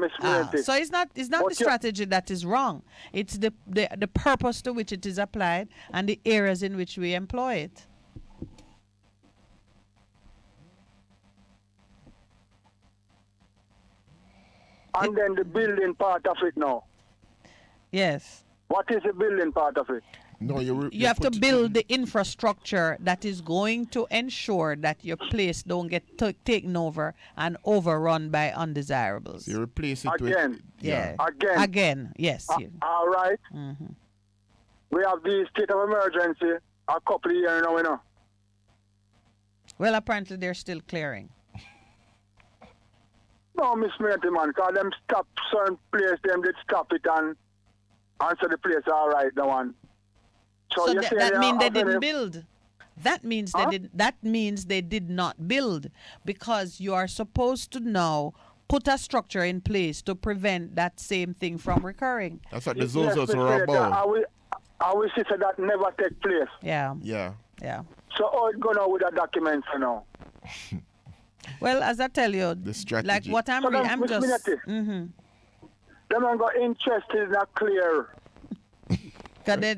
so it's not the strategy that is wrong. It's the purpose to which it is applied and the areas in which we employ it. And then the building part of it now. Yes. What is the building part of it? No, you have to build the infrastructure that is going to ensure that your place don't get taken over and overrun by undesirables. You replace it again. Again, yes. All right. Mm-hmm. We have the state of emergency a couple of years now, you know. Well, apparently they're still clearing. No, Miss Minett, man, because them stop certain place, them did stop it and answer the place all right now. So that means they didn't build. That means they did not build, because you are supposed to now put a structure in place to prevent that same thing from recurring. That's what the Zozos were about. I wish it said that never take place. Yeah. Yeah. Yeah. So how it going on with the documents now? Well, as I tell you, the strategy. like what I'm just... Them ain't got interest is not clear.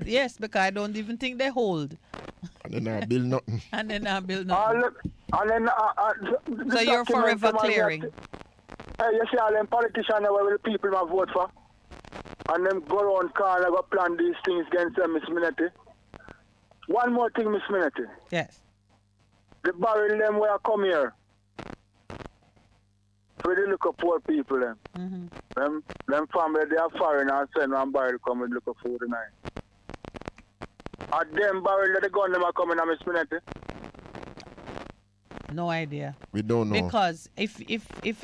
Yes, because I don't even think they hold. And then I build nothing. And then I build nothing. So you're document forever clearing. You see all them politicians where the people might vote for. And them go around car and go plan these things against them, Miss Minett. One more thing, Miss Minett. Yes. The barrel them where I come here. For the look of poor people them. Them family they are foreign and send one barrel come and look for food tonight. Are them barrel that the gun them are coming on Miss Minett? No idea. We don't know. Because if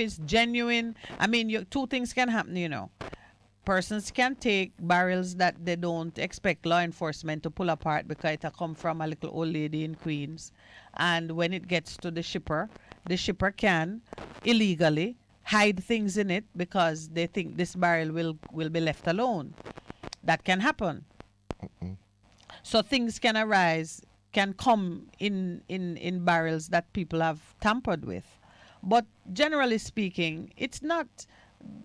it's genuine, I mean, two things can happen, you know. Persons can take barrels that they don't expect law enforcement to pull apart because it come from a little old lady in Queens. And when it gets to the shipper can illegally hide things in it because they think this barrel will be left alone. That can happen. So things can arise, can come in barrels that people have tampered with. But generally speaking, it's not,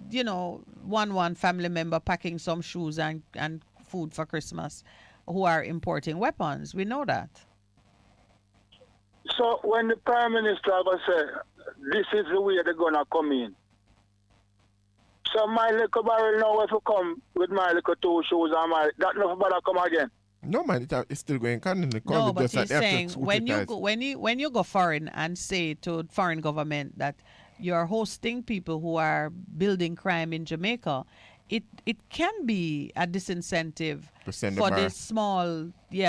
you know, one family member packing some shoes and food for Christmas who are importing weapons. We know that. So when the Prime Minister was say, this is the way they're going to come in. So my little barrel now if you come with my little two shoes and that never bother come again. No man, it's still going on. No, but he's saying when you go foreign and say to foreign government that you're hosting people who are building crime in Jamaica, it can be a disincentive for this small,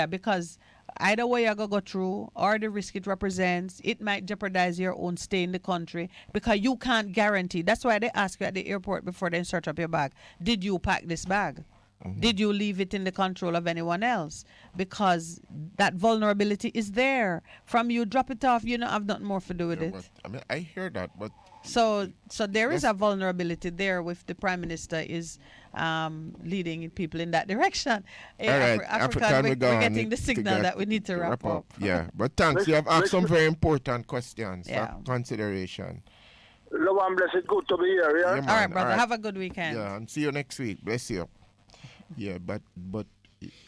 because either way you go through or the risk it represents, it might jeopardize your own stay in the country because you can't guarantee. That's why they ask you at the airport before they search up your bag, did you pack this bag? Did you leave it in the control of anyone else? Because that vulnerability is there. From you drop it off, you don't have nothing more to do with it. But, I mean, I hear that, but... So there is a vulnerability there with the Prime Minister is leading people in that direction. All right, Africa, we're getting the signal that we need to wrap up. Yeah, but thanks. You have asked some very important questions for consideration. Love and bless it. Good to be here, yeah? All right, brother. All right. Have a good weekend. Yeah, and see you next week. Bless you. Yeah, but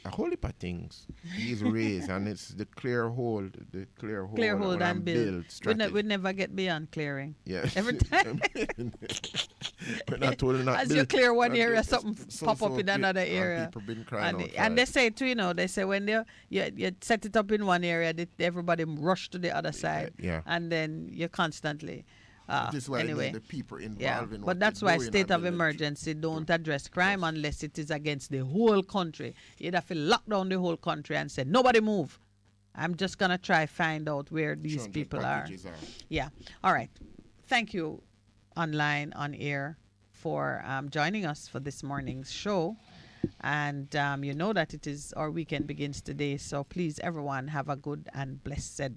a whole heap of things he's raised, and it's the clear hold and build we never get beyond clearing. Yeah, every time. We're not told not as build. You clear one area, something pop up in another area. People been crying and they say too, they say when you set it up in one area, everybody rush to the other side. Yeah. And then you constantly. This is why anyway, the people involved in but that's why state of emergency don't address crime unless it is against the whole country. You'd have to lock down the whole country and say, nobody move. I'm just going to try find out where these people are. Yeah. All right. Thank you, online, on air, for joining us for this morning's show. And you know that it is our weekend begins today. So please, everyone, have a good and blessed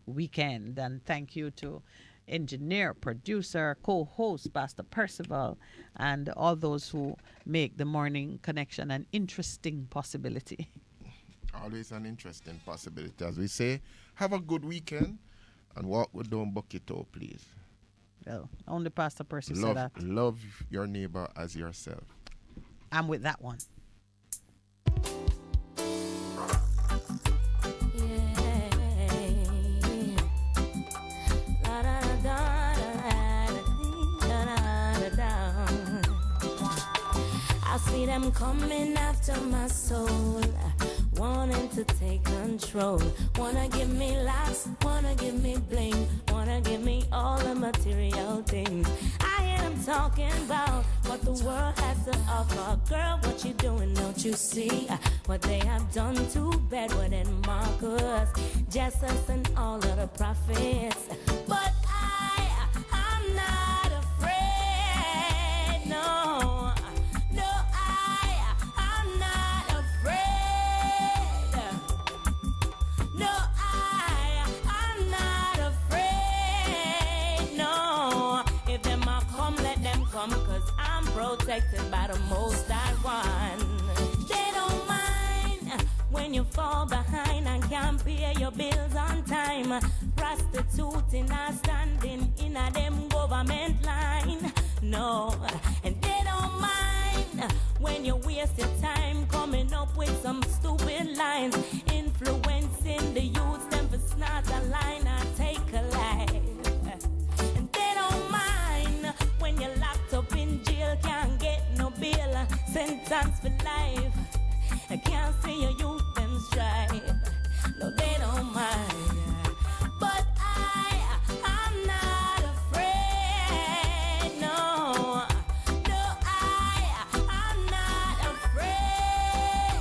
weekend. And thank you to engineer, producer, co-host, Pastor Percival, and all those who make the morning connection an interesting possibility. Always an interesting possibility. As we say, have a good weekend and walk with don't bucket out, please. Well, only Pastor Percy said that. Love your neighbor as yourself. I'm with that one. I see them coming after my soul, wanting to take control. Wanna give me laughs, wanna give me bling, wanna give me all the material things. I hear them talking about what the world has to offer. Girl, what you doing, don't you see what they have done to Bedouin and Marcus, Jesus and all of the prophets. But I'm not afraid, no. I'm not afraid. No, protected by the Most High One. They don't mind when you fall behind and can't pay your bills on time. Prostituting or standing in a them government line. No, and they don't mind when you waste your time coming up with some stupid lines, influencing the youth them for snort a line or take a life. And they don't mind when you're locked up in jail, can't get no bail, sentence for life. I can't see your youth them strive. No, they don't mind. But I'm not afraid. No, no, I'm not afraid.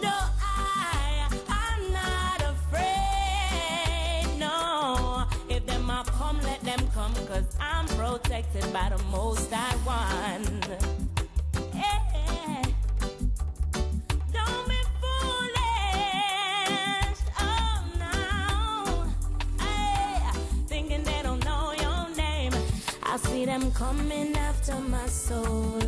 No, I'm not afraid. No, if them a come, let them come, 'cause I'm protected by the Most High One. Yeah. Don't be foolish. Oh no. Hey, thinking they don't know your name. I see them coming after my soul,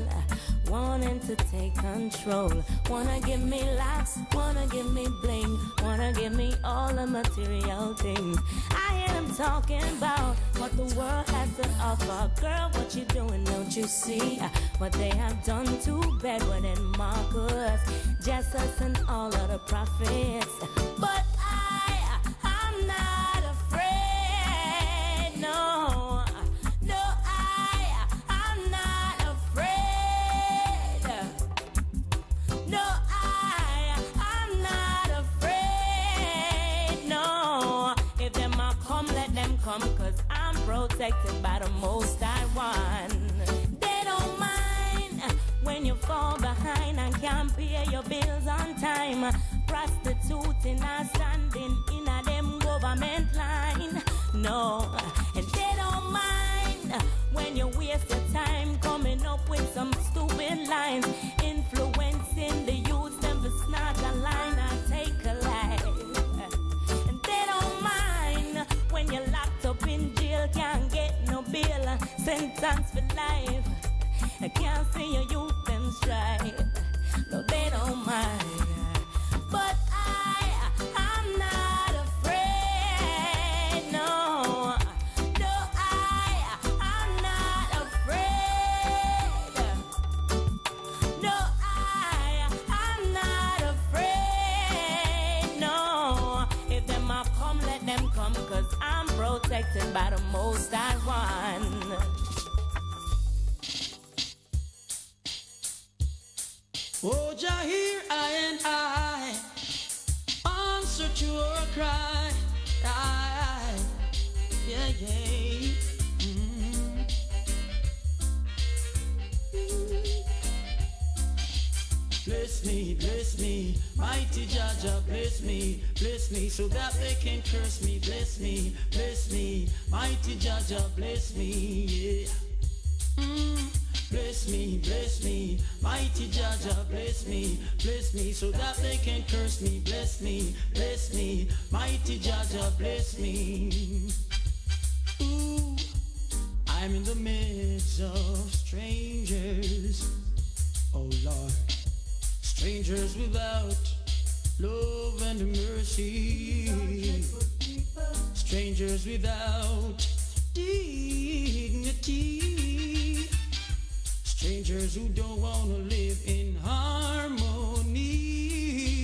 wanting to take control. Wanna give me laughs, wanna give me bling, wanna give me all the material things. I hear them talking about what the world has to offer. Girl, what you doing? Don't you see what they have done to Bedouin and Marcus, Jesus and all of the prophets? But I'm not afraid. No, no, I'm not afraid. No, I'm not afraid. No, if them a come, let them come, 'cause I'm protected by the Most High One. They don't mind when you fall behind and can't pay your bills on time. Prostituting or standing in a them government line. No, and they don't mind when you waste your time coming up with some stupid lines, influencing the youth them for snort a line or take a life. And they don't mind when you're locked up in jail, can't get no bail, sentence for life. I can't see your youth them strive. No, they don't mind. But I'm not afraid. No, no, I'm not afraid. No, I'm not afraid. No, if them a come, let them come, 'cause I'm protected by the Most High One. Oh, Jah, here I and I answer to your cry. Yeah, yeah. Bless me, mighty Jah, bless me, so that they can curse me. Bless me, mighty Jah, bless me, yeah. Bless me, mighty Jah, bless me, so that they can curse me. Bless me, mighty Jah, bless me. Ooh, I'm in the midst of strangers, oh Lord, strangers without love and mercy, strangers without dignity, strangers who don't want to live in harmony.